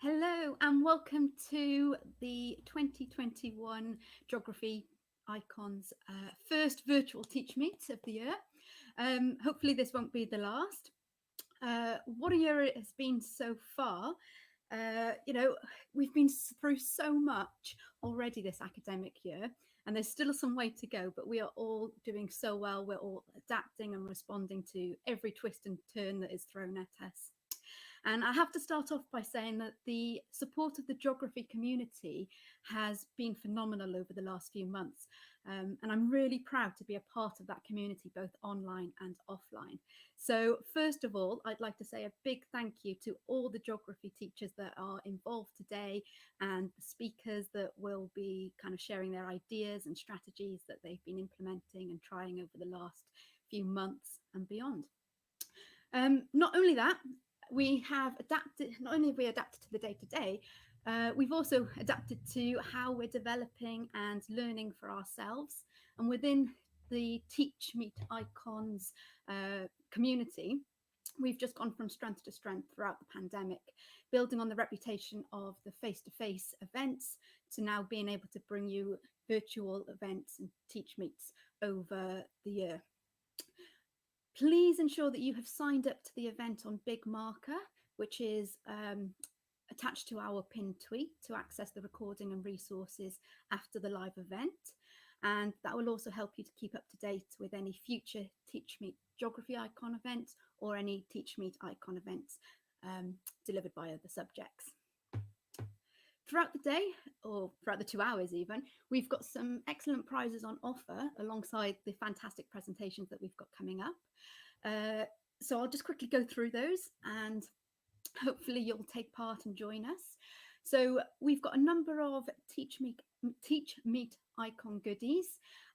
Hello and welcome to the 2021 Geography Icons first virtual Teachmeet of the year. Hopefully this won't be the last. What a year it has been so far. We've been through so much already this academic year, and there's still some way to go, but we are all doing so well. We're all adapting and responding to every twist and turn that is thrown at us. And I have to start off by saying that the support of the geography community has been phenomenal over the last few months. And I'm really proud to be a part of that community, both online and offline. So first of all, I'd like to say a big thank you to all the geography teachers that are involved today and the speakers that will be kind of sharing their ideas and strategies that they've been implementing and trying over the last few months and beyond. Not only that, we have adapted, not only have we adapted to the day-to-day, we've also adapted to how we're developing and learning for ourselves. And within the Teachmeet Icons community, we've just gone from strength to strength throughout the pandemic, building on the reputation of the face-to-face events to now being able to bring you virtual events and Teachmeets over the year. Please ensure that you have signed up to the event on Big Marker, which is attached to our pinned tweet to access the recording and resources after the live event. And that will also help you to keep up to date with any future Teachmeet Geography Icon events or any Teachmeet Icon events delivered by other subjects. Throughout the day, or throughout the 2 hours even, we've got some excellent prizes on offer alongside the fantastic presentations that we've got coming up. So I'll just quickly go through those and hopefully you'll take part and join us. So we've got a number of Teachmeet Icon goodies,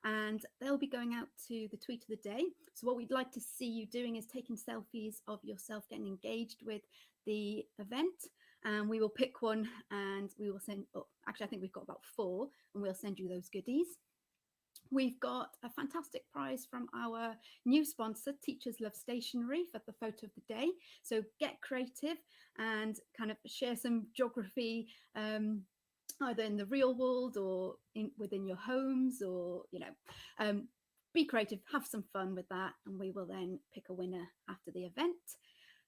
and they'll be going out to the tweet of the day. So what we'd like to see you doing is taking selfies of yourself getting engaged with the event. And we will pick one and we will send, actually, I think we've got about 4 and we'll send you those goodies. We've got a fantastic prize from our new sponsor, Teachers Love Stationery, for the photo of the day. So get creative and kind of share some geography, either in the real world or within your homes, or, be creative, have some fun with that. And we will then pick a winner after the event.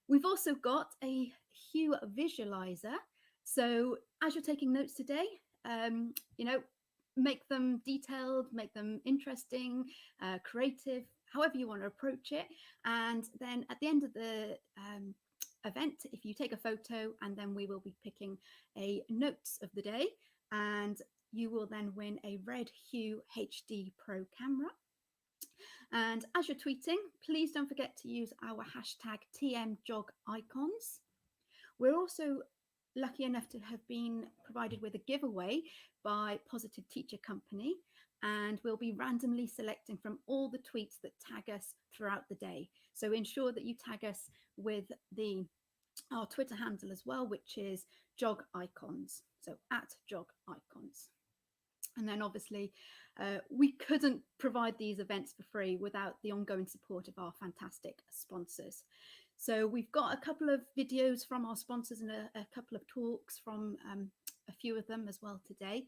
We've also got a Hue visualizer. So as you're taking notes today, make them detailed, make them interesting, creative, however you want to approach it. And then at the end of the event, if you take a photo, and then we will be picking a notes of the day, and you will then win a Red Hue HD Pro camera. And as you're tweeting, please don't forget to use our hashtag TMGeogicons. We're also lucky enough to have been provided with a giveaway by Positive Teacher Company, and we'll be randomly selecting from all the tweets that tag us throughout the day. So ensure that you tag us with our Twitter handle as well, which is JogIcons, so @JogIcons. And then obviously, we couldn't provide these events for free without the ongoing support of our fantastic sponsors. So we've got a couple of videos from our sponsors and a couple of talks from a few of them as well today.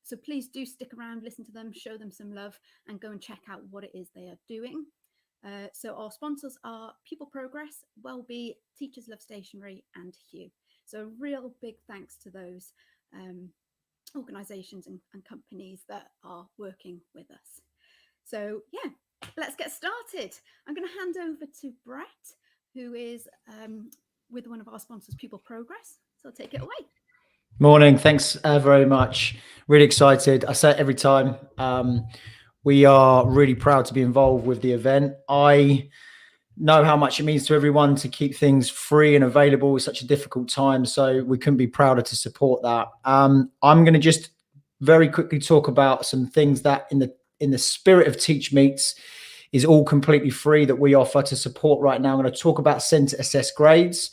So please do stick around, listen to them, show them some love, and go and check out what it is they are doing. So our sponsors are Pupil Progress, Wellbe, Teachers Love Stationery, and Hue. So a real big thanks to those organisations and companies that are working with us. So yeah, let's get started. I'm going to hand over to Brett, who is with one of our sponsors, Pupil Progress. So take it away. Morning. Thanks very much. Really excited. I say it every time. We are really proud to be involved with the event. I know how much it means to everyone to keep things free and available at such a difficult time. So we couldn't be prouder to support that. I'm going to just very quickly talk about some things that in the spirit of Teachmeets is all completely free that we offer to support right now. I'm going to talk about centre assessed grades.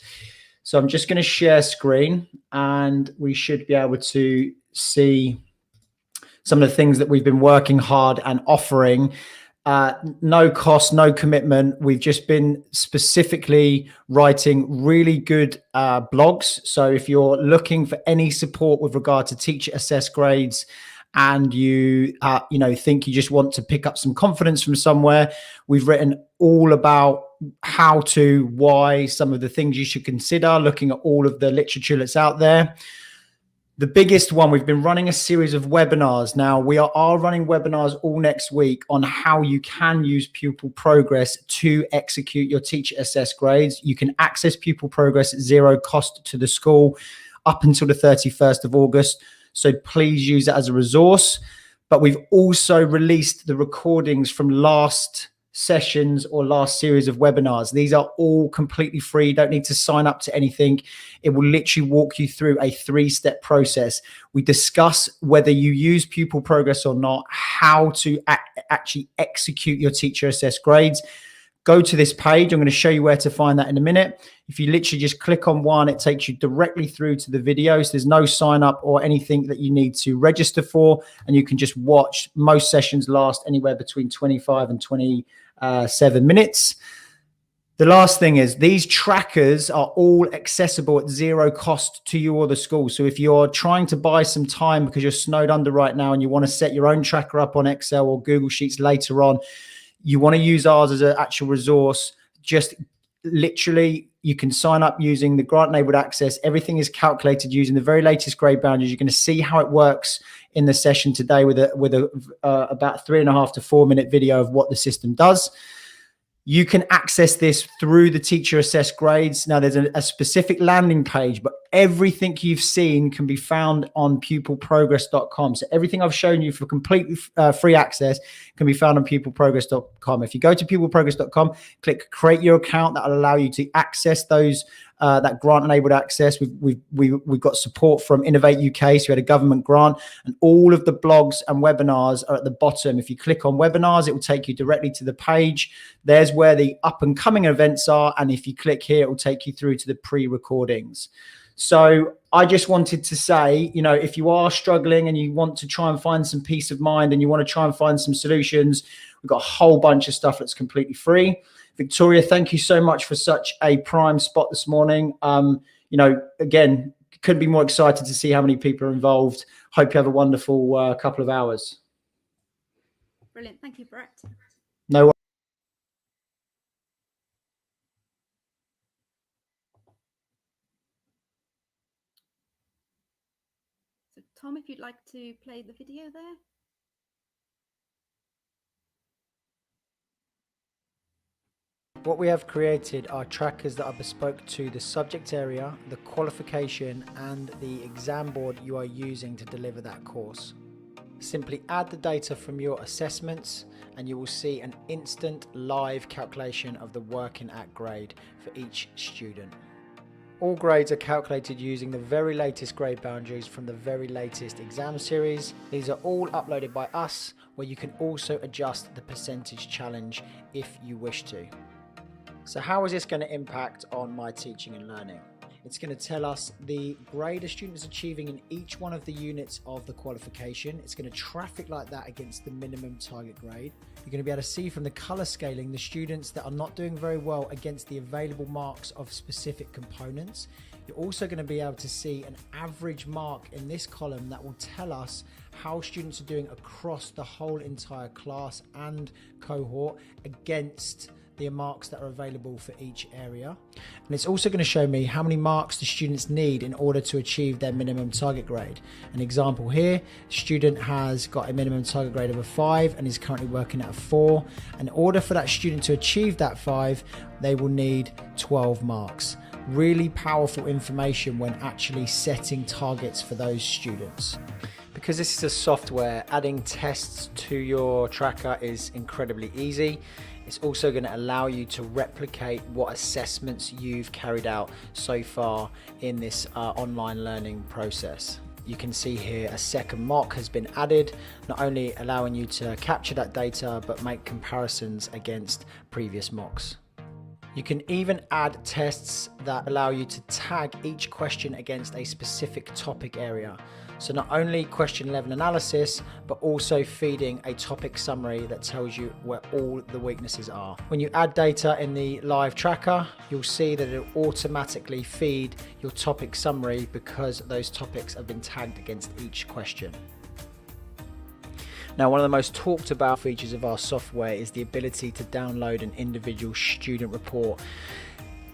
So I'm just going to share screen and we should be able to see some of the things that we've been working hard and offering No cost, no commitment. We've just been specifically writing really good blogs. So if you're looking for any support with regard to teacher assessed grades, and you think you just want to pick up some confidence from somewhere, we've written all about how to, why, some of the things you should consider, looking at all of the literature that's out there. The biggest one, we've been running a series of webinars. Now, we are running webinars all next week on how you can use pupil progress to execute your teacher assessed grades. You can access pupil progress at zero cost to the school up until the 31st of August. So please use it as a resource. But we've also released the recordings from last sessions or last series of webinars. These are all completely free. You don't need to sign up to anything. It will literally walk you through a 3-step process. We discuss whether you use pupil progress or not, how to actually execute your teacher assessed grades. Go to this page. I'm going to show you where to find that in a minute. If you literally just click on one, it takes you directly through to the videos. There's no sign up or anything that you need to register for, and you can just watch. Most sessions last anywhere between 25 and 27 minutes. The last thing is these trackers are all accessible at zero cost to you or the school. So if you're trying to buy some time because you're snowed under right now and you want to set your own tracker up on Excel or Google Sheets later on, you want to use ours as an actual resource, just literally you can sign up using the grant enabled access. Everything is calculated using the very latest grade boundaries. You're going to see how it works in the session today with about 3.5 to 4 minute video of what the system does. You can access this through the teacher assessed grades. Now there's a specific landing page, but everything you've seen can be found on pupilprogress.com. So everything I've shown you for completely free access can be found on pupilprogress.com. If you go to pupilprogress.com, click create your account, that will allow you to access those that grant enabled access. We've got support from Innovate UK, so we had a government grant, and all of the blogs and webinars are at the bottom. If you click on webinars, it will take you directly to the page. There's where the up and coming events are, and if you click here, it will take you through to the pre-recordings. So I just wanted to say, if you are struggling and you want to try and find some peace of mind and you want to try and find some solutions, we've got a whole bunch of stuff that's completely free. Victoria, thank you so much for such a prime spot this morning. Again, couldn't be more excited to see how many people are involved. Hope you have a wonderful couple of hours. Brilliant. Thank you, Brett. No worries. So, Tom, if you'd like to play the video there. What we have created are trackers that are bespoke to the subject area, the qualification, and the exam board you are using to deliver that course. Simply add the data from your assessments and you will see an instant live calculation of the working at grade for each student. All grades are calculated using the very latest grade boundaries from the very latest exam series. These are all uploaded by us, where you can also adjust the percentage challenge if you wish to. So how is this going to impact on my teaching and learning? It's going to tell us the grade a student is achieving in each one of the units of the qualification. It's going to traffic like that against the minimum target grade. You're going to be able to see from the colour scaling the students that are not doing very well against the available marks of specific components. You're also going to be able to see an average mark in this column that will tell us how students are doing across the whole entire class and cohort against the marks that are available for each area. And it's also going to show me how many marks the students need in order to achieve their minimum target grade. An example here, student has got a minimum target grade of a 5 and is currently working at a 4. In order for that student to achieve that 5, they will need 12 marks. Really powerful information when actually setting targets for those students. Because this is a software, adding tests to your tracker is incredibly easy. It's also going to allow you to replicate what assessments you've carried out so far in this online learning process. You can see here a second mock has been added, not only allowing you to capture that data, but make comparisons against previous mocks. You can even add tests that allow you to tag each question against a specific topic area. So not only question level analysis, but also feeding a topic summary that tells you where all the weaknesses are. When you add data in the live tracker, you'll see that it'll automatically feed your topic summary because those topics have been tagged against each question. Now, one of the most talked about features of our software is the ability to download an individual student report.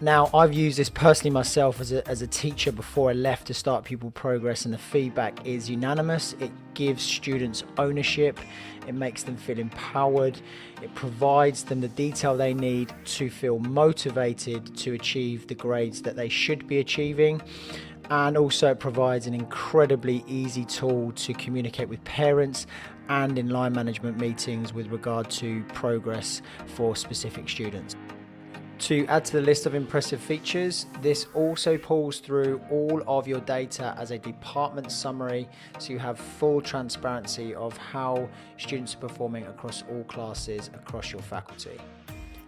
Now, I've used this personally myself as a teacher before I left to start pupil progress, and the feedback is unanimous. It gives students ownership, it makes them feel empowered, it provides them the detail they need to feel motivated to achieve the grades that they should be achieving. And also it provides an incredibly easy tool to communicate with parents and in line management meetings with regard to progress for specific students. To add to the list of impressive features, this also pulls through all of your data as a department summary, so you have full transparency of how students are performing across all classes across your faculty.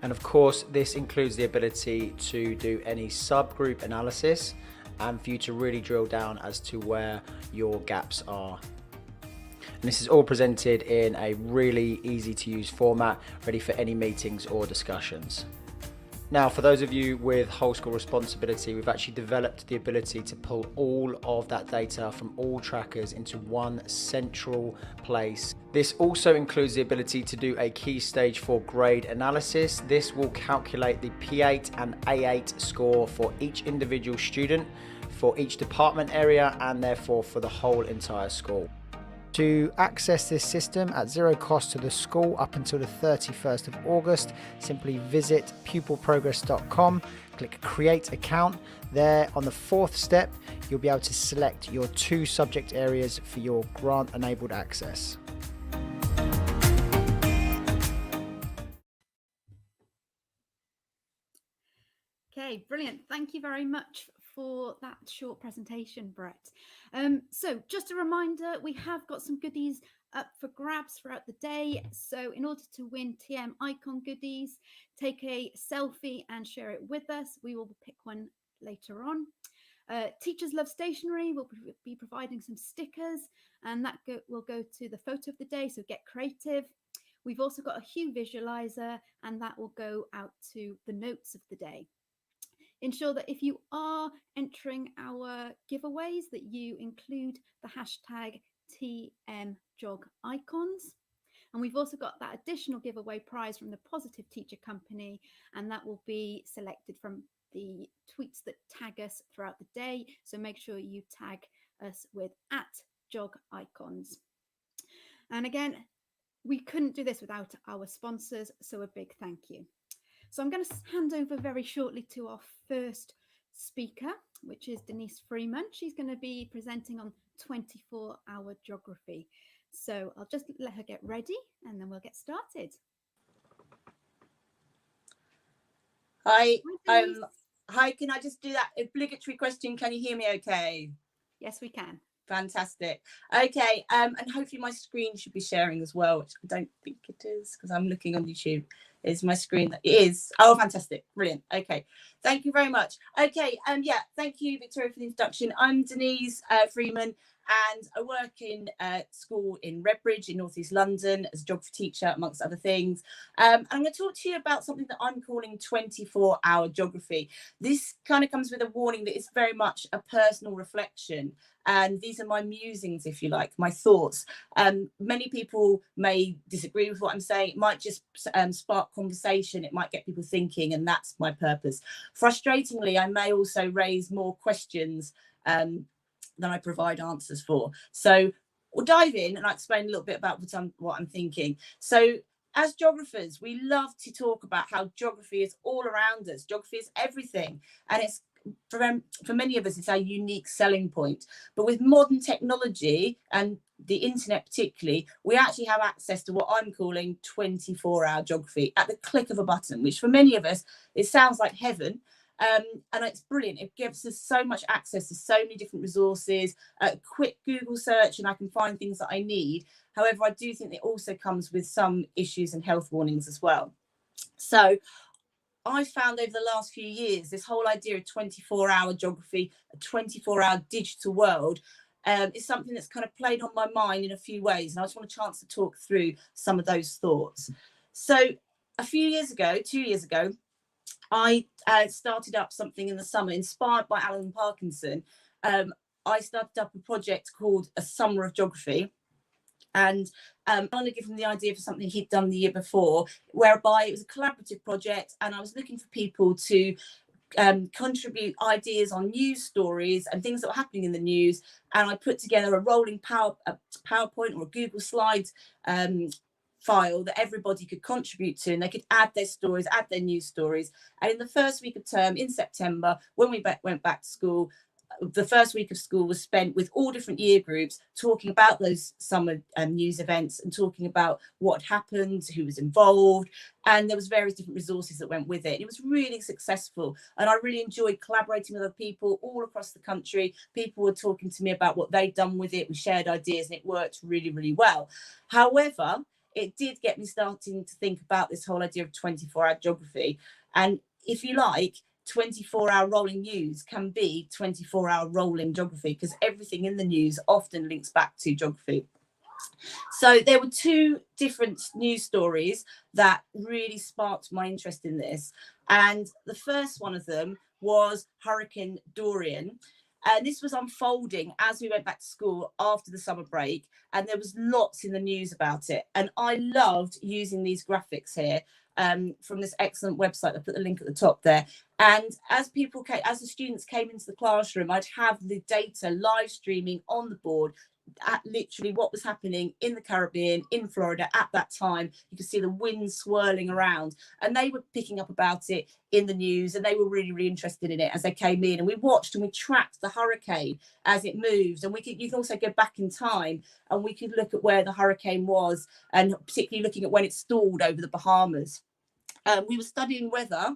And of course, this includes the ability to do any subgroup analysis and for you to really drill down as to where your gaps are. And this is all presented in a really easy to use format, ready for any meetings or discussions. Now, for those of you with whole school responsibility, we've actually developed the ability to pull all of that data from all trackers into one central place. This also includes the ability to do a key stage 4 grade analysis. This will calculate the P8 and A8 score for each individual student, for each department area, and therefore for the whole entire school. To access this system at zero cost to the school up until the 31st of August, simply visit pupilprogress.com, click create account. There on the 4th step, you'll be able to select your 2 subject areas for your grant enabled access. Okay, brilliant. Thank you very much for that short presentation, Brett. So just a reminder, we have got some goodies up for grabs throughout the day. So in order to win TM icon goodies, take a selfie and share it with us. We will pick one later on. Teachers Love Stationery will be providing some stickers, and that will go to the photo of the day, so get creative. We've also got a Hue visualizer, and that will go out to the notes of the day. Ensure that if you are entering our giveaways that you include the hashtag TMGeogicons. And we've also got that additional giveaway prize from the Positive Teacher Company, and that will be selected from the tweets that tag us throughout the day. So make sure you tag us with @JogIcons. And again, we couldn't do this without our sponsors, so a big thank you. So I'm going to hand over very shortly to our first speaker, which is Denise Freeman. She's going to be presenting on 24-hour geography. So I'll just let her get ready and then we'll get started. Hi, hi, can I just do that obligatory question? Can you hear me okay? Yes, we can. Fantastic. Okay, and hopefully my screen should be sharing as well, which I don't think it is because I'm looking on YouTube. Is my screen that it is? Oh, fantastic, brilliant. Okay, thank you very much. Okay, yeah, thank you, Victoria, for the introduction. I'm Denise Freeman, and I work in school in Redbridge in North East London as a geography teacher, amongst other things. I'm going to talk to you about something that I'm calling 24-hour geography. This kind of comes with a warning that it's very much a personal reflection. And these are my musings, if you like, my thoughts. Many people may disagree with what I'm saying. It might just spark conversation. It might get people thinking, and that's my purpose. Frustratingly, I may also raise more questions than I provide answers for. So we'll dive in and I'll explain a little bit about what I'm thinking. So as geographers, we love to talk about how geography is all around us. Geography is everything. And it's for many of us, it's our unique selling point. But with modern technology and the internet particularly, we actually have access to what I'm calling 24-hour geography at the click of a button, which for many of us, it sounds like heaven. And it's brilliant. It gives us so much access to so many different resources, a quick Google search, and I can find things that I need. However, I do think it also comes with some issues and health warnings as well. So I found over the last few years, this whole idea of 24-hour geography, a 24-hour digital world, is something that's kind of played on my mind in a few ways. And I just want a chance to talk through some of those thoughts. So a few years ago, 2 years ago, I started up something in the summer inspired by Alan Parkinson. I started up a project called A Summer of Geography. And I want to give him the idea for something he'd done the year before, whereby it was a collaborative project. And I was looking for people to contribute ideas on news stories and things that were happening in the news. And I put together a rolling PowerPoint or a Google Slides file that everybody could contribute to, and they could add their stories, add their news stories. And in the first week of term in September, when we went back to school, the first week of school was spent with all different year groups talking about those summer news events and talking about what had happened, who was involved, and there was various different resources that went with it. It was really successful, and I really enjoyed collaborating with other people all across the country. People were talking to me about what they'd done with it. We shared ideas, and it worked really, really well. However, it did get me starting to think about this whole idea of 24-hour geography. And if you like, 24-hour rolling news can be 24-hour rolling geography, because everything in the news often links back to geography. So there were two different news stories that really sparked my interest in this. And the first one of them was Hurricane Dorian. And this was unfolding as we went back to school after the summer break, and there was lots in the news about it. And I loved using these graphics here from this excellent website. I put the link at the top there. And as the students came into the classroom, I'd have the data live streaming on the board at literally what was happening in the Caribbean, in Florida at that time. You could see the wind swirling around, and they were picking up about it in the news, and they were really, really interested in it as they came in. And we watched and we tracked the hurricane as it moved, and you can also go back in time and we could look at where the hurricane was, and particularly looking at when it stalled over the Bahamas. We were studying weather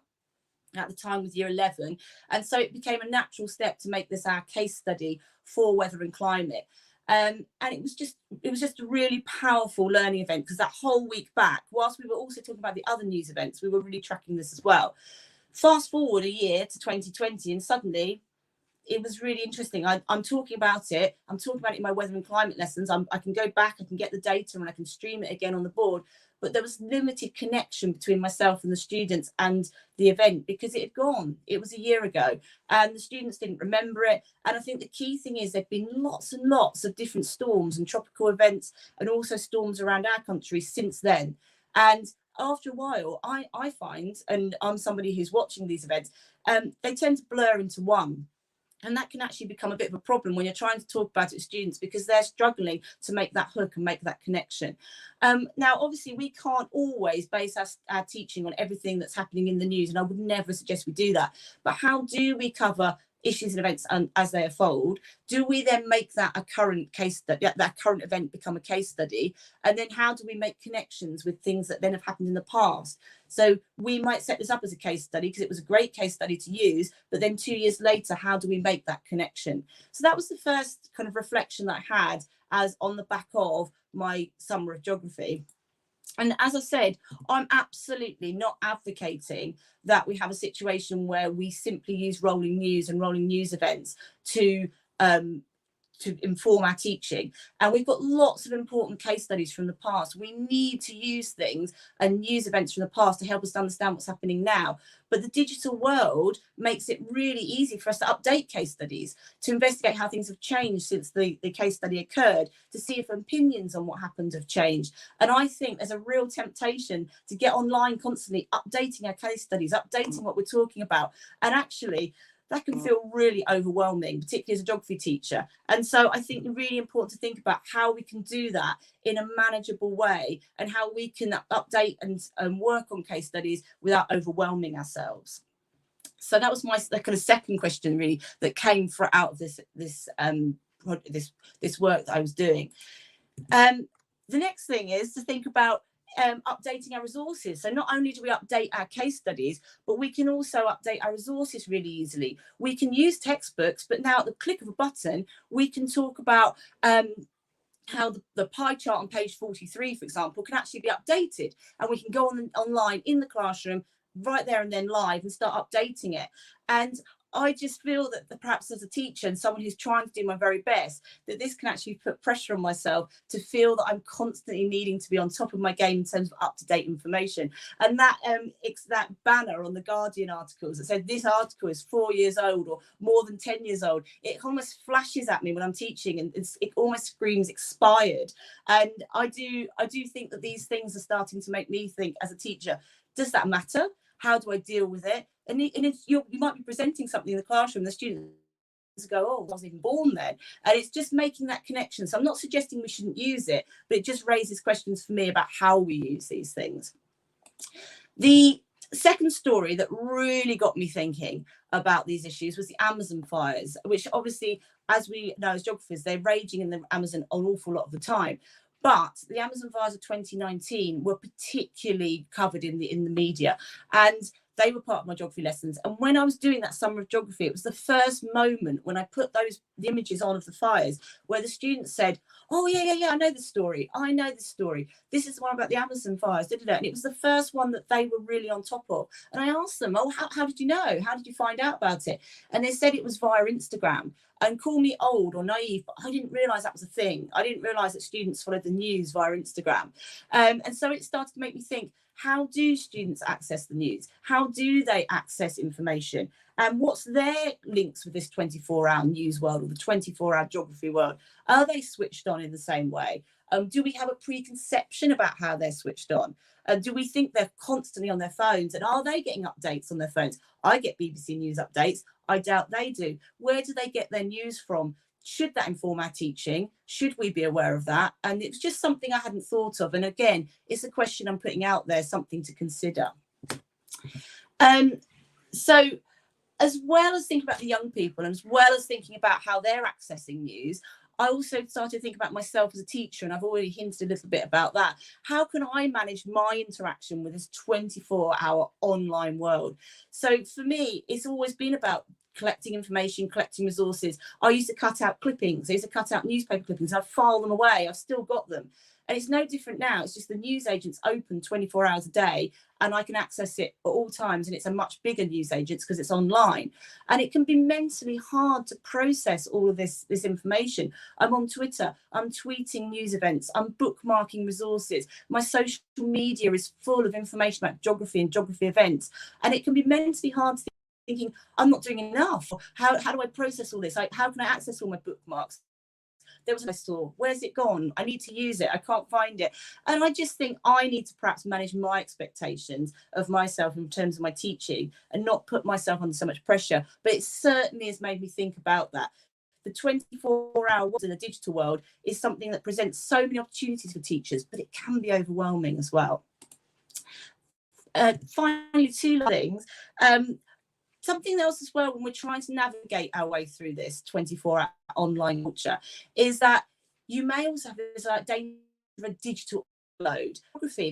at the time with year 11, and so it became a natural step to make this our case study for weather and climate. And it was just a really powerful learning event, because that whole week back, whilst we were also talking about the other news events, we were really tracking this as well. Fast forward a year to 2020, and suddenly it was really interesting. I'm talking about it. I'm talking about it in my weather and climate lessons. I can go back, I can get the data, and I can stream it again on the board. But there was limited connection between myself and the students and the event, because it had gone. It was a year ago, and the students didn't remember it. And I think the key thing is there've been lots and lots of different storms and tropical events, and also storms around our country since then. And after a while, I find, and I'm somebody who's watching these events, they tend to blur into one. And that can actually become a bit of a problem when you're trying to talk about it to students, because they're struggling to make that hook and make that connection. Now, obviously, we can't always base our teaching on everything that's happening in the news, and I would never suggest we do that. But how do we cover issues and events as they unfold? Do we then make that a current case study, that current event become a case study? And then how do we make connections with things that then have happened in the past? So we might set this up as a case study because it was a great case study to use, but then 2 years later, how do we make that connection? So that was the first kind of reflection that I had as on the back of my summer of geography. And as I said, I'm absolutely not advocating that we have a situation where we simply use rolling news and rolling news events to inform our teaching. And we've got lots of important case studies from the past. We need to use things and news events from the past to help us understand what's happening now. But the digital world makes it really easy for us to update case studies, to investigate how things have changed since the case study occurred, to see if opinions on what happened have changed. And I think there's a real temptation to get online constantly updating our case studies, updating what we're talking about. And actually, that can feel really overwhelming, particularly as a geography teacher. And so I think it's really important to think about how we can do that in a manageable way, and how we can update and work on case studies without overwhelming ourselves. So that was my kind of second question, really, that came out of this work that I was doing. The next thing is to think about updating our resources. So not only do we update our case studies, but we can also update our resources really easily. We can use textbooks, but now at the click of a button, we can talk about how the pie chart on page 43, for example, can actually be updated, and we can go online in the classroom, right there and then live and start updating it. And I just feel that perhaps as a teacher and someone who's trying to do my very best, that this can actually put pressure on myself to feel that I'm constantly needing to be on top of my game in terms of up-to-date information. And that it's that banner on the Guardian articles that said this article is 4 years old or more than 10 years old. It almost flashes at me when I'm teaching, and it almost screams expired. And I do think that these things are starting to make me think as a teacher, does that matter? How do I deal with it? And you might be presenting something in the classroom, the students go, oh, I wasn't even born then. And it's just making that connection. So I'm not suggesting we shouldn't use it, but it just raises questions for me about how we use these things. The second story that really got me thinking about these issues was the Amazon fires, which obviously, as we know as geographers, they're raging in the Amazon an awful lot of the time. But the Amazon fires of 2019 were particularly covered in the media, and they were part of my geography lessons. And when I was doing that summer of geography, it was the first moment when I put the images on of the fires where the students said, oh, yeah, I know this story. I know this story. This is the one about the Amazon fires. And it was the first one that they were really on top of. And I asked them, oh, how did you know? How did you find out about it? And they said it was via Instagram. And call me old or naive, but I didn't realise that was a thing. I didn't realise that students followed the news via Instagram. And so it started to make me think, how do students access the news? How do they access information? And what's their links with this 24-hour news world or the 24-hour geography world? Are they switched on in the same way? Do we have a preconception about how they're switched on? Do we think they're constantly on their phones? And are they getting updates on their phones? I get BBC News updates. I doubt they do. Where do they get their news from? Should that inform our teaching? Should we be aware of that? And it's just something I hadn't thought of. And again, it's a question I'm putting out there, something to consider. So as well as thinking about the young people and as well as thinking about how they're accessing news, I also started to think about myself as a teacher, and I've already hinted a little bit about that. How can I manage my interaction with this 24-hour online world? So for me, it's always been about collecting information, collecting resources. I used to cut out clippings. I used to cut out newspaper clippings. I've filed them away. I've still got them. And it's no different now. It's just the news agent's open 24 hours a day and I can access it at all times. And it's a much bigger news agent because it's online. And it can be mentally hard to process all of this information. I'm on Twitter. I'm tweeting news events. I'm bookmarking resources. My social media is full of information about geography and geography events. And it can be mentally hard to thinking, I'm not doing enough. How do I process all this? How can I access all my bookmarks? There was no store. Where's it gone? I need to use it. I can't find it. And I just think I need to perhaps manage my expectations of myself in terms of my teaching and not put myself under so much pressure. But it certainly has made me think about that. The 24-hour world in the digital world is something that presents so many opportunities for teachers, but it can be overwhelming as well. Finally, two things. Something else as well, when we're trying to navigate our way through this 24-hour online culture, is that you may also have this danger of a digital load.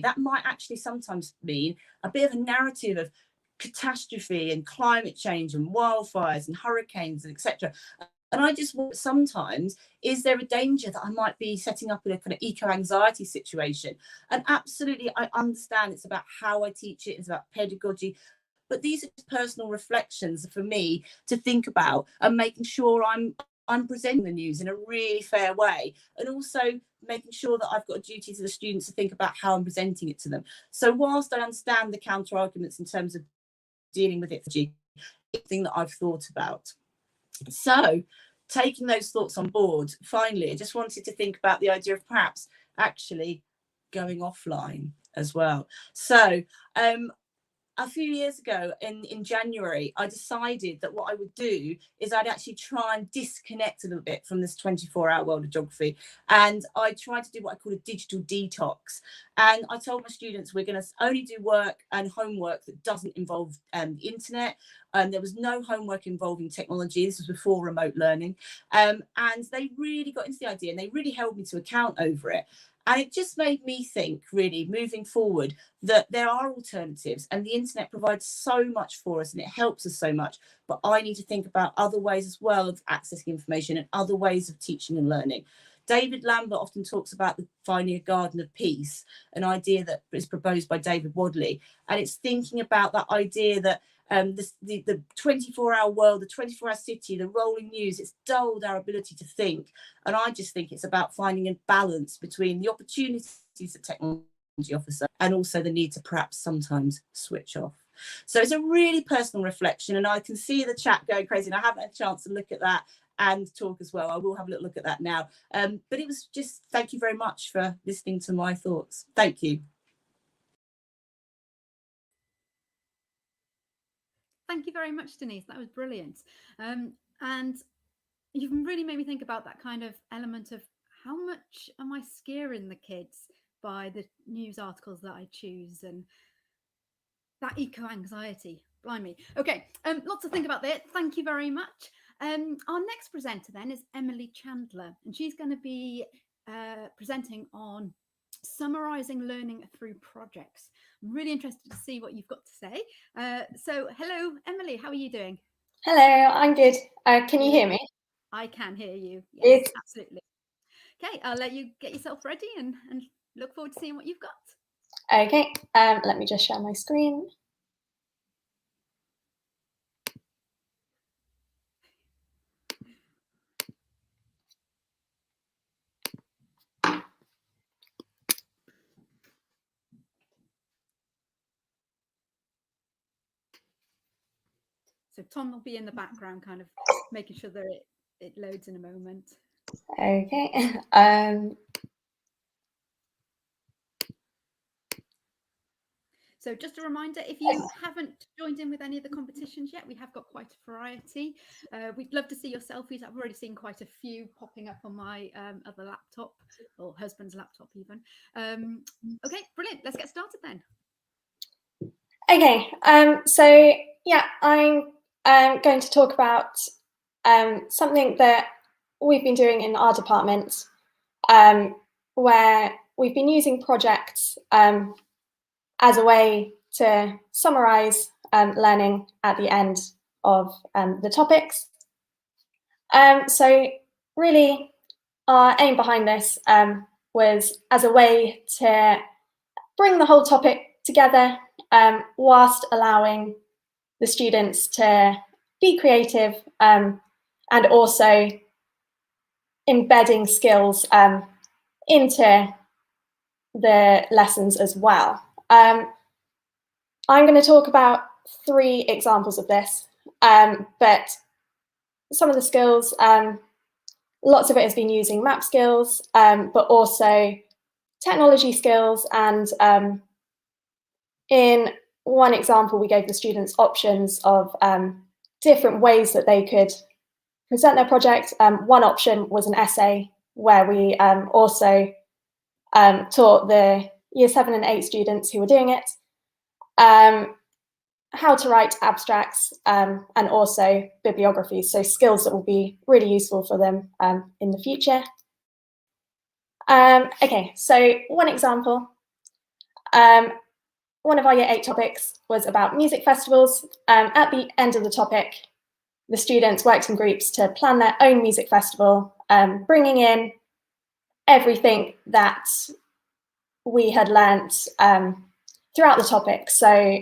That might actually sometimes mean a bit of a narrative of catastrophe and climate change and wildfires and hurricanes and etc. And I just wonder sometimes, is there a danger that I might be setting up in a kind of eco-anxiety situation? And absolutely, I understand it's about how I teach it, it's about pedagogy. But these are just personal reflections for me to think about and making sure I'm presenting the news in a really fair way, and also making sure that I've got a duty to the students to think about how I'm presenting it to them. So whilst I understand the counter arguments in terms of dealing with it, it's something that I've thought about. So taking those thoughts on board, finally, I just wanted to think about the idea of perhaps actually going offline as well. So a few years ago in January, I decided that what I would do is I'd actually try and disconnect a little bit from this 24-hour world of geography. And I tried to do what I call a digital detox. And I told my students we're going to only do work and homework that doesn't involve the internet. There was no homework involving technology. This was before remote learning. And they really got into the idea and they really held me to account over it. And it just made me think, really, moving forward, that there are alternatives and the internet provides so much for us and it helps us so much. But I need to think about other ways as well of accessing information and other ways of teaching and learning. David Lambert often talks about finding a garden of peace, an idea that is proposed by David Wadley. And it's thinking about that idea that the 24-hour world, the 24-hour city, the rolling news, it's dulled our ability to think. And I just think it's about finding a balance between the opportunities that technology offers and also the need to perhaps sometimes switch off. So it's a really personal reflection, and I can see the chat going crazy, and I haven't had a chance to look at that and talk as well. I will have a little look at that now. But it was just, thank you very much for listening to my thoughts. Thank you. Thank you very much, Denise. That was brilliant. And you've really made me think about that kind of element of how much am I scaring the kids by the news articles that I choose, and that eco-anxiety. Blimey. Okay, lots to think about there. Thank you very much. Our next presenter then is Emily Chandler, and she's going to be presenting on summarising learning through projects. I'm really interested to see what you've got to say. So hello, Emily, how are you doing? Hello, I'm good. Can you hear me? I can hear you. Yes, absolutely. Okay, I'll let you get yourself ready and look forward to seeing what you've got. Okay, let me just share my screen. So Tom will be in the background, kind of making sure that it loads in a moment. Okay. So just a reminder, if you haven't joined in with any of the competitions yet, we have got quite a variety. We'd love to see your selfies. I've already seen quite a few popping up on my other laptop, or husband's laptop even. Okay, brilliant. Let's get started then. Okay, so yeah, I'm going to talk about something that we've been doing in our department, where we've been using projects as a way to summarise learning at the end of the topics. So really, our aim behind this was as a way to bring the whole topic together whilst allowing the students to be creative and also embedding skills into the lessons as well. I'm going to talk about 3 examples of this, but some of the skills, lots of it has been using map skills, but also technology skills. And in one example, we gave the students options of different ways that they could present their project. One option was an essay, where we also taught the Year 7 and 8 students who were doing it how to write abstracts and also bibliographies, so skills that will be really useful for them in the future. Okay, so one example. One of our Year 8 topics was about music festivals. At the end of the topic, the students worked in groups to plan their own music festival, bringing in everything that we had learnt throughout the topic. So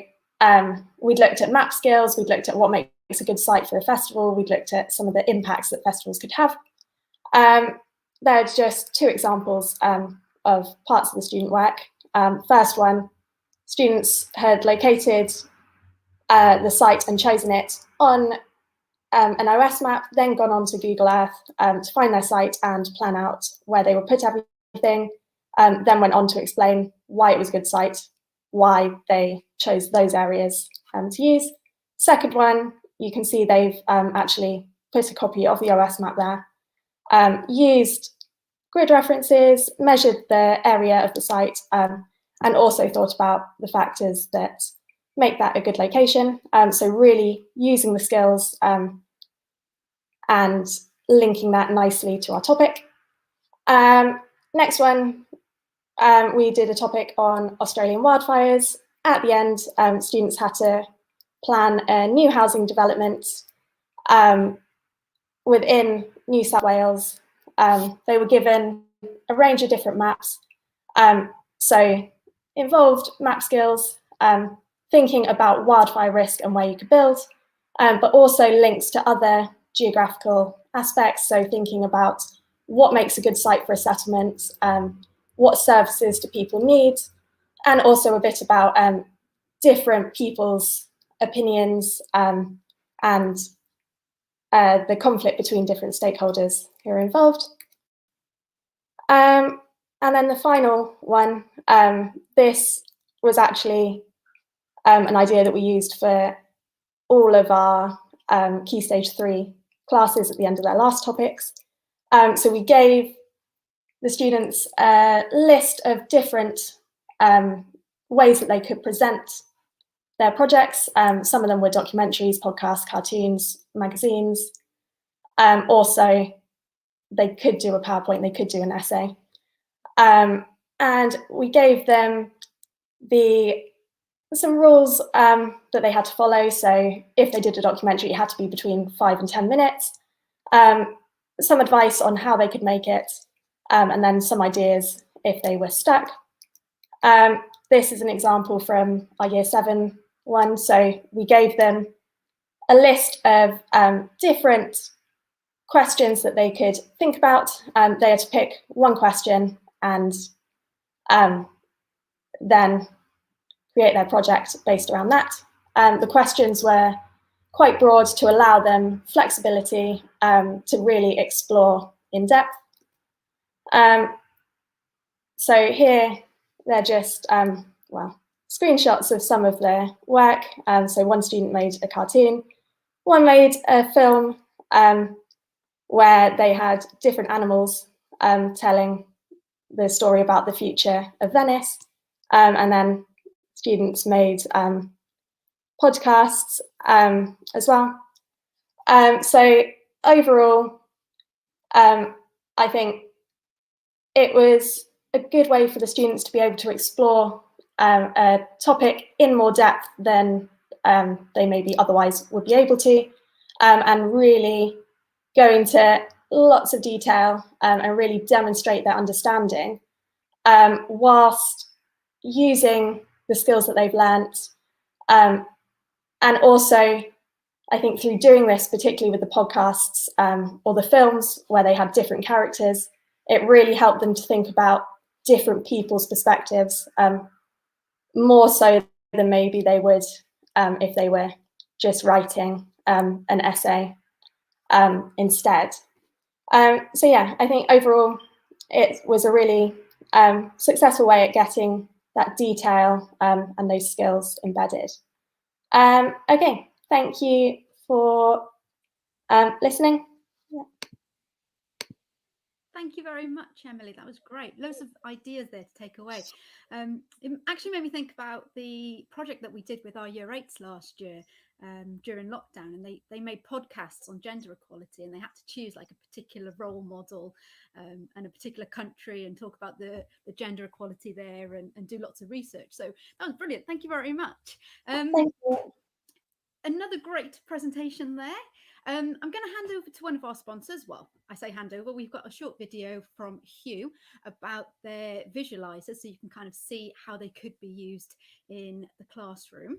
we'd looked at map skills, we'd looked at what makes a good site for a festival, we'd looked at some of the impacts that festivals could have. There are just 2 examples of parts of the student work. First one, students had located the site and chosen it on an OS map, then gone on to Google Earth to find their site and plan out where they would put everything, then went on to explain why it was a good site, why they chose those areas to use. Second one, you can see they've actually put a copy of the OS map there, used grid references, measured the area of the site, and also thought about the factors that make that a good location. So really using the skills and linking that nicely to our topic. Next one, we did a topic on Australian wildfires. At the end, students had to plan a new housing development within New South Wales they were given a range of different maps. So involved map skills, thinking about wildfire risk and where you could build, but also links to other geographical aspects. So thinking about what makes a good site for a settlement, what services do people need, and also a bit about different people's opinions and the conflict between different stakeholders who are involved. And then the final one, this was actually an idea that we used for all of our Key Stage 3 classes at the end of their last topics. So we gave the students a list of different ways that they could present their projects. Some of them were documentaries, podcasts, cartoons, magazines. Also, they could do a PowerPoint, they could do an essay. And we gave them some rules that they had to follow. So if they did a documentary, it had to be between 5 and 10 minutes. Some advice on how they could make it, and then some ideas if they were stuck. This is an example from our Year 7 one. So we gave them a list of different questions that they could think about. They had to pick one question and then create their project based around that. The questions were quite broad to allow them flexibility to really explore in depth. So here they're just, screenshots of some of their work. So one student made a cartoon, one made a film where they had different animals telling the story about the future of Venice. And then students made podcasts as well. So overall, I think it was a good way for the students to be able to explore a topic in more depth than they maybe otherwise would be able to, and really go into lots of detail and really demonstrate their understanding, whilst using the skills that they've learnt. And also, I think through doing this, particularly with the podcasts or the films where they had different characters, it really helped them to think about different people's perspectives, more so than maybe they would if they were just writing an essay instead. So yeah, I think overall it was a really successful way at getting that detail and those skills embedded. Okay, thank you for listening. Yeah. Thank you very much, Emily. That was great. Loads of ideas there to take away. It actually made me think about the project that we did with our Year 8s last year during lockdown, and they made podcasts on gender equality, and they had to choose like a particular role model and a particular country and talk about the gender equality there and do lots of research. So that was brilliant. Thank you very much. Thank you. Another great presentation there. I'm going to hand over to one of our sponsors. Well, I say hand over. We've got a short video from Hugh about their visualizers, so you can kind of see how they could be used in the classroom.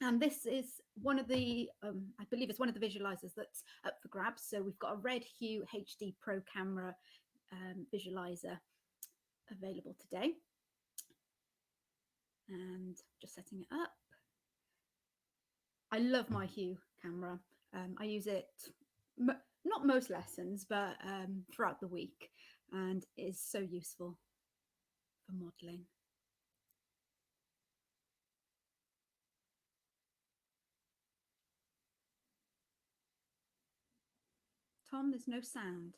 And this is one of the, I believe it's one of the visualizers that's up for grabs. So we've got a Red Hue HD Pro camera visualizer available today. And just setting it up. I love my Hue camera. I use it not most lessons, but throughout the week, and it is so useful for modelling. Tom, there's no sound.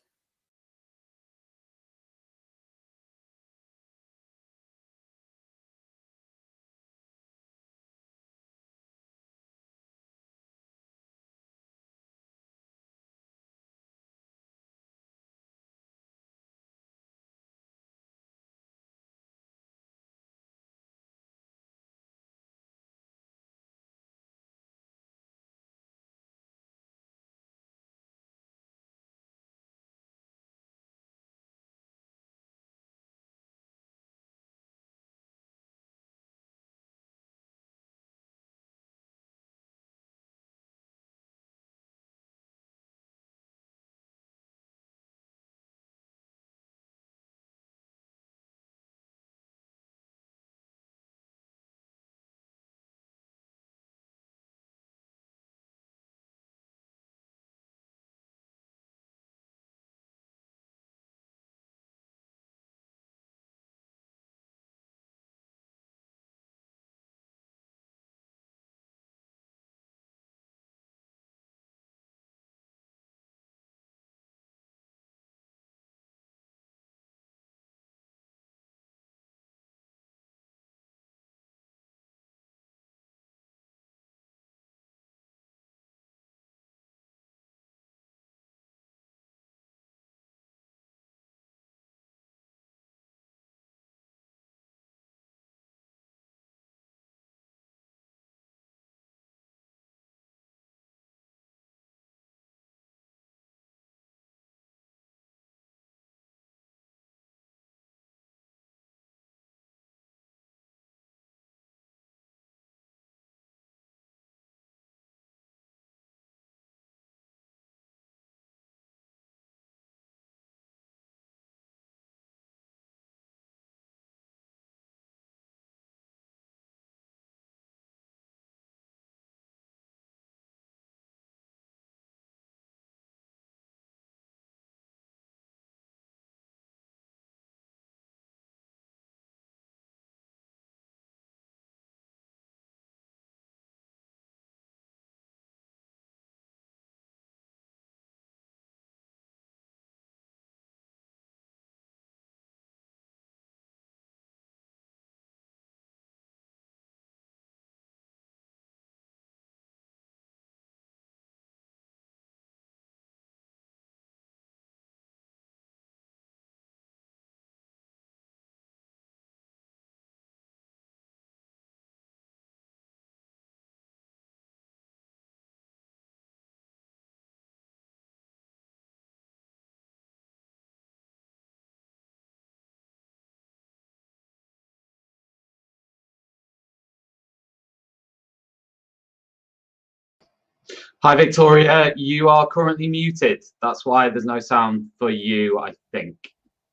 Hi, Victoria. You are currently muted. That's why there's no sound for you, I think.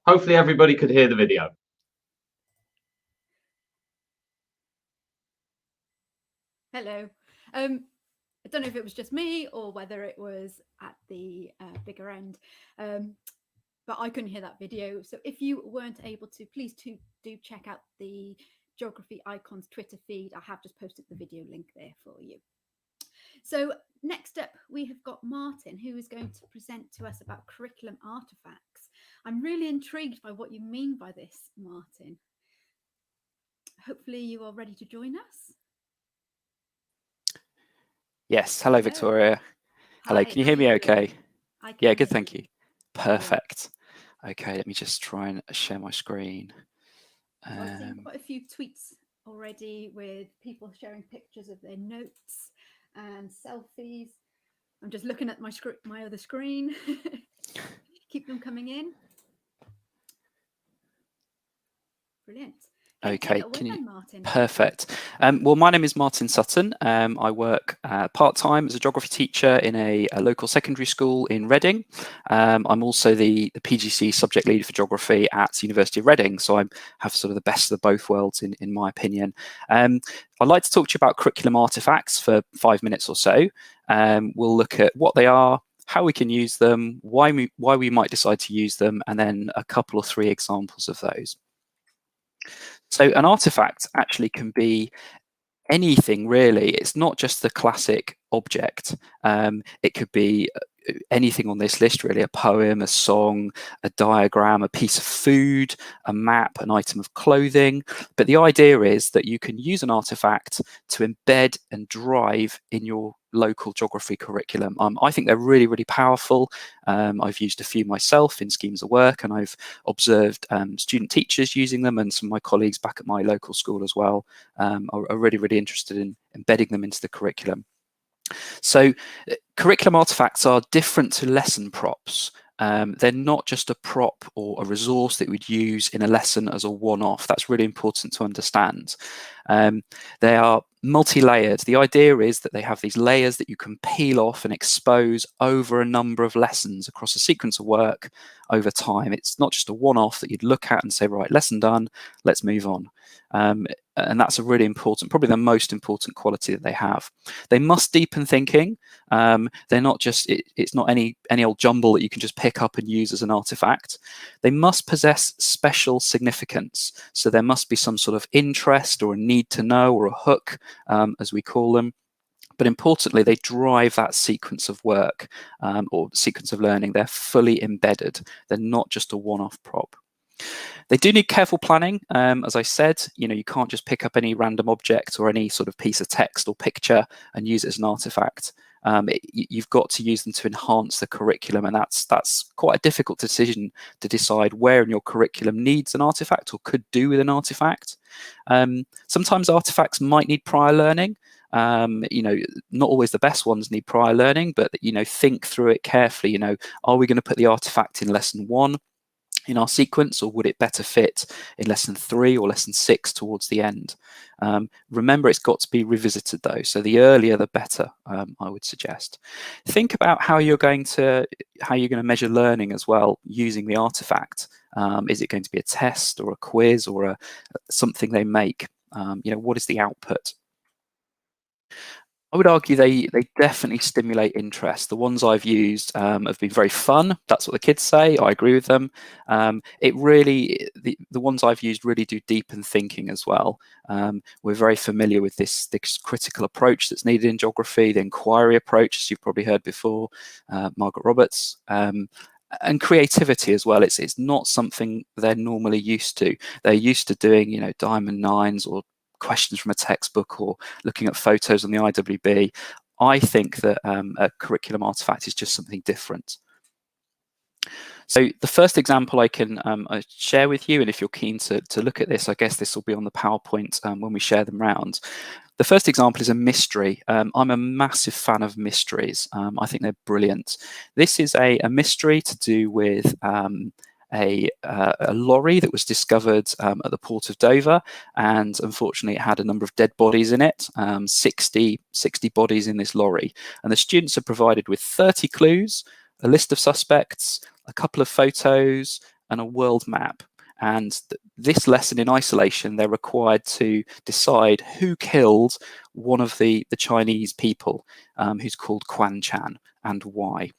Hopefully everybody could hear the video. Hello. I don't know if it was just me or whether it was at the bigger end, but I couldn't hear that video. So if you weren't able to, please do check out the Geography Icons Twitter feed. I have just posted the video link there for you. So next up, we have got Martin, who is going to present to us about curriculum artifacts. I'm really intrigued by what you mean by this, Martin. Hopefully you are ready to join us. Yes. Hello, Victoria. Hello. Hi, Can you how hear are me you okay? doing? I can Yeah, hear good. you. Thank you. Perfect. Okay, let me just try and share my screen. I've seen quite a few tweets already with people sharing pictures of their notes and selfies. I'm just looking at my other screen. Keep them coming in. Brilliant. Okay, take it away can you? then, Martin. Perfect. Well, my name is Martin Sutton. I work part-time as a geography teacher in a local secondary school in Reading. I'm also the PGC subject leader for geography at University of Reading, so I have sort of the best of both worlds in my opinion. I'd like to talk to you about curriculum artifacts for 5 minutes or so. We'll look at what they are, how we can use them, why we might decide to use them, and then a couple or 3 examples of those. So an artifact actually can be anything really. It's not just the classic object. It could be anything on this list really: a poem, a song, a diagram, a piece of food, a map, an item of clothing. But the idea is that you can use an artifact to embed and drive in your local geography curriculum. I think they're really, really powerful. I've used a few myself in schemes of work, and I've observed student teachers using them, and some of my colleagues back at my local school as well are really, really interested in embedding them into the curriculum. So curriculum artifacts are different to lesson props. They're not just a prop or a resource that we'd use in a lesson as a one-off. That's really important to understand. They are multi-layered. The idea is that they have these layers that you can peel off and expose over a number of lessons across a sequence of work over time. It's not just a one-off that you'd look at and say, right, lesson done, let's move on. And that's a really important, probably the most important quality that they have. They must deepen thinking. They're not just, it's not any old jumble that you can just pick up and use as an artifact. They must possess special significance. So there must be some sort of interest or a need to know or a hook, as we call them. But importantly, they drive that sequence of work or sequence of learning. They're fully embedded. They're not just a one-off prop. They do need careful planning. As I said, you can't just pick up any random object or any sort of piece of text or picture and use it as an artifact. You've got to use them to enhance the curriculum, and that's quite a difficult decision to decide where in your curriculum needs an artifact or could do with an artifact. Sometimes artifacts might need prior learning. Not always the best ones need prior learning, but think through it carefully. Are we going to put the artifact in lesson 1 in our sequence, or would it better fit in lesson 3 or lesson 6 towards the end? Remember, it's got to be revisited though, so the earlier the better, I would suggest. Think about how you're going to measure learning as well using the artifact. Is it going to be a test or a quiz or something they make? What is the output? I would argue they definitely stimulate interest. The ones I've used have been very fun. That's what the kids say. I agree with them. The ones I've used really do deepen thinking as well. We're very familiar with this critical approach that's needed in geography, the inquiry approach, as you've probably heard before, Margaret Roberts. And creativity as well. It's not something they're normally used to. They're used to doing, diamond nines or questions from a textbook or looking at photos on the IWB. I think that a curriculum artifact is just something different. So the first example I can share with you, and if you're keen to look at this, I guess this will be on the PowerPoint when we share them round. The first example is a mystery. I'm a massive fan of mysteries. I think they're brilliant. This is a mystery to do with a lorry that was discovered at the port of Dover, and unfortunately it had a number of dead bodies in it, 60 bodies in this lorry. And the students are provided with 30 clues, a list of suspects, a couple of photos, and a world map. And this lesson in isolation, they're required to decide who killed one of the Chinese people, who's called Quan Chan, and why.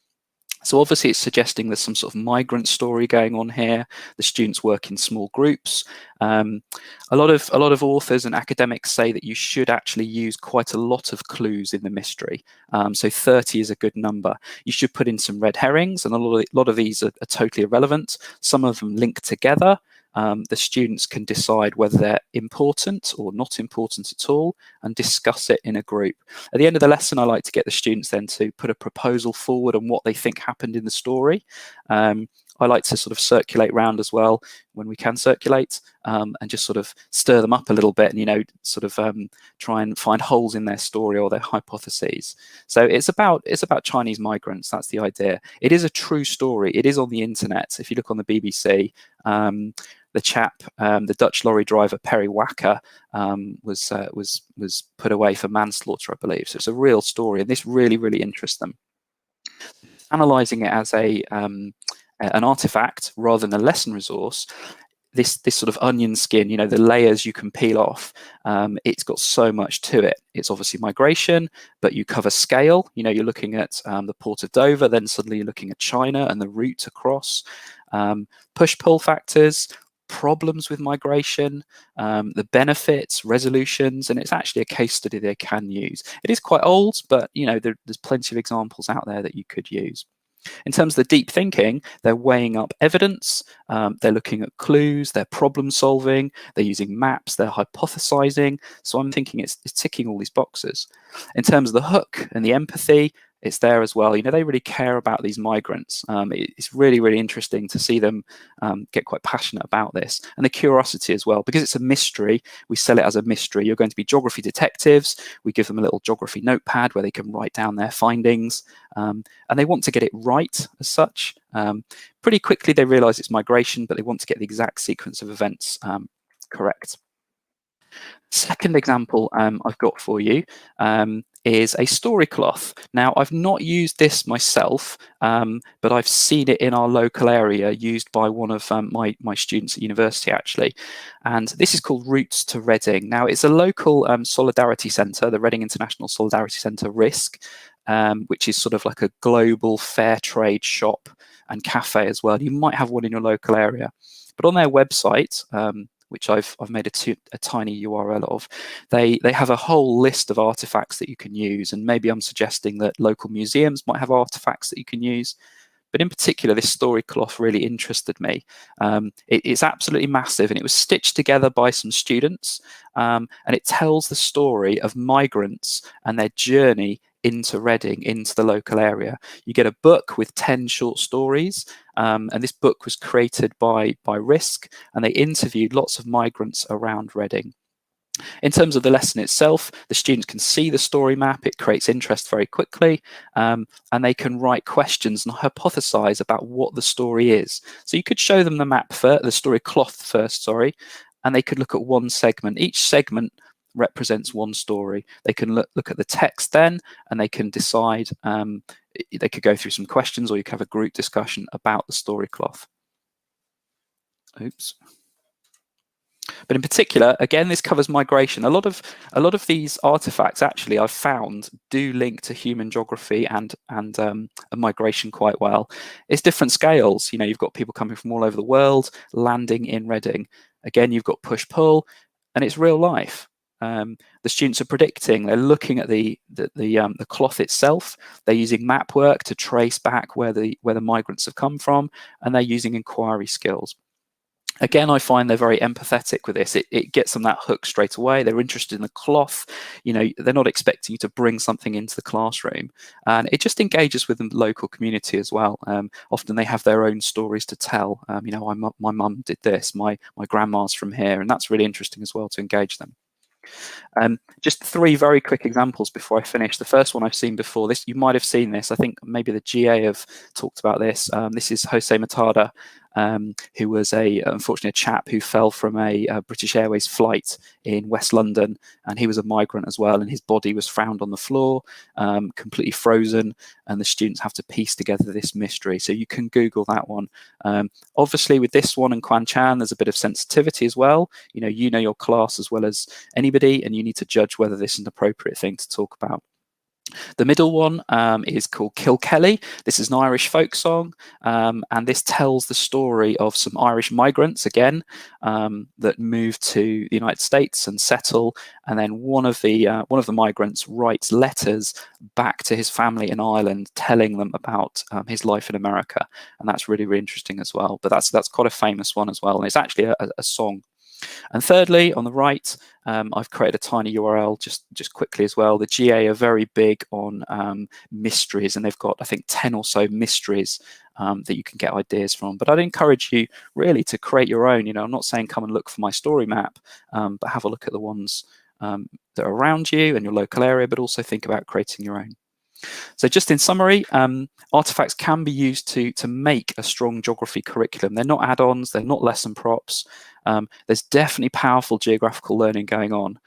So obviously it's suggesting there's some sort of migrant story going on here. The students work in small groups. A lot of authors and academics say that you should actually use quite a lot of clues in the mystery. So 30 is a good number. You should put in some red herrings, and a lot of these are totally irrelevant. Some of them link together. The students can decide whether they're important or not important at all and discuss it in a group. At the end of the lesson, I like to get the students then to put a proposal forward on what they think happened in the story. I like to sort of circulate round as well when we can circulate, and just sort of stir them up a little bit and, you know, sort of try and find holes in their story or their hypotheses. So it's about Chinese migrants. That's the idea. It is a true story. It is on the internet. If you look on the BBC, the chap, the Dutch lorry driver Perry Wacker, was put away for manslaughter, I believe. So it's a real story, and this really, really interests them. Analysing it as an artifact rather than a lesson resource, this sort of onion skin, you know, the layers you can peel off, it's got so much to it. It's obviously migration, but you cover scale. You know, you're looking at the port of Dover, then suddenly you're looking at China and the route across. Push-pull factors, problems with migration, the benefits, resolutions, and it's actually a case study they can use. It is quite old, but, you know, there's plenty of examples out there that you could use. In terms of the deep thinking, they're weighing up evidence, they're looking at clues, they're problem solving, they're using maps, they're hypothesizing. So I'm thinking it's ticking all these boxes. In terms of the hook and the empathy, it's there as well. You know, they really care about these migrants. It's really, really interesting to see them get quite passionate about this. And the curiosity as well, because it's a mystery, we sell it as a mystery. You're going to be geography detectives. We give them a little geography notepad where they can write down their findings. And they want to get it right as such. Pretty quickly, they realize it's migration, but they want to get the exact sequence of events correct. Second example I've got for you is a story cloth. Now, I've not used this myself, but I've seen it in our local area used by one of my students at university, actually. And this is called Routes to Reading. Now, it's a local solidarity centre, the Reading International Solidarity Centre, RISC, which is sort of like a global fair trade shop and cafe as well. You might have one in your local area. But on their website, which I've made a tiny URL of, they have a whole list of artifacts that you can use, and maybe I'm suggesting that local museums might have artifacts that you can use. But in particular, this story cloth really interested me. It's absolutely massive, and it was stitched together by some students, and it tells the story of migrants and their journey into Reading, into the local area. You get a book with 10 short stories, and this book was created by RISC, and they interviewed lots of migrants around Reading. In terms of the lesson itself, the students can see the story map. It creates interest very quickly, and they can write questions and hypothesize about what the story is. So you could show them the map first, the story cloth first, sorry, and they could look at one segment. Each segment represents one story. They can look at the text then, and they can decide, they could go through some questions, or you could have a group discussion about the story cloth. Oops. But in particular, again, this covers migration. A lot of these artifacts, actually, I've found do link to human geography and migration quite well. It's different scales. You know, you've got people coming from all over the world landing in Reading. Again, you've got push-pull, and it's real life. The students are predicting. They're looking at the cloth itself. They're using map work to trace back where the migrants have come from, and they're using inquiry skills. Again, I find they're very empathetic with this. It gets them that hook straight away. They're interested in the cloth. You know, they're not expecting you to bring something into the classroom, and it just engages with the local community as well. Often they have their own stories to tell. You know, my mum did this. My grandma's from here, and that's really interesting as well to engage them. Just three very quick examples before I finish. The first one I've seen before. This, you might have seen this. I think maybe the GA have talked about this. This is Jose Matada. who was unfortunately a chap who fell from a British Airways flight in West London, and he was a migrant as well, and his body was found on the floor, completely frozen, and the students have to piece together this mystery. So you can Google that one. Obviously with this one and Quan Chan, there's a bit of sensitivity as well. You know your class as well as anybody, and you need to judge whether this is an appropriate thing to talk about. The middle one is called Kilkelly. This is an Irish folk song, and this tells the story of some Irish migrants, again, that moved to the United States and settle. And then one of the migrants writes letters back to his family in Ireland, telling them about his life in America, and that's really, really interesting as well. But that's quite a famous one as well, and it's actually a song. And thirdly, on the right, I've created a tiny URL just quickly as well. The GA are very big on mysteries, and they've got, I think, 10 or so mysteries that you can get ideas from. But I'd encourage you really to create your own. I'm not saying come and look for my story map, but have a look at the ones that are around you and your local area, but also think about creating your own. So just in summary, artifacts can be used to make a strong geography curriculum. They're not add-ons, they're not lesson props. There's definitely powerful geographical learning going on,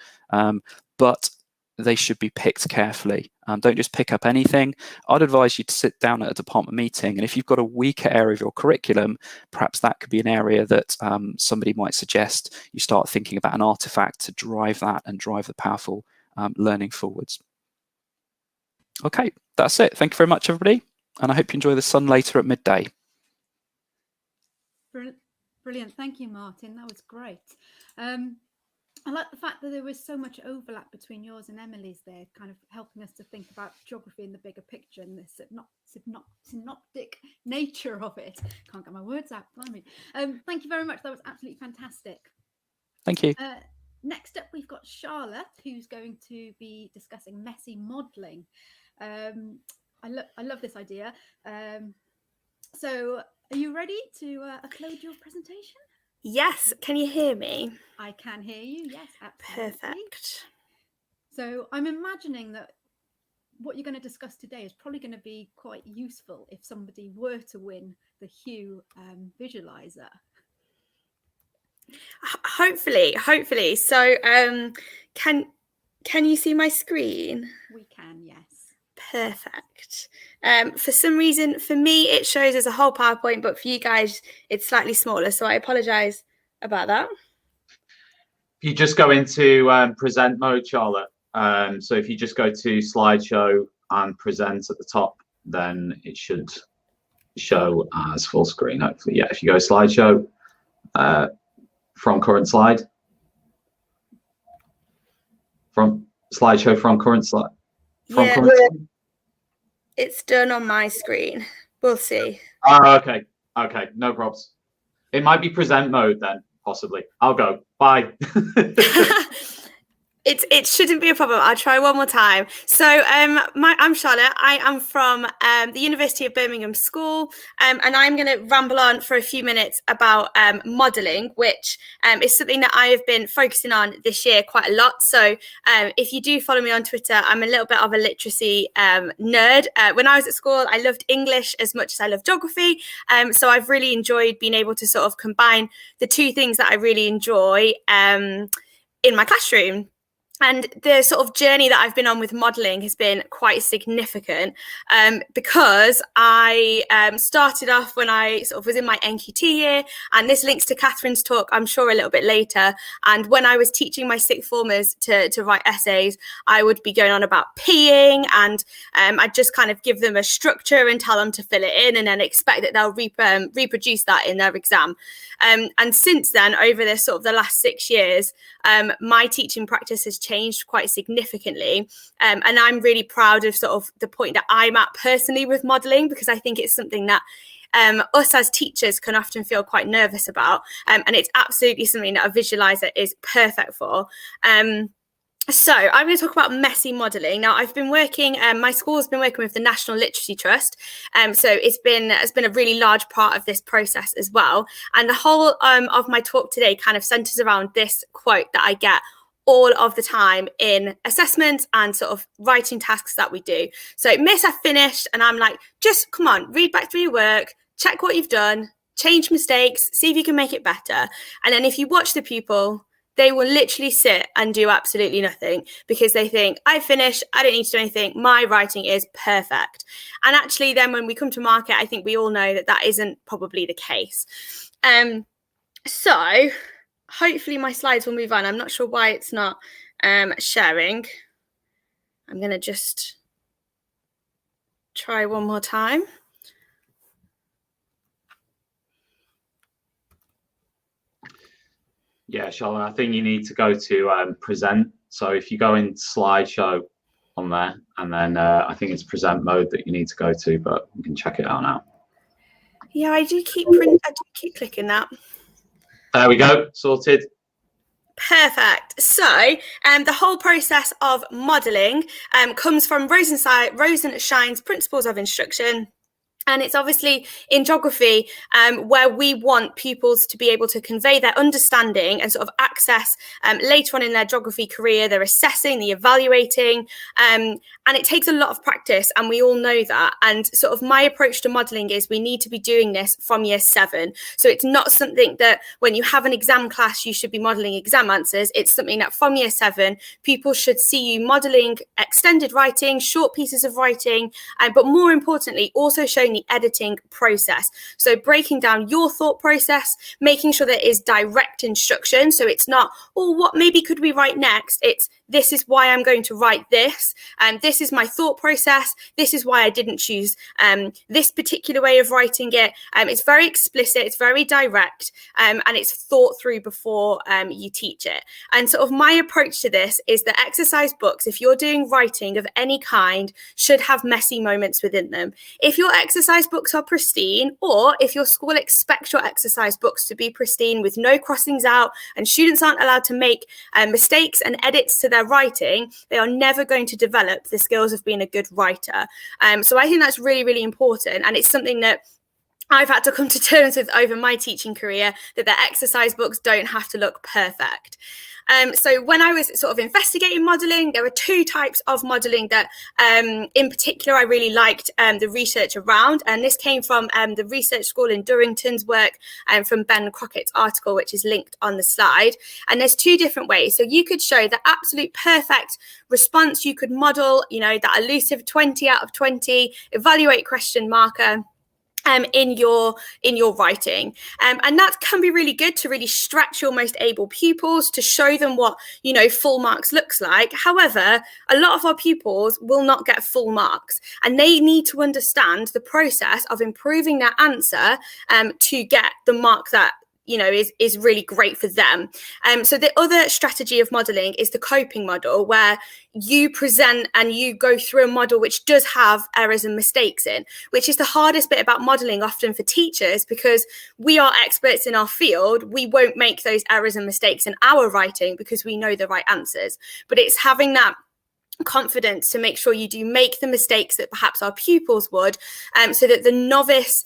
but they should be picked carefully. Don't just pick up anything. I'd advise you to sit down at a department meeting, and if you've got a weaker area of your curriculum, perhaps that could be an area that somebody might suggest you start thinking about an artifact to drive that and drive the powerful learning forwards. Okay, that's it. Thank you very much, everybody. And I hope you enjoy the sun later at midday. Brilliant. Thank you, Martin. That was great. I like the fact that there was so much overlap between yours and Emily's there, kind of helping us to think about geography in the bigger picture and the synoptic nature of it. Can't get my words out. Blimey. Thank you very much. That was absolutely fantastic. Thank you. Next up, we've got Charlotte, who's going to be discussing messy modelling. I love this idea. So are you ready to upload your presentation? Yes, can you hear me? I can hear you, yes, absolutely. Perfect. So I'm imagining that what you're going to discuss today is probably going to be quite useful if somebody were to win the Hue visualizer. Hopefully. So can you see my screen? We can, yes. Perfect. For some reason, for me, it shows as a whole PowerPoint, but for you guys, it's slightly smaller. So I apologize about that. If you just go into present mode, Charlotte. So if you just go to slideshow and present at the top, then it should show as full screen, hopefully. Yeah, if you go slideshow from current slide. From slideshow from current slide. It's done on my screen. We'll see. Oh, okay, no problems. It might be present mode then, possibly. I'll go. Bye. It shouldn't be a problem. I'll try one more time. So I'm Charlotte. I am from the University of Birmingham School, and I'm going to ramble on for a few minutes about modelling, which is something that I have been focusing on this year quite a lot. So if you do follow me on Twitter, I'm a little bit of a literacy nerd. When I was at school, I loved English as much as I love geography. So I've really enjoyed being able to sort of combine the two things that I really enjoy in my classroom. And the sort of journey that I've been on with modelling has been quite significant because I started off when I sort of was in my NQT year, and this links to Catherine's talk, I'm sure, a little bit later. And when I was teaching my sixth formers to write essays, I would be going on about peeing, and I'd just kind of give them a structure and tell them to fill it in, and then expect that they'll reproduce that in their exam. And since then, over this sort of the last 6 years, my teaching practice has changed quite significantly. And I'm really proud of sort of the point that I'm at personally with modelling, because I think it's something that us as teachers can often feel quite nervous about. And it's absolutely something that a visualizer is perfect for. So I'm going to talk about messy modelling. Now, I've been working, my school has been working with the National Literacy Trust. So it's been a really large part of this process as well. And the whole of my talk today kind of centres around this quote that I get all of the time in assessments and sort of writing tasks that we do. So Miss, I've finished, and I'm like, just come on, read back through your work, check what you've done, change mistakes, see if you can make it better. And then if you watch the pupil, they will literally sit and do absolutely nothing because they think, I finished, I don't need to do anything, my writing is perfect. And actually then when we come to market, I think we all know that that isn't probably the case. So hopefully my slides will move on. I'm not sure why it's not sharing. I'm going to just try one more time. Yeah, Charlotte, I think you need to go to present. So if you go in slideshow on there, and then I think it's present mode that you need to go to, but you can check it out now. Yeah, I do keep clicking that. There we go, sorted. Perfect. So the whole process of modelling comes from Rosenshine's Principles of Instruction. And it's obviously in geography where we want pupils to be able to convey their understanding and sort of access later on in their geography career. They're assessing, they're evaluating, and it takes a lot of practice, and we all know that. And sort of my approach to modelling is we need to be doing this from year 7. So it's not something that when you have an exam class, you should be modelling exam answers. It's something that from year 7, people should see you modelling extended writing, short pieces of writing, but more importantly, also showing the editing process. So breaking down your thought process, making sure that it is direct instruction. So it's not, oh, what maybe could we write next? It's, this is why I'm going to write this. And this is my thought process. This is why I didn't choose this particular way of writing it. It's very explicit. It's very direct. And it's thought through before you teach it. And sort of my approach to this is that exercise books, if you're doing writing of any kind, should have messy moments within them. If your exercise books are pristine, or if your school expects your exercise books to be pristine with no crossings out and students aren't allowed to make mistakes and edits to their writing, they are never going to develop the skills of being a good writer. So I think that's really, really important. And it's something that I've had to come to terms with over my teaching career, that the exercise books don't have to look perfect. So when I was sort of investigating modelling, there were 2 types of modelling that in particular I really liked the research around. And this came from the research school in Durrington's work and from Ben Crockett's article, which is linked on the slide. And there's 2 different ways. So you could show the absolute perfect response. You could model, you know, that elusive 20 out of 20, evaluate question marker. In your writing, and that can be really good to really stretch your most able pupils, to show them what, you know, full marks looks like. However, a lot of our pupils will not get full marks, and they need to understand the process of improving their answer to get the mark that, you know, is really great for them. So the other strategy of modelling is the coping model, where you present and you go through a model which does have errors and mistakes in, which is the hardest bit about modelling often for teachers, because we are experts in our field. We won't make those errors and mistakes in our writing because we know the right answers. But it's having that confidence to make sure you do make the mistakes that perhaps our pupils would, so that the novice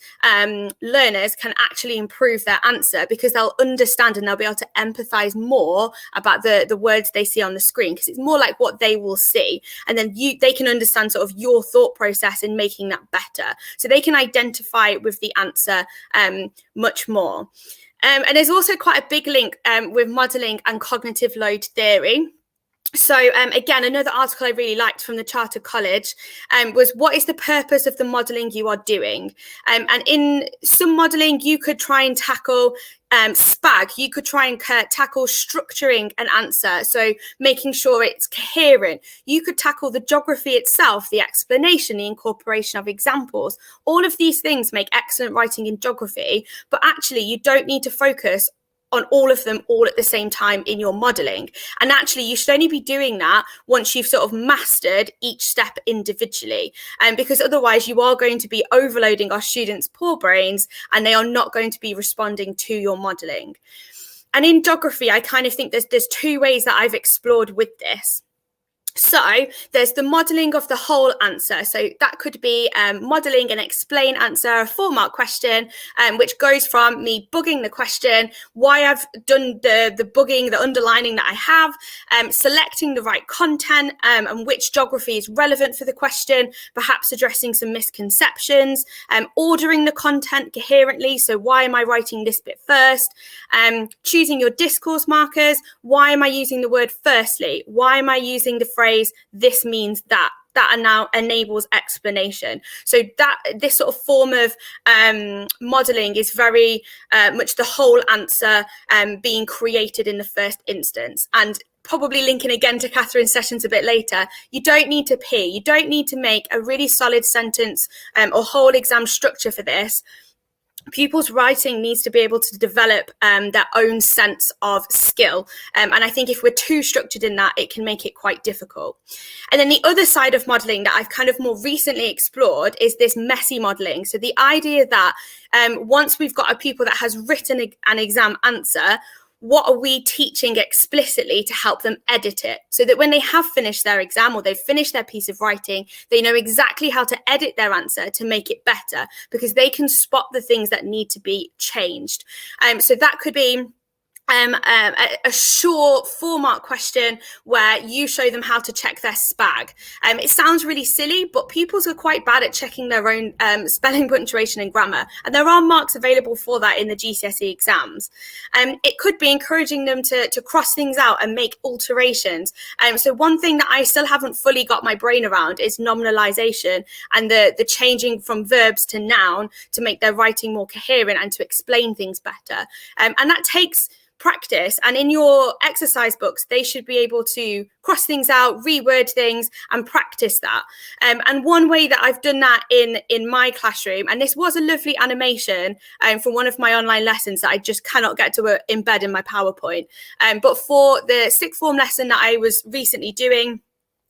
learners can actually improve their answer, because they'll understand and they'll be able to empathize more about the words they see on the screen, because it's more like what they will see, and then they can understand sort of your thought process in making that better, so they can identify with the answer much more. And there's also quite a big link with modelling and cognitive load theory. So again, another article I really liked from the Charter College was, what is the purpose of the modelling you are doing? And in some modelling, you could try and tackle SPAG. You could try and tackle structuring an answer, so making sure it's coherent. You could tackle the geography itself, the explanation, the incorporation of examples. All of these things make excellent writing in geography, but actually you don't need to focus on all of them all at the same time in your modelling. And actually, you should only be doing that once you've sort of mastered each step individually. Because otherwise you are going to be overloading our students' poor brains, and they are not going to be responding to your modelling. And in geography, I kind of think there's 2 ways that I've explored with this. So there's the modelling of the whole answer. So that could be modelling an explain answer, a 4-mark question, which goes from me bugging the question, why I've done the bugging, the underlining that I have, selecting the right content and which geography is relevant for the question, perhaps addressing some misconceptions, ordering the content coherently. So why am I writing this bit first? Choosing your discourse markers. Why am I using the word firstly? Why am I using the phrase this means that now enables explanation? So that this sort of form of modeling is very much the whole answer being created in the first instance. And probably linking again to Catherine's sessions a bit later, you don't need to you don't need to make a really solid sentence or whole exam structure for this. Pupils' writing needs to be able to develop their own sense of skill. And I think if we're too structured in that, it can make it quite difficult. And then the other side of modelling that I've kind of more recently explored is this messy modelling. So the idea that once we've got a pupil that has written an exam answer, what are we teaching explicitly to help them edit it, so that when they have finished their exam or they've finished their piece of writing, they know exactly how to edit their answer to make it better, because they can spot the things that need to be changed. So that could be a short 4-mark question where you show them how to check their SPAG. It sounds really silly, but pupils are quite bad at checking their own spelling, punctuation and grammar, and there are marks available for that in the GCSE exams. It could be encouraging them to cross things out and make alterations. So one thing that I still haven't fully got my brain around is nominalization and the changing from verbs to noun to make their writing more coherent and to explain things better. And that takes practice, and in your exercise books they should be able to cross things out, reword things and practice that. And one way that I've done that in my classroom, and this was a lovely animation from one of my online lessons that I just cannot get to embed in my PowerPoint, but for the sixth form lesson that I was recently doing,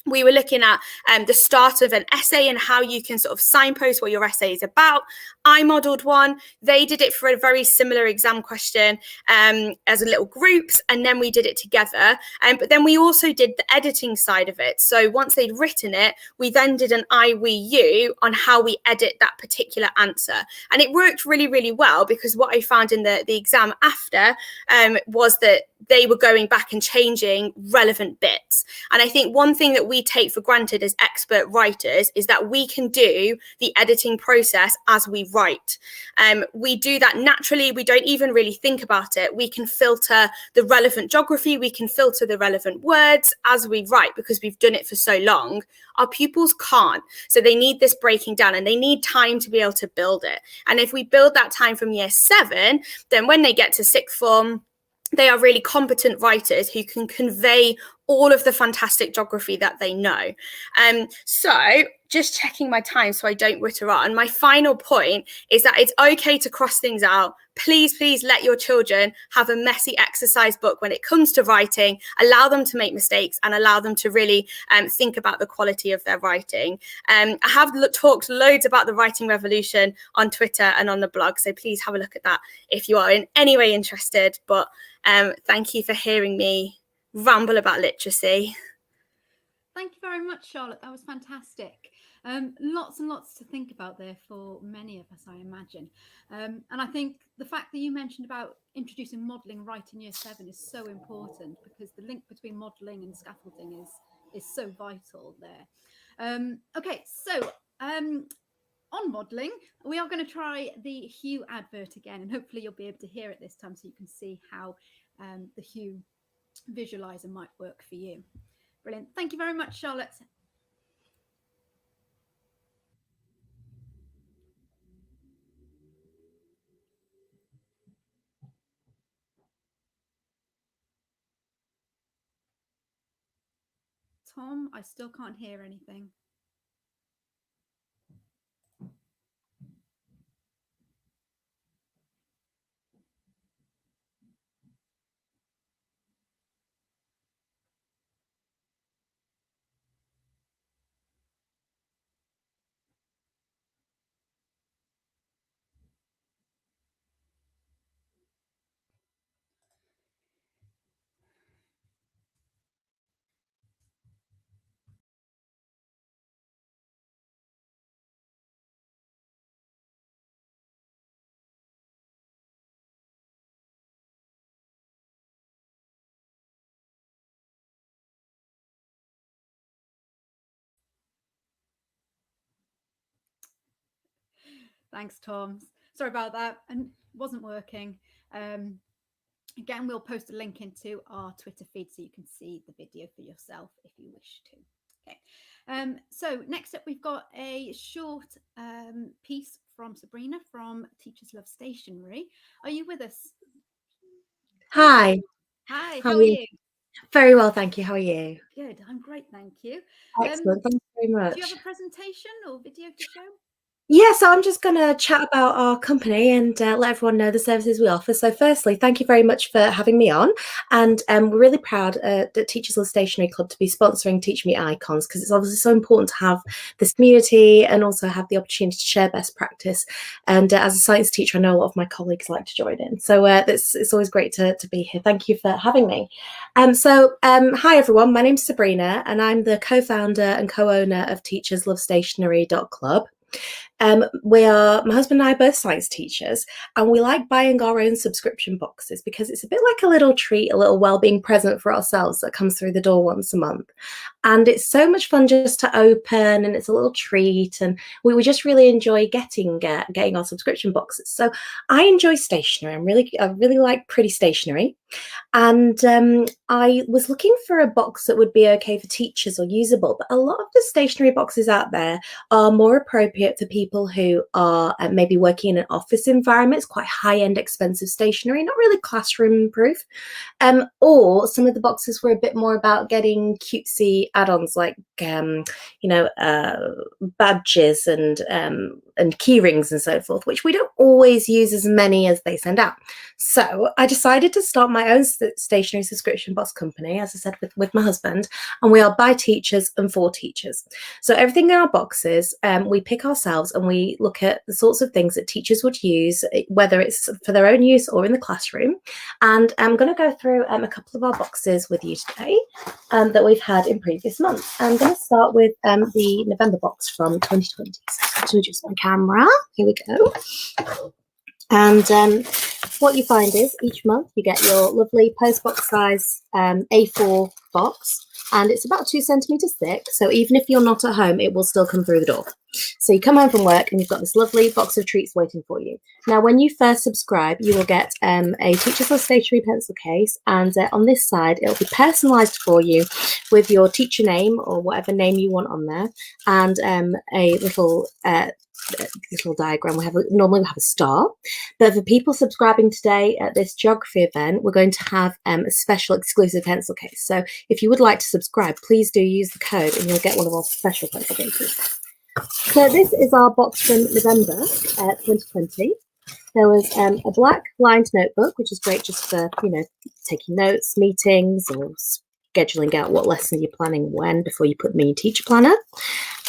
we were looking at the start of an essay and how you can sort of signpost what your essay is about. I modelled one. They did it for a very similar exam question as a little groups, and then we did it together. But then we also did the editing side of it. So once they'd written it, we then did an I, we, you on how we edit that particular answer. And it worked really, really well, because what I found in the exam after was that they were going back and changing relevant bits. And I think one thing that we take for granted as expert writers is that we can do the editing process as we write. We do that naturally. We don't even really think about it. We can filter the relevant geography. We can filter the relevant words as we write, because we've done it for so long. Our pupils can't. So they need this breaking down, and they need time to be able to build it. And if we build that time from year 7, then when they get to sixth form, they are really competent writers who can convey all of the fantastic geography that they know. So just checking my time so I don't witter on. My final point is that it's okay to cross things out. Please, please let your children have a messy exercise book when it comes to writing. Allow them to make mistakes and allow them to really think about the quality of their writing. I have talked loads about the writing revolution on Twitter and on the blog, so please have a look at that if you are in any way interested. But thank you for hearing me ramble about literacy. Thank you very much, Charlotte. That was fantastic. Lots and lots to think about there for many of us, I imagine. And I think the fact that you mentioned about introducing modelling right in year 7 is so important, because the link between modelling and scaffolding is so vital there. Okay, so on modelling, we are going to try the Hue advert again, and hopefully you'll be able to hear it this time so you can see how the Hue visualizer might work for you. Brilliant. Thank you very much, Charlotte. Tom, I still can't hear anything. Thanks, Tom. Sorry about that, and wasn't working. Again, we'll post a link into our Twitter feed so you can see the video for yourself if you wish to. Okay. So next up, we've got a short piece from Sabrina from Teachers Love Stationery. Are you with us? Hi. Hi, How how are are you? you? Very well, thank you. How are you? Good, I'm great, thank you. Excellent. Thank you very much. Do you have a presentation or video to show? Yeah, so I'm just going to chat about our company and let everyone know the services we offer. So firstly, thank you very much for having me on. And we're really proud at Teachers Love Stationery Club to be sponsoring Teachmeet Icons, because it's obviously so important to have this community and also have the opportunity to share best practice. And as a science teacher, I know a lot of my colleagues like to join in. So it's always great to be here. Thank you for having me. Hi, everyone. My name's Sabrina, and I'm the co-founder and co-owner of teacherslovestationery.club. My husband and I are both science teachers, and we like buying our own subscription boxes because it's a bit like a little treat, a little well-being present for ourselves that comes through the door once a month. And it's so much fun just to open, and it's a little treat, and we just really enjoy getting our subscription boxes. So I enjoy stationery. I really like pretty stationery. And I was looking for a box that would be okay for teachers or usable, but a lot of the stationery boxes out there are more appropriate for people who are maybe working in an office environment. It's quite high-end, expensive stationery, not really classroom proof. Or some of the boxes were a bit more about getting cutesy add-ons like badges and key rings and so forth, which we don't always use as many as they send out. So I decided to start my own stationery subscription box company, as I said, with my husband, and we are by teachers and for teachers. So everything in our boxes, we pick ourselves, and we look at the sorts of things that teachers would use, whether it's for their own use or in the classroom. And I'm going to go through a couple of our boxes with you today that we've had in previous months. I'm going to start with the November box from 2020. So to adjust my camera, here we go. And what you find is each month you get your lovely postbox size A4 box, and it's about 2 centimeters thick. So even if you're not at home, it will still come through the door. So you come home from work and you've got this lovely box of treats waiting for you. Now, when you first subscribe, you will get a Teachers Love Stationery pencil case, and on this side, it'll be personalised for you with your teacher name or whatever name you want on there, and a little diagram. Normally we have a star, but for people subscribing today at this geography event, we're going to have a special exclusive pencil case. So if you would like to subscribe, please do use the code and you'll get one of our special pencil cases. So this is our box from November 2020. There was a black lined notebook, which is great just for, taking notes, meetings, or scheduling out what lesson you're planning when before you put them in your teacher planner.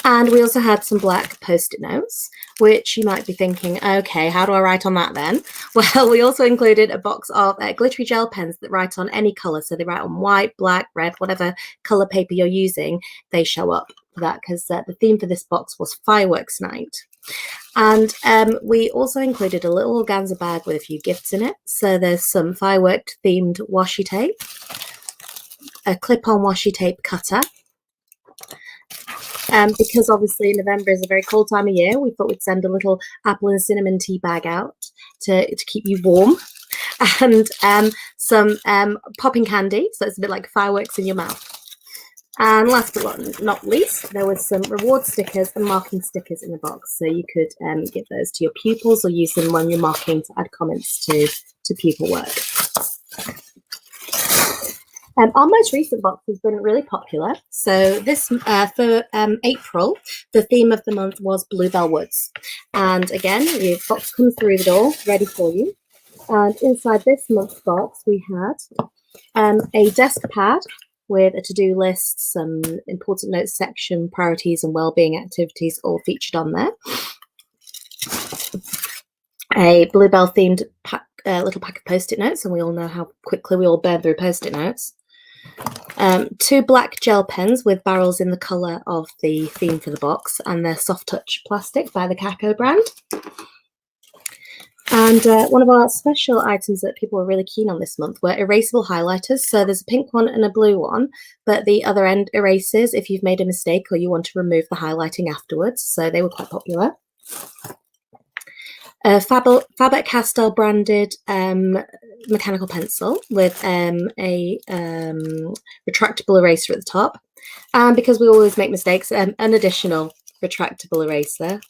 And we also had some black post-it notes, which you might be thinking, okay, how do I write on that then? Well, we also included a box of glittery gel pens that write on any colour. So they write on white, black, red, whatever colour paper you're using, they show up for that, because the theme for this box was fireworks night. And we also included a little organza bag with a few gifts in it. So there's some firework themed washi tape, a clip-on washi tape cutter. Because obviously November is a very cold time of year, we thought we'd send a little apple and cinnamon tea bag out to keep you warm. And some popping candy, so it's a bit like fireworks in your mouth. And last but not least, there was some reward stickers and marking stickers in the box. So you could give those to your pupils or use them when you're marking to add comments to pupil work. Our most recent box has been really popular. So this for April, the theme of the month was Bluebell Woods. And again, your box comes through the door, ready for you. And inside this month's box, we had a desk pad with a to-do list, some important notes section, priorities and wellbeing activities all featured on there. A Bluebell themed little pack of post-it notes, and we all know how quickly we all burn through post-it notes. 2 black gel pens with barrels in the colour of the theme for the box, and they're soft touch plastic by the Kako brand. And one of our special items that people were really keen on this month were erasable highlighters. So there's a pink one and a blue one, but the other end erases if you've made a mistake or you want to remove the highlighting afterwards. So they were quite popular. a Faber-Castell branded mechanical pencil with a retractable eraser at the top. And because we always make mistakes, an additional retractable eraser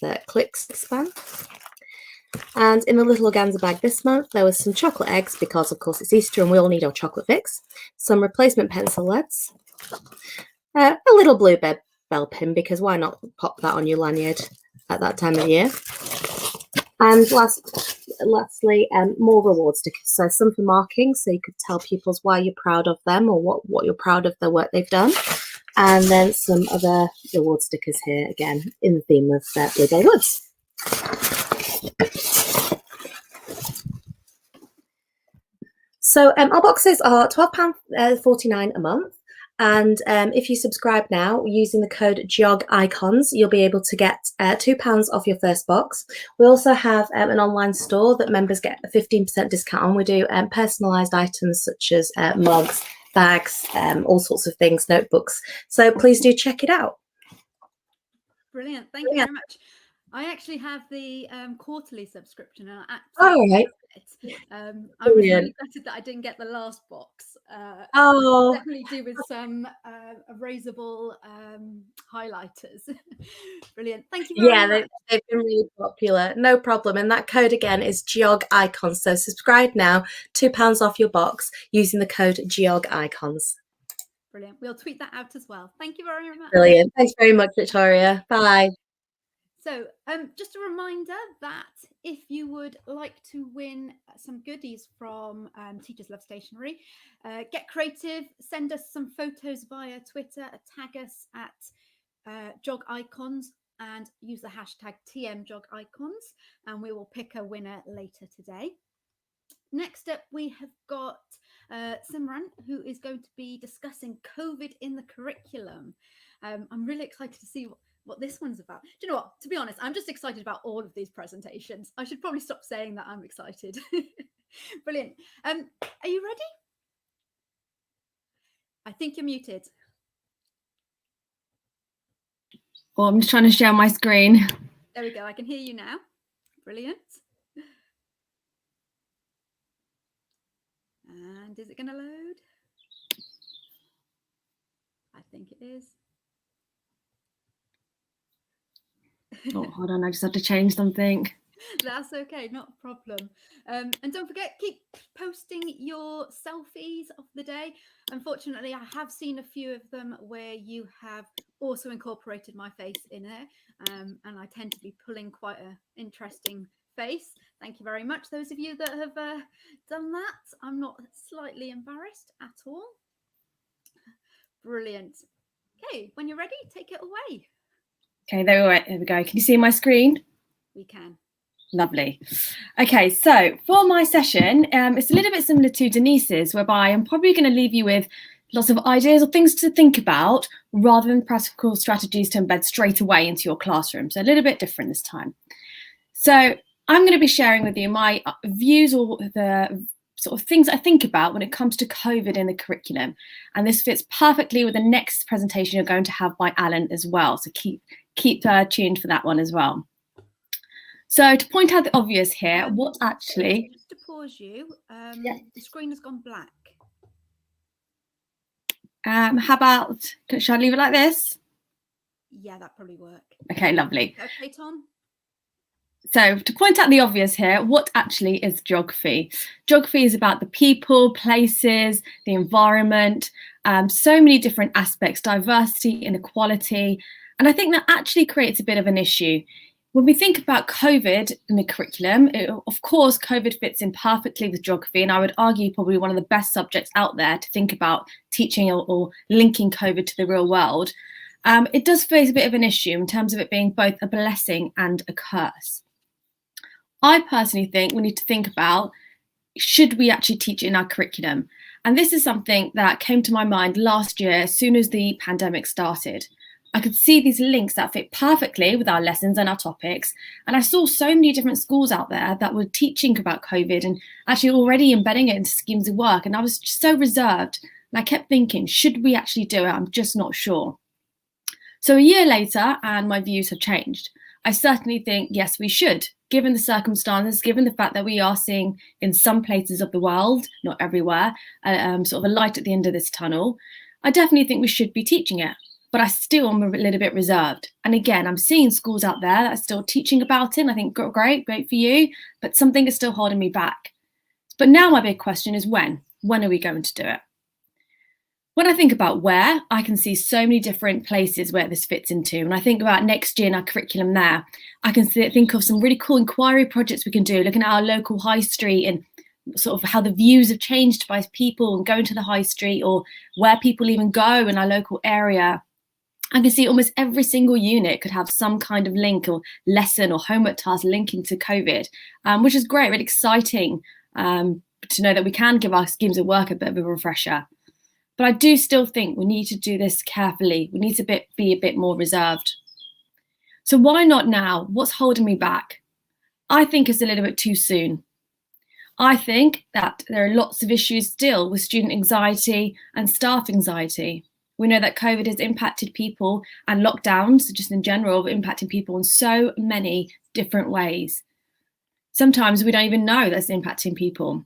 that clicks expand. And in the little organza bag this month, there was some chocolate eggs because, of course, it's Easter and we all need our chocolate fix. Some replacement pencil leads. A little blue bell pin, because why not pop that on your lanyard at that time of year. And lastly, more reward stickers. So some for marking, so you could tell pupils why you're proud of them or what you're proud of the work they've done. And then some other reward stickers here, again, in the theme of Blueberry Woods. So our boxes are £12.49 a month. And if you subscribe now using the code GeogIcons, you'll be able to get £2 off your first box. We also have an online store that members get a 15% discount on. We do personalised items such as mugs, bags, all sorts of things, notebooks. So please do check it out. Brilliant. Thank you very much. I actually have the quarterly subscription, and I All right. I was really gutted that I didn't get the last box. Definitely do with some erasable highlighters. Brilliant. Thank you very much. They've been really popular. No problem. And that code again is GeogIcons. So subscribe now, £2 off your box using the code GeogIcons. Brilliant. We'll tweet that out as well. Thank you very much. Brilliant. Thanks very much, Victoria. Bye. So just a reminder that if you would like to win some goodies from Teachers Love Stationery, get creative, send us some photos via Twitter, tag us at JogIcons and use the hashtag TMGeogicons, and we will pick a winner later today. Next up, we have got Simran, who is going to be discussing COVID in the curriculum. I'm really excited to see what this one's about. Do you know what? To be honest, I'm just excited about all of these presentations. I should probably stop saying that I'm excited. Brilliant. Are you ready? I think you're muted. Oh, I'm just trying to share my screen. There we go. I can hear you now. Brilliant. And is it going to load? I think it is. Oh, hold on, I just have to change something. That's okay, not a problem. And don't forget, keep posting your selfies of the day. Unfortunately, I have seen a few of them where you have also incorporated my face in there, and I tend to be pulling quite an interesting face. Thank you very much, those of you that have done that. I'm not slightly embarrassed at all. Brilliant. Okay, when you're ready, take it away. Okay, there we go. Can you see my screen? We can. Lovely. Okay, so for my session, it's a little bit similar to Denise's, whereby I'm probably going to leave you with lots of ideas or things to think about rather than practical strategies to embed straight away into your classroom. So a little bit different this time. So I'm going to be sharing with you my views or the sort of things I think about when it comes to COVID in the curriculum. And this fits perfectly with the next presentation you're going to have by Alan as well. So keep tuned for that one as well. So to point out the obvious here, what actually... Just to pause you, yeah. The screen has gone black. How about, shall I leave it like this? Yeah, that probably work. Okay, lovely. Okay, Tom. So to point out the obvious here, what actually is geography? Geography is about the people, places, the environment, so many different aspects, diversity, inequality. And I think that actually creates a bit of an issue. When we think about COVID in the curriculum, of course, COVID fits in perfectly with geography, and I would argue probably one of the best subjects out there to think about teaching or linking COVID to the real world. It does face a bit of an issue in terms of it being both a blessing and a curse. I personally think we need to think about, should we actually teach it in our curriculum? And this is something that came to my mind last year as soon as the pandemic started. I could see these links that fit perfectly with our lessons and our topics. And I saw so many different schools out there that were teaching about COVID and actually already embedding it into schemes of work. And I was just so reserved. And I kept thinking, should we actually do it? I'm just not sure. So a year later, and my views have changed. I certainly think, yes, we should given the circumstances, given the fact that we are seeing in some places of the world, not everywhere, sort of a light at the end of this tunnel, I definitely think we should be teaching it. But I still am a little bit reserved. And again, I'm seeing schools out there that are still teaching about it. And I think great for you, but something is still holding me back. But now my big question is when? When are we going to do it? When I think about where, I can see so many different places where this fits into. And I think about next year and our curriculum there, I can think of some really cool inquiry projects we can do, looking at our local high street and sort of how the views have changed by people and going to the high street, or where people even go in our local area. I can see almost every single unit could have some kind of link or lesson or homework task linking to COVID, which is great, really exciting to know that we can give our schemes of work a bit of a refresher. But I do still think we need to do this carefully. We need to be a bit more reserved. So why not now? What's holding me back? I think it's a little bit too soon. I think that there are lots of issues still with student anxiety and staff anxiety. We know that COVID has impacted people, and lockdowns, just in general, have impacted people in so many different ways. Sometimes we don't even know that's impacting people.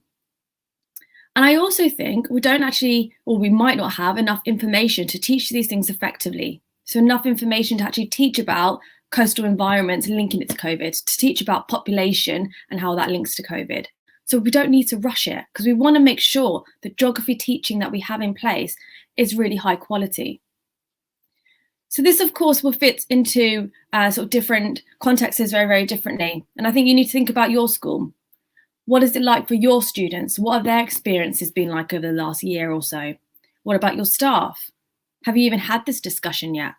And I also think we don't actually, or we might not have enough information to teach these things effectively. So enough information to actually teach about coastal environments linking it to COVID, to teach about population and how that links to COVID. So we don't need to rush it, because we want to make sure the geography teaching that we have in place is really high quality. So this, of course, will fit into sort of different contexts very, very differently. And I think you need to think about your school. What is it like for your students? What have their experiences been like over the last year or so? What about your staff? Have you even had this discussion yet?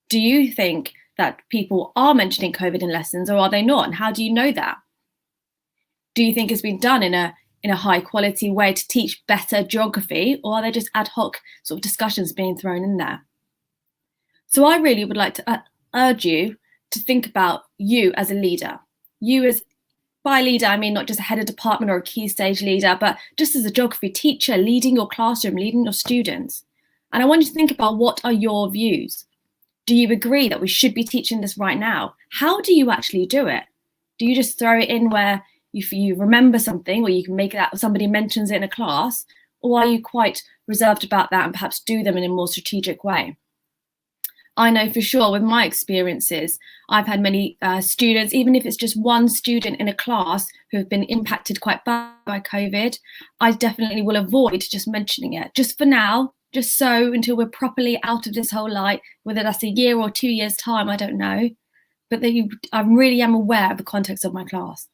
Do you think that people are mentioning COVID in lessons, or are they not? And how do you know that? Do you think it's been done in a high quality way to teach better geography, or are they just ad hoc sort of discussions being thrown in there? So I really would like to urge you to think about you as a leader. You as, by leader, I mean not just a head of department or a key stage leader, but just as a geography teacher, leading your classroom, leading your students. And I want you to think about, what are your views? Do you agree that we should be teaching this right now? How do you actually do it? Do you just throw it in where if you remember something, or you can make that somebody mentions it in a class, or are you quite reserved about that and perhaps do them in a more strategic way? I know for sure with my experiences, I've had many students, even if it's just one student in a class who have been impacted quite bad by COVID, I definitely will avoid just mentioning it, just for now, just so until we're properly out of this whole light, whether that's a year or 2 years time, I don't know, but I really am aware of the context of my class.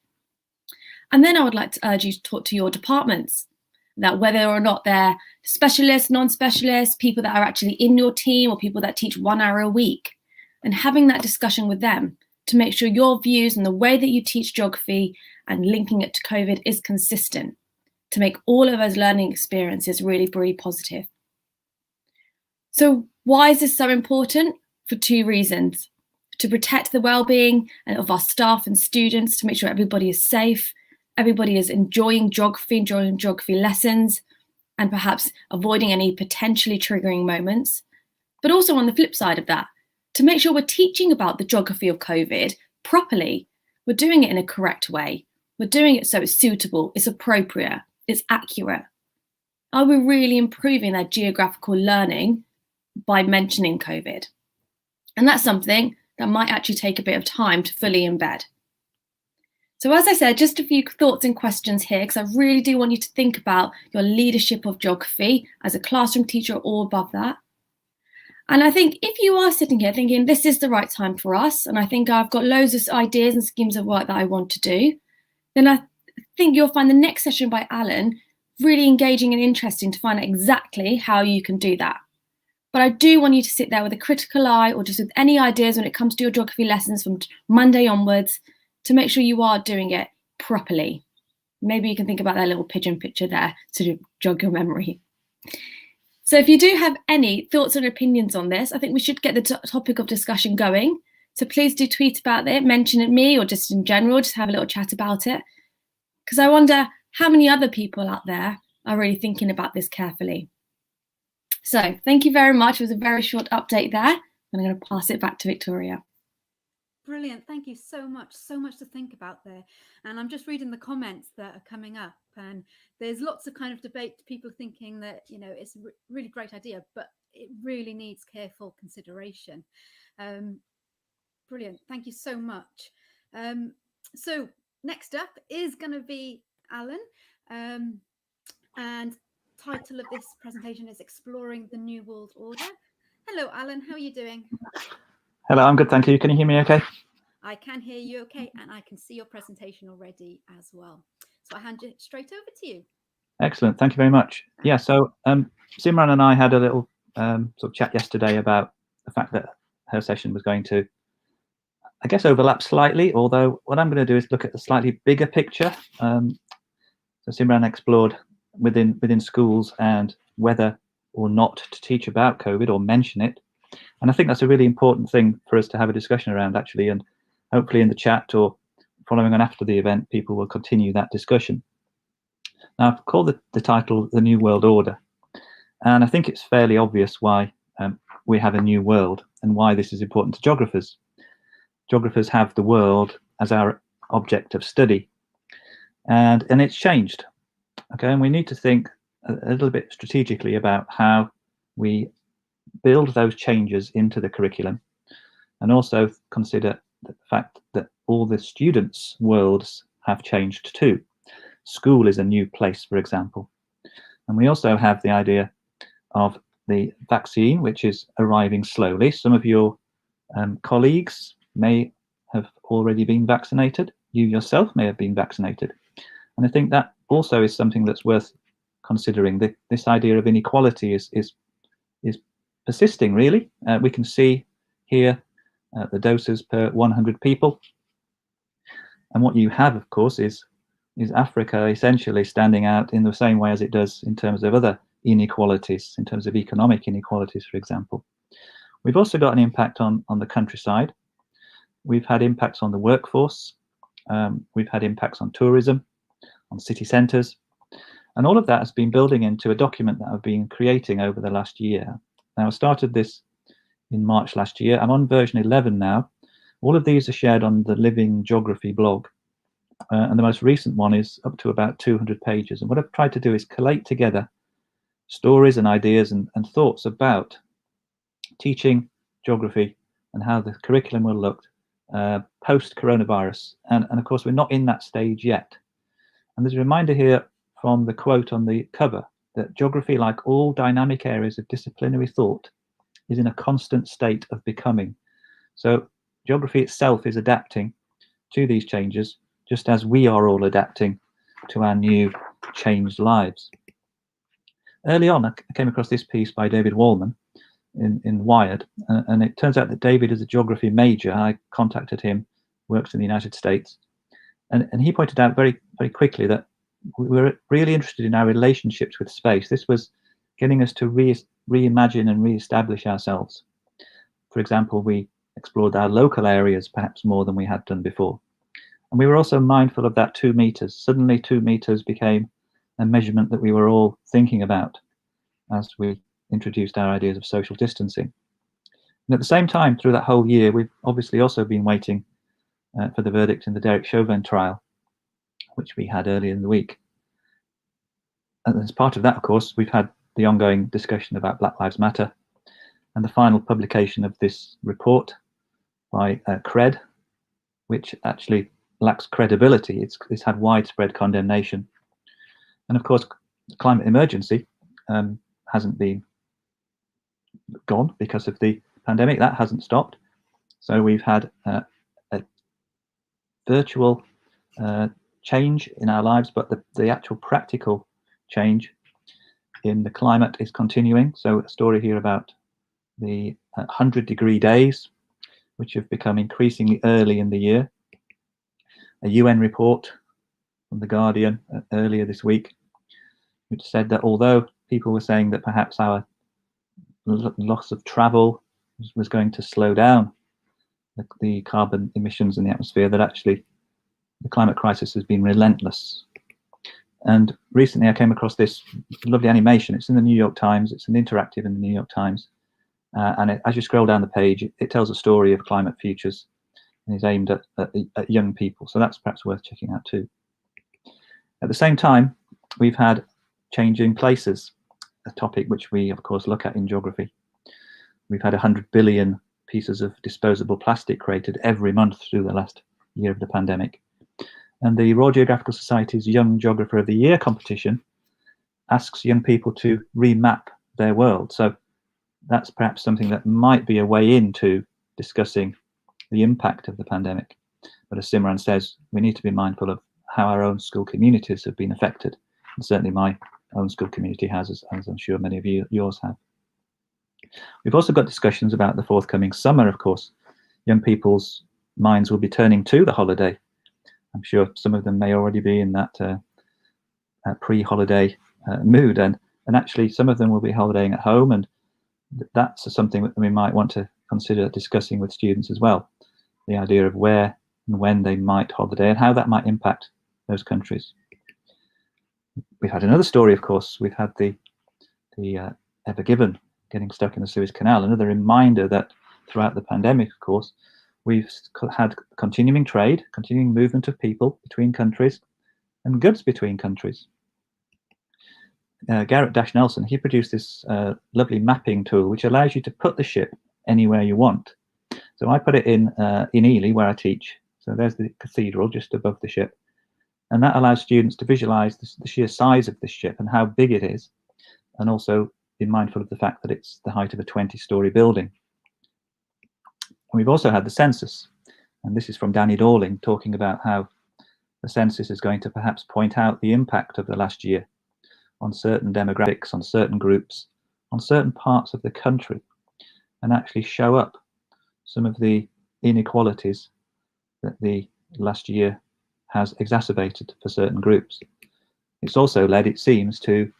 And then I would like to urge you to talk to your departments, that whether or not they're specialists, non-specialists, people that are actually in your team, or people that teach 1 hour a week, and having that discussion with them to make sure your views and the way that you teach geography and linking it to COVID is consistent, to make all of those learning experiences really, really positive. So why is this so important? For 2 reasons. To protect the well-being of our staff and students, to make sure everybody is safe, everybody is enjoying geography lessons, and perhaps avoiding any potentially triggering moments. But also on the flip side of that, to make sure we're teaching about the geography of COVID properly. We're doing it in a correct way. We're doing it so it's suitable, it's appropriate, it's accurate. Are we really improving their geographical learning by mentioning COVID? And that's something that might actually take a bit of time to fully embed. So as I said, just a few thoughts and questions here, because I really do want you to think about your leadership of geography as a classroom teacher or above that. And I think if you are sitting here thinking this is the right time for us, and I think I've got loads of ideas and schemes of work that I want to do, then I think you'll find the next session by Alan really engaging and interesting to find out exactly how you can do that. But I do want you to sit there with a critical eye, or just with any ideas when it comes to your geography lessons from Monday onwards, to make sure you are doing it properly. Maybe you can think about that little pigeon picture there to jog your memory. So if you do have any thoughts or opinions on this, I think we should get the topic of discussion going. So please do tweet about it, mention it me, or just in general, just have a little chat about it. Because I wonder how many other people out there are really thinking about this carefully. So thank you very much. It was a very short update there. I'm going to pass it back to Victoria. Brilliant. Thank you so much. So much to think about there. And I'm just reading the comments that are coming up, and there's lots of kind of debate, people thinking that, you know, it's a really great idea, but it really needs careful consideration. Brilliant. Thank you so much. So next up is going to be Alan. And title of this presentation is Exploring the New World Order. Hello, Alan. How are you doing? Hello, I'm good, thank you. Can you hear me okay? I can hear you okay, and I can see your presentation already as well. So I hand it straight over to you. Excellent, thank you very much. Yeah, so Simran and I had a little sort of chat yesterday about the fact that her session was going to, I guess, overlap slightly, although what I'm going to do is look at the slightly bigger picture. So Simran explored within schools and whether or not to teach about COVID or mention it. And I think that's a really important thing for us to have a discussion around, actually, and hopefully in the chat or following on after the event, people will continue that discussion. Now, I've called the title The New World Order, and I think it's fairly obvious why we have a new world and why this is important to geographers. Geographers have the world as our object of study, and it's changed. Okay, and we need to think a little bit strategically about how we build those changes into the curriculum, and also consider the fact that all the students' worlds have changed too. School is a new place, for example. And we also have the idea of the vaccine, which is arriving slowly. Some of your colleagues may have already been vaccinated. You yourself may have been vaccinated. And I think that also is something that's worth considering. This idea of inequality is persisting, really. We can see here the doses per 100 people. And what you have, of course, is Africa essentially standing out in the same way as it does in terms of other inequalities, in terms of economic inequalities, for example. We've also got an impact on the countryside. We've had impacts on the workforce. We've had impacts on tourism, on city centres. And all of that has been building into a document that I've been creating over the last year. Now, I started this in March last year. I'm on version 11 now. All of these are shared on the Living Geography blog. And the most recent one is up to about 200 pages. And what I've tried to do is collate together stories and ideas and thoughts about teaching geography and how the curriculum will look post-coronavirus. And of course, we're not in that stage yet. And there's a reminder here from the quote on the cover that geography, like all dynamic areas of disciplinary thought, is in a constant state of becoming. So geography itself is adapting to these changes, just as we are all adapting to our new changed lives. Early on, I came across this piece by David Wallman in Wired, and it turns out that David is a geography major. I contacted him, works in the United States, and he pointed out very, very quickly that we were really interested in our relationships with space. This was getting us to reimagine and re-establish ourselves. For example, we explored our local areas perhaps more than we had done before. And we were also mindful of that 2 meters. Suddenly 2 meters became a measurement that we were all thinking about as we introduced our ideas of social distancing. And at the same time, through that whole year, we've obviously also been waiting for the verdict in the Derek Chauvin trial, which we had earlier in the week. And as part of that, of course, we've had the ongoing discussion about Black Lives Matter and the final publication of this report by CRED, which actually lacks credibility. It's had widespread condemnation. And of course, the climate emergency hasn't been gone because of the pandemic. That hasn't stopped. So we've had a virtual change in our lives, but the actual practical change in the climate is continuing. So a story here about the 100-degree days, which have become increasingly early in the year. A UN report from The Guardian earlier this week, which said that although people were saying that perhaps our loss of travel was going to slow down the carbon emissions in the atmosphere, that actually the climate crisis has been relentless. And recently I came across this lovely animation. It's in the New York Times. It's an interactive in the New York Times. And as you scroll down the page, it tells a story of climate futures. and is aimed at young people. So that's perhaps worth checking out too. At the same time, we've had changing places, a topic which we, of course, look at in geography. We've had 100 billion pieces of disposable plastic created every month through the last year of the pandemic. And the Royal Geographical Society's Young Geographer of the Year competition asks young people to remap their world. So that's perhaps something that might be a way into discussing the impact of the pandemic. But as Simran says, we need to be mindful of how our own school communities have been affected. And certainly my own school community has, as I'm sure many of yours have. We've also got discussions about the forthcoming summer, of course. Young people's minds will be turning to the holiday. I'm sure some of them may already be in that pre-holiday mood, and actually some of them will be holidaying at home, and that's something that we might want to consider discussing with students as well. The idea of where and when they might holiday and how that might impact those countries. We've had another story, of course. We've had the Ever Given getting stuck in the Suez Canal. Another reminder that throughout the pandemic, of course, we've had continuing trade, continuing movement of people between countries and goods between countries. Garrett Nelson, he produced this lovely mapping tool which allows you to put the ship anywhere you want. So I put it in Ely, where I teach. So there's the cathedral just above the ship. And that allows students to visualize the sheer size of this ship and how big it is, and also be mindful of the fact that it's the height of a 20-story building. And we've also had the census, and this is from Danny Dorling, talking about how the census is going to perhaps point out the impact of the last year on certain demographics, on certain groups, on certain parts of the country, and actually show up some of the inequalities that the last year has exacerbated for certain groups. It's also led, it seems, to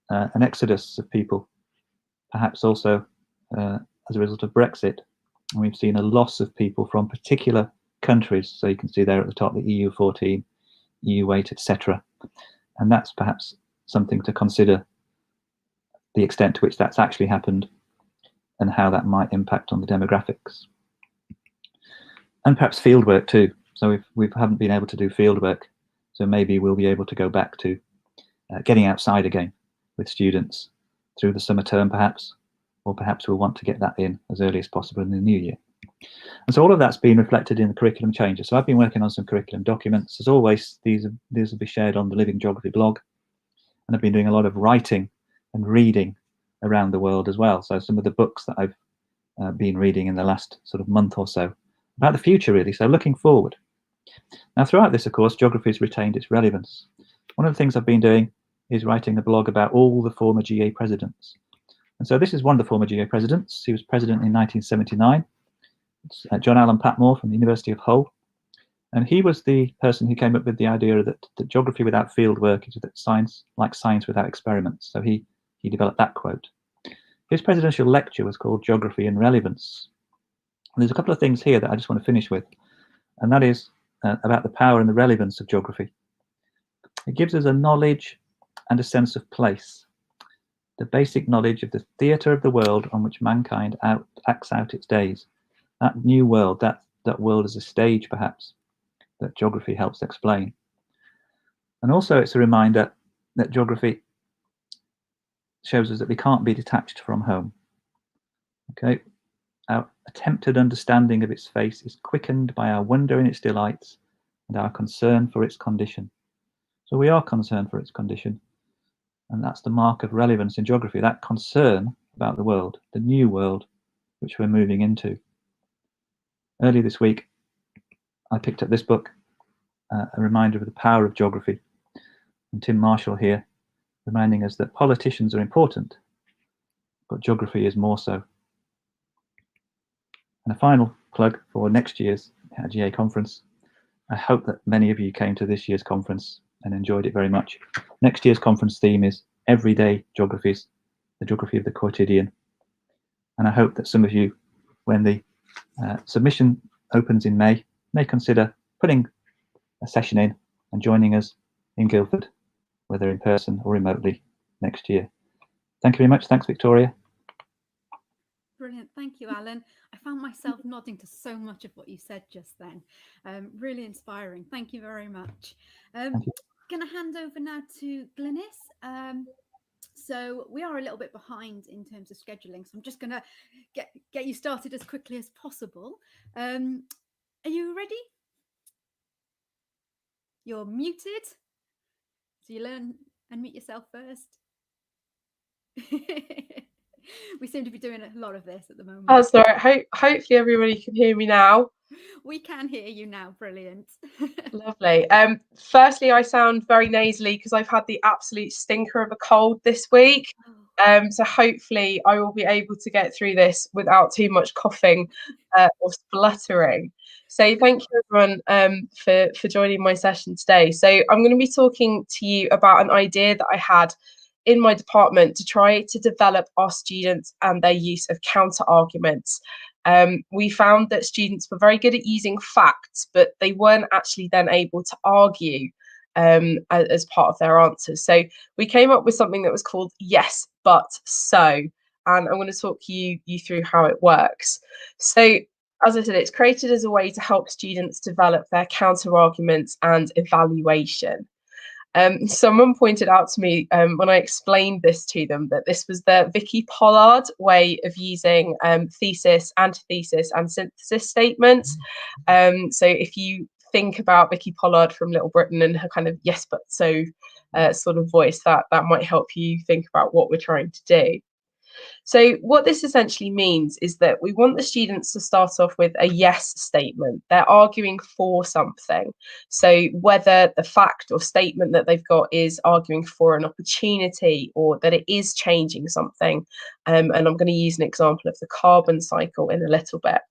an exodus of people, perhaps also as a result of Brexit. And we've seen a loss of people from particular countries. So you can see there at the top, the EU14, EU8, etc. And that's perhaps something to consider, the extent to which that's actually happened and how that might impact on the demographics. And perhaps fieldwork too. So we haven't been able to do fieldwork, so maybe we'll be able to go back to getting outside again with students through the summer term perhaps, or perhaps we'll want to get that in as early as possible in the new year. And so all of that's been reflected in the curriculum changes. So I've been working on some curriculum documents. As always, these will be shared on the Living Geography blog, and I've been doing a lot of writing and reading around the world as well. So some of the books that I've been reading in the last sort of month or so about the future, really, so looking forward. Now, throughout this, of course, geography has retained its relevance. One of the things I've been doing is writing a blog about all the former GA presidents. And so this is one of the former GA presidents. He was president in 1979. It's John Allen Patmore from the University of Hull. And he was the person who came up with the idea that geography without field work is science like science without experiments. So he developed that quote. His presidential lecture was called Geography and Relevance. And there's a couple of things here that I just want to finish with, and that is about the power and the relevance of geography. It gives us a knowledge and a sense of place, the basic knowledge of the theatre of the world on which mankind acts out its days. That new world, that world as a stage, perhaps, that geography helps explain. And also it's a reminder that geography shows us that we can't be detached from home. Okay, our attempted understanding of its face is quickened by our wonder in its delights and our concern for its condition. So we are concerned for its condition, and that's the mark of relevance in geography, that concern about the world, the new world which we're moving into. Earlier this week, I picked up this book, a reminder of the power of geography, and Tim Marshall here reminding us that politicians are important, but geography is more so. And a final plug for next year's GA conference. I hope that many of you came to this year's conference and enjoyed it very much. Next year's conference theme is Everyday Geographies, the geography of the quotidian. And I hope that some of you, when the submission opens in May, may consider putting a session in and joining us in Guildford, whether in person or remotely, next year. Thank you very much. Thanks, Victoria. Brilliant. Thank you, Alan. I found myself nodding to so much of what you said just then. Really inspiring. Thank you very much. Going to hand over now to Glynis. So we are a little bit behind in terms of scheduling, so I'm just going to get you started as quickly as possible. Are you ready? You're muted. So you learn and mute yourself first. We seem to be doing a lot of this at the moment. That's all right. Hopefully everybody can hear me now. We can hear you now. Brilliant. Lovely. Firstly, I sound very nasally because I've had the absolute stinker of a cold this week. So hopefully I will be able to get through this without too much coughing or spluttering. So thank you everyone for joining my session today. So I'm going to be talking to you about an idea that I had in my department to try to develop our students and their use of counter arguments. We found that students were very good at using facts, but they weren't actually then able to argue as part of their answers. So we came up with something that was called Yes, But, So, and I'm going to talk you through how it works. So as I said, it's created as a way to help students develop their counter arguments and evaluation. Someone pointed out to me when I explained this to them that this was the Vicky Pollard way of using thesis, antithesis, and synthesis statements. So if you think about Vicky Pollard from Little Britain and her kind of yes but so sort of voice, that might help you think about what we're trying to do. So what this essentially means is that we want the students to start off with a yes statement. They're arguing for something. So whether the fact or statement that they've got is arguing for an opportunity or that it is changing something. And I'm going to use an example of the carbon cycle in a little bit.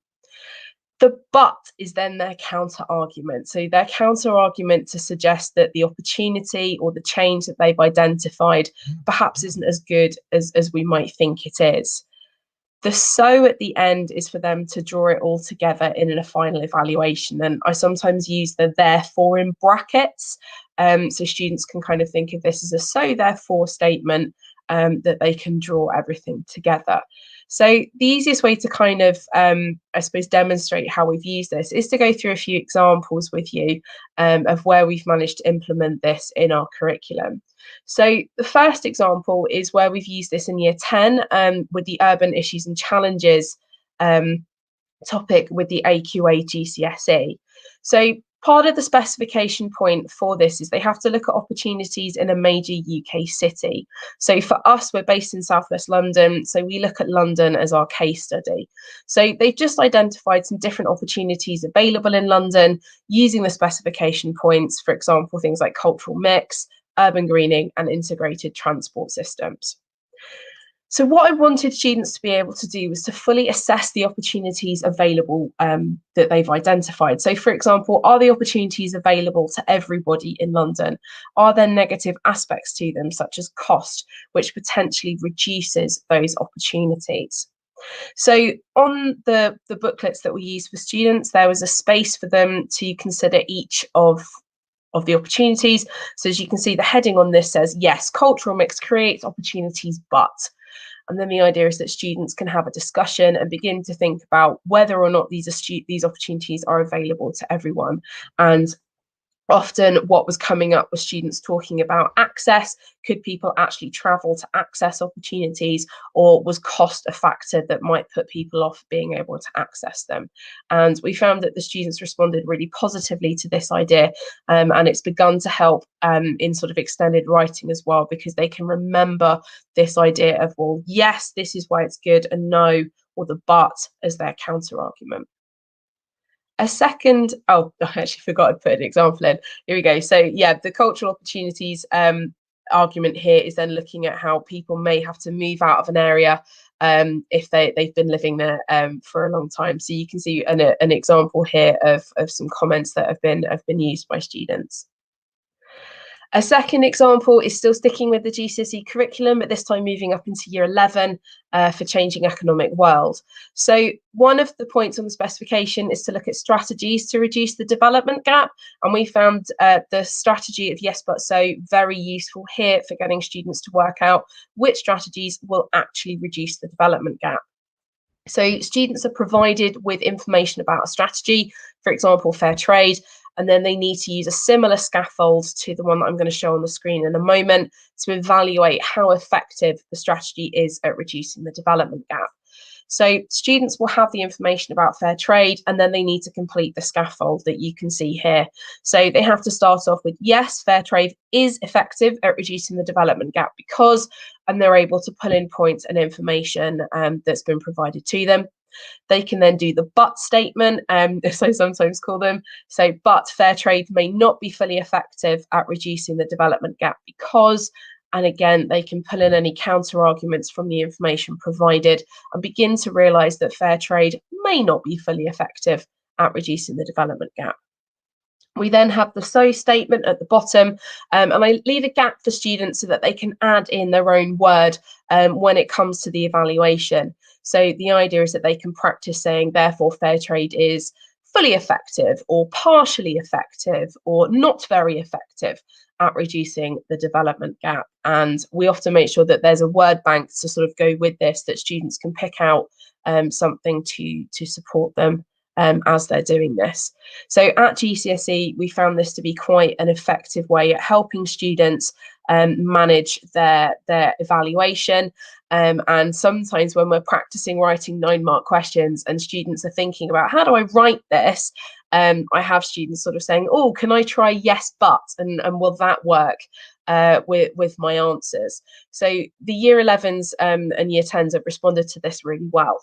The but is then their counter argument. So their counter argument to suggest that the opportunity or the change that they've identified perhaps isn't as good as we might think it is. The so at the end is for them to draw it all together in a final evaluation. And I sometimes use the therefore in brackets. So students can kind of think of this as a so therefore statement that they can draw everything together. So the easiest way to kind of, I suppose, demonstrate how we've used this is to go through a few examples with you of where we've managed to implement this in our curriculum. So the first example is where we've used this in year 10 with the urban issues and challenges topic with the AQA GCSE. So part of the specification point for this is they have to look at opportunities in a major UK city. So for us, we're based in Southwest London, so we look at London as our case study. So they've just identified some different opportunities available in London using the specification points, for example, things like cultural mix, urban greening, and integrated transport systems. So what I wanted students to be able to do was to fully assess the opportunities available that they've identified. So for example, are the opportunities available to everybody in London? Are there negative aspects to them, such as cost, which potentially reduces those opportunities? So on the booklets that we use for students, there was a space for them to consider each of the opportunities. So as you can see, the heading on this says, yes, cultural mix creates opportunities, but. And then the idea is that students can have a discussion and begin to think about whether or not these opportunities are available to everyone. And often what was coming up was students talking about access. Could people actually travel to access opportunities, or was cost a factor that might put people off being able to access them? And we found that the students responded really positively to this idea, and it's begun to help in sort of extended writing as well, because they can remember this idea of, well, yes, this is why it's good, and no, or the but as their counter argument. A second, oh, I actually forgot to put an example in. Here we go. So yeah, the cultural opportunities argument here is then looking at how people may have to move out of an area if they've been living there for a long time. So you can see an example here of some comments that have been used by students. A second example is still sticking with the GCSE curriculum, but this time moving up into year 11 for changing economic world. So one of the points on the specification is to look at strategies to reduce the development gap. And we found the strategy of yes, but so very useful here for getting students to work out which strategies will actually reduce the development gap. So students are provided with information about a strategy, for example, fair trade, and then they need to use a similar scaffold to the one that I'm going to show on the screen in a moment to evaluate how effective the strategy is at reducing the development gap. So students will have the information about fair trade, and then they need to complete the scaffold that you can see here. So they have to start off with, yes, fair trade is effective at reducing the development gap because, and they're able to pull in points and information that's been provided to them. They can then do the but statement, as I sometimes call them. So, but fair trade may not be fully effective at reducing the development gap because, and again, they can pull in any counter arguments from the information provided and begin to realise that fair trade may not be fully effective at reducing the development gap. We then have the so statement at the bottom, and I leave a gap for students so that they can add in their own word when it comes to the evaluation. So the idea is that they can practice saying, therefore, fair trade is fully effective or partially effective or not very effective at reducing the development gap. And we often make sure that there's a word bank to sort of go with this, that students can pick out something to support them as they're doing this. So at GCSE, we found this to be quite an effective way at helping students manage their evaluation. And sometimes when we're practicing writing 9-mark questions and students are thinking about, how do I write this? I have students sort of saying, oh, can I try yes, but, and will that work with my answers? So the year 11s and year 10s have responded to this really well.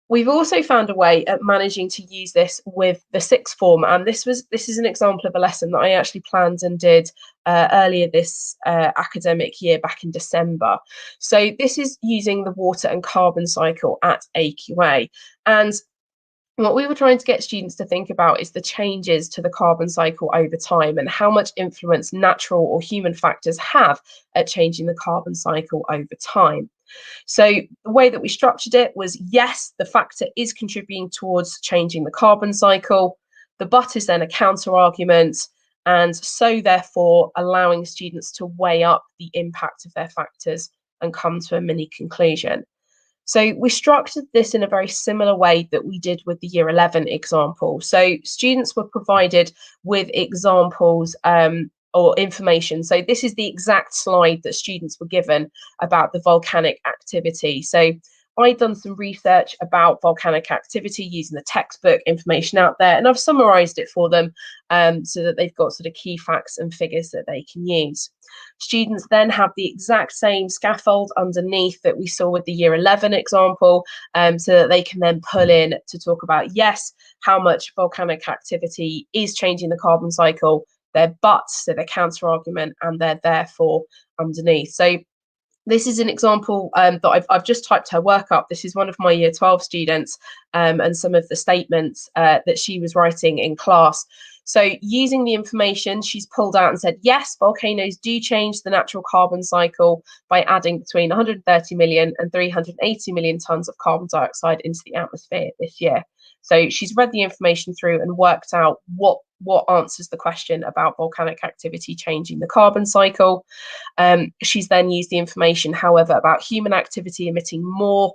We've also found a way at managing to use this with the sixth form, and this is an example of a lesson that I actually planned and did earlier this academic year back in December. So this is using the water and carbon cycle at AQA, and what we were trying to get students to think about is the changes to the carbon cycle over time and how much influence natural or human factors have at changing the carbon cycle over time. So the way that we structured it was, yes, the factor is contributing towards changing the carbon cycle. The but is then a counter argument, and so therefore allowing students to weigh up the impact of their factors and come to a mini conclusion. So we structured this in a very similar way that we did with the year 11 example. So students were provided with examples or information. So this is the exact slide that students were given about the volcanic activity. So I've done some research about volcanic activity using the textbook information out there, and I've summarized it for them so that they've got sort of key facts and figures that they can use. Students then have the exact same scaffold underneath that we saw with the year 11 example, so that they can then pull in to talk about, yes, how much volcanic activity is changing the carbon cycle, their buts, so their counter argument, and their therefore underneath. So this is an example that I've just typed her work up. This is one of my year 12 students and some of the statements that she was writing in class. So using the information, she's pulled out and said, yes, volcanoes do change the natural carbon cycle by adding between 130 million and 380 million tonnes of carbon dioxide into the atmosphere this year. So she's read the information through and worked out what answers the question about volcanic activity changing the carbon cycle. She's then used the information, however, about human activity emitting more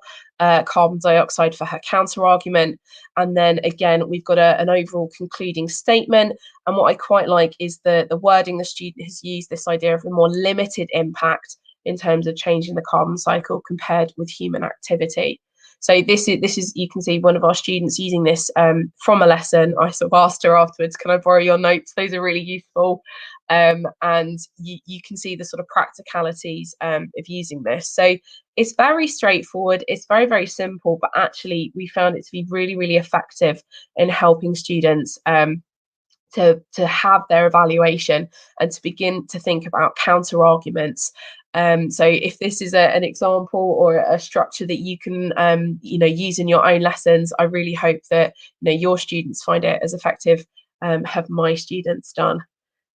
carbon dioxide for her counter argument. And then again, we've got an overall concluding statement. And what I quite like is the wording the student has used, this idea of a more limited impact in terms of changing the carbon cycle compared with human activity. So this is you can see one of our students using this from a lesson. I sort of asked her afterwards, can I borrow your notes? Those are really useful. And you can see the sort of practicalities of using this. So it's very straightforward. It's very, very simple, but actually we found it to be really, really effective in helping students to have their evaluation and to begin to think about counter arguments. So if this is an example or a structure that you can use in your own lessons, I really hope that your students find it as effective have my students done.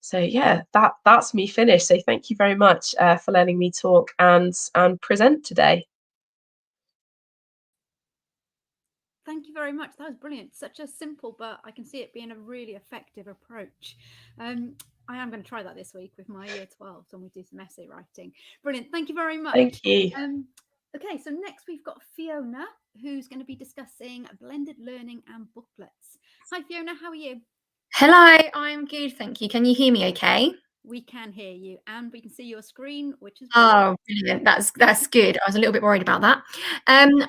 So yeah, that's me finished. So thank you very much for letting me talk and present today. Thank you very much. That was brilliant. Such a simple, but I can see it being a really effective approach. I am going to try that this week with my year 12 when we do some essay writing. Brilliant. Thank you very much. Thank you. Okay, so next we've got Fiona, who's going to be discussing blended learning and booklets. Hi Fiona, how are you? Hello, I'm good, thank you. Can you hear me okay? We can hear you and we can see your screen, which is brilliant. Oh, brilliant. That's good. I was a little bit worried about that.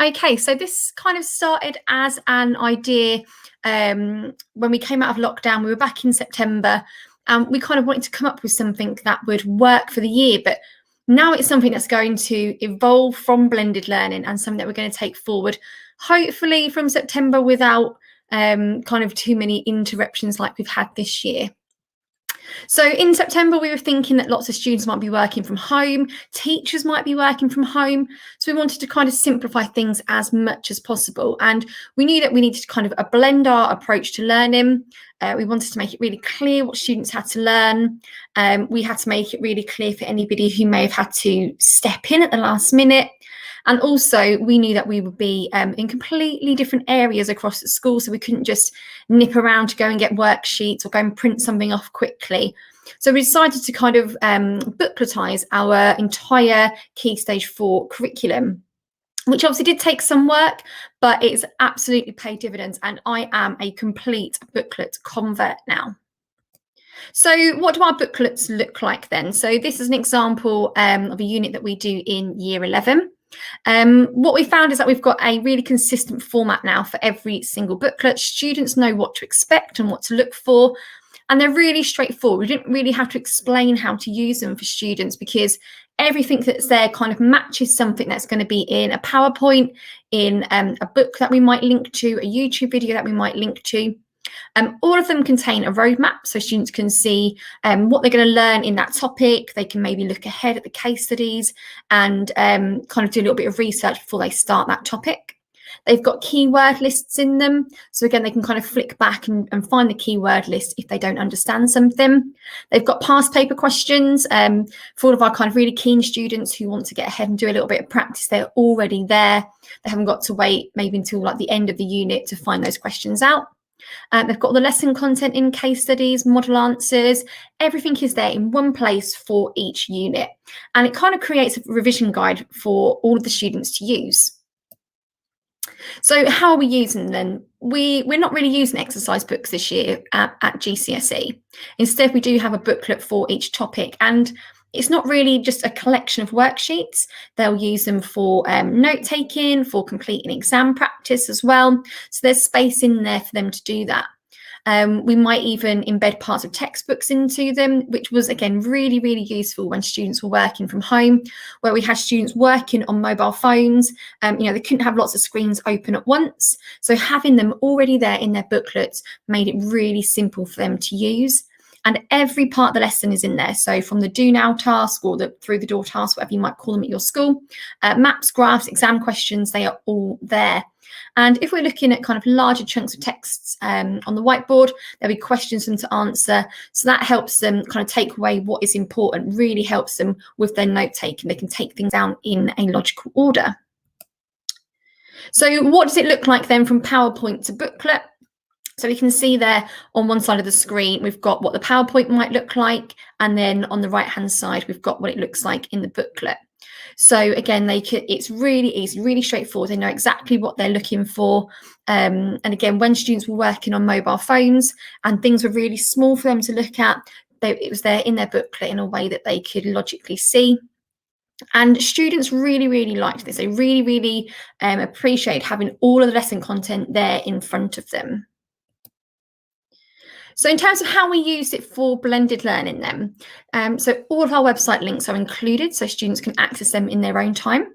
Okay, so this kind of started as an idea when we came out of lockdown. We were back in September and we kind of wanted to come up with something that would work for the year, but now it's something that's going to evolve from blended learning and something that we're going to take forward, hopefully from September without kind of too many interruptions like we've had this year. So in September, we were thinking that lots of students might be working from home, teachers might be working from home. So we wanted to kind of simplify things as much as possible. And we knew that we needed to kind of blend our approach to learning. We wanted to make it really clear what students had to learn. We had to make it really clear for anybody who may have had to step in at the last minute. And also we knew that we would be in completely different areas across the school, so we couldn't just nip around to go and get worksheets or go and print something off quickly. So we decided to kind of bookletize our entire Key Stage 4 curriculum, which obviously did take some work, but it's absolutely paid dividends. And I am a complete booklet convert now. So what do our booklets look like then? So this is an example of a unit that we do in Year 11. What we found is that we've got a really consistent format now for every single booklet. Students know what to expect and what to look for, and they're really straightforward. We didn't really have to explain how to use them for students because everything that's there kind of matches something that's going to be in a PowerPoint, in a book that we might link to, a YouTube video that we might link to. All of them contain a roadmap, so students can see what they're going to learn in that topic. They can maybe look ahead at the case studies and kind of do a little bit of research before they start that topic. They've got keyword lists in them, so again they can kind of flick back and find the keyword list if they don't understand something. They've got past paper questions for all of our kind of really keen students who want to get ahead and do a little bit of practice. They're already there. They haven't got to wait maybe until like the end of the unit to find those questions out. They've got the lesson content in case studies, model answers, everything is there in one place for each unit. And it kind of creates a revision guide for all of the students to use. So how are we using them? We're not really using exercise books this year at GCSE. Instead, we do have a booklet for each topic, and it's not really just a collection of worksheets. They'll use them for note-taking, for completing exam practice as well. So there's space in there for them to do that. We might even embed parts of textbooks into them, which was, again, really, really useful when students were working from home, where we had students working on mobile phones. They couldn't have lots of screens open at once. So having them already there in their booklets made it really simple for them to use. And every part of the lesson is in there. So from the do now task or the through the door task, whatever you might call them at your school, maps, graphs, exam questions, they are all there. And if we're looking at kind of larger chunks of texts on the whiteboard, there'll be questions for them to answer. So that helps them kind of take away what is important, really helps them with their note taking. They can take things down in a logical order. So what does it look like then from PowerPoint to booklet? So we can see there on one side of the screen, we've got what the PowerPoint might look like. And then on the right-hand side, we've got what it looks like in the booklet. So again, it's really easy, really straightforward. They know exactly what they're looking for. And again, when students were working on mobile phones and things were really small for them to look at, it was there in their booklet in a way that they could logically see. And students really, really liked this. They really, really appreciate having all of the lesson content there in front of them. So in terms of how we use it for blended learning then, so all of our website links are included so students can access them in their own time.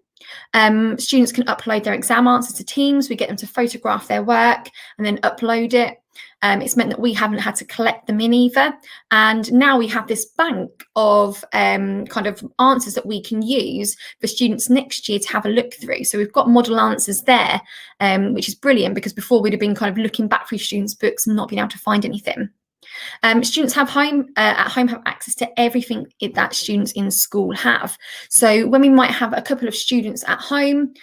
Students can upload their exam answers to Teams. We get them to photograph their work and then upload it. It's meant that we haven't had to collect them in either. And now we have this bank of kind of answers that we can use for students next year to have a look through. So we've got model answers there, which is brilliant because before we'd have been kind of looking back through students' books and not being able to find anything. Students at home have access to everything that students in school have. So when we might have a couple of students at home,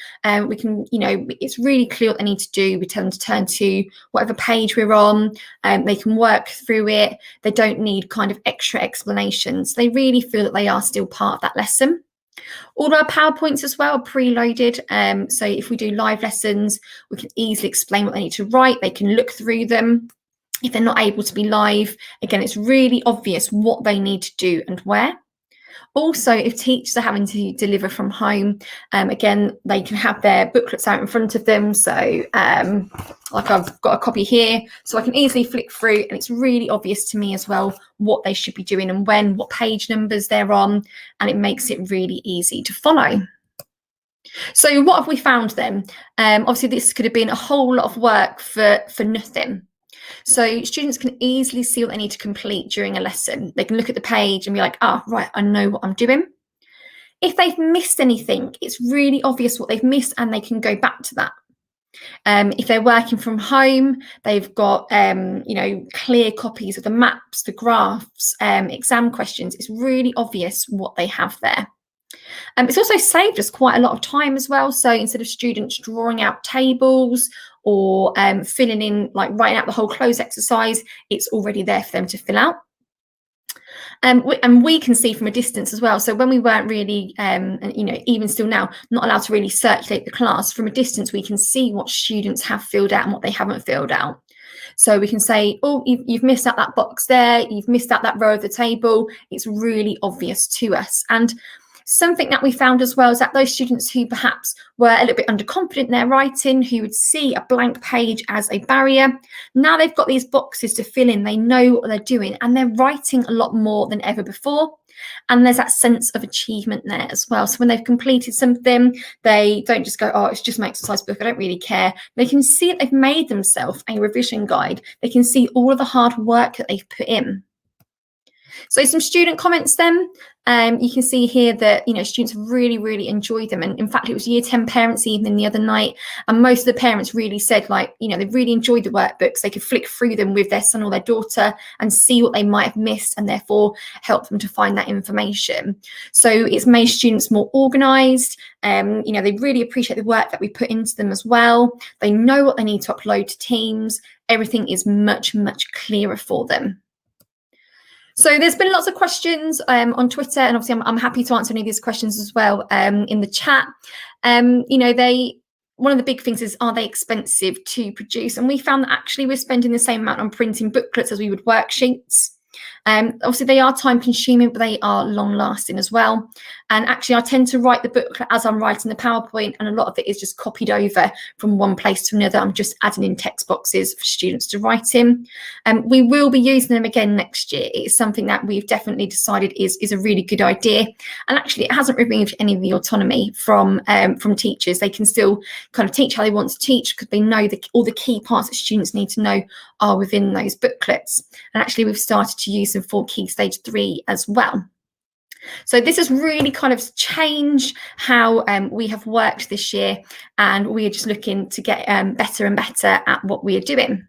we can, it's really clear what they need to do. We tell them to turn to whatever page we're on. They can work through it. They don't need kind of extra explanations. They really feel that they are still part of that lesson. All of our PowerPoints as well are preloaded. So if we do live lessons, we can easily explain what they need to write. They can look through them. If they're not able to be live, again, it's really obvious what they need to do and where. Also, if teachers are having to deliver from home, again, they can have their booklets out in front of them. So like I've got a copy here, so I can easily flick through, and it's really obvious to me as well what they should be doing and when, what page numbers they're on, and it makes it really easy to follow. So what have we found then? Obviously, this could have been a whole lot of work for nothing. So students can easily see what they need to complete during a lesson. They can look at the page and be like, ah, right, I know what I'm doing. If they've missed anything, it's really obvious what they've missed, and they can go back to that. If they're working from home, they've got, clear copies of the maps, the graphs, exam questions. It's really obvious what they have there. It's also saved us quite a lot of time as well. So instead of students drawing out tables or filling in, like writing out the whole close exercise, it's already there for them to fill out. And we can see from a distance as well. So when we weren't really, even still now, not allowed to really circulate the class, from a distance, we can see what students have filled out and what they haven't filled out. So we can say, oh, you've missed out that box there, you've missed out that row of the table. It's really obvious to us. And something that we found as well is that those students who perhaps were a little bit underconfident in their writing, who would see a blank page as a barrier, now they've got these boxes to fill in, they know what they're doing, and they're writing a lot more than ever before. And there's that sense of achievement there as well. So when they've completed something, they don't just go, oh, it's just my exercise book, I don't really care. They can see that they've made themselves a revision guide. They can see all of the hard work that they've put in. So some student comments then. You can see here that, students really, really enjoyed them. And in fact, it was Year 10 parents' evening the other night. And most of the parents really said, they really enjoyed the workbooks. They could flick through them with their son or their daughter and see what they might have missed, and therefore help them to find that information. So it's made students more organised. They really appreciate the work that we put into them as well. They know what they need to upload to Teams. Everything is much, much clearer for them. So there's been lots of questions on Twitter, and obviously I'm happy to answer any of these questions as well in the chat. One of the big things is, are they expensive to produce? And we found that actually we're spending the same amount on printing booklets as we would worksheets. Obviously they are time consuming, but they are long lasting as well. And actually I tend to write the booklet as I'm writing the PowerPoint, and a lot of it is just copied over from one place to another. I'm just adding in text boxes for students to write in. We will be using them again next year. It's something that we've definitely decided is a really good idea. And actually it hasn't removed any of the autonomy from teachers. They can still kind of teach how they want to teach, because they know that all the key parts that students need to know are within those booklets. And actually we've started to use them for Key Stage 3 as well. So this has really kind of changed how we have worked this year, and we are just looking to get better and better at what we are doing.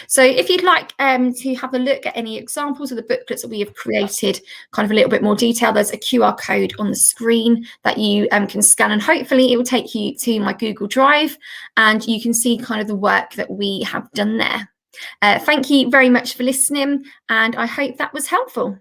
So if you'd like to have a look at any examples of the booklets that we have created, kind of a little bit more detail, there's a QR code on the screen that you can scan, and hopefully it will take you to my Google Drive, and you can see kind of the work that we have done there. Thank you very much for listening, and I hope that was helpful.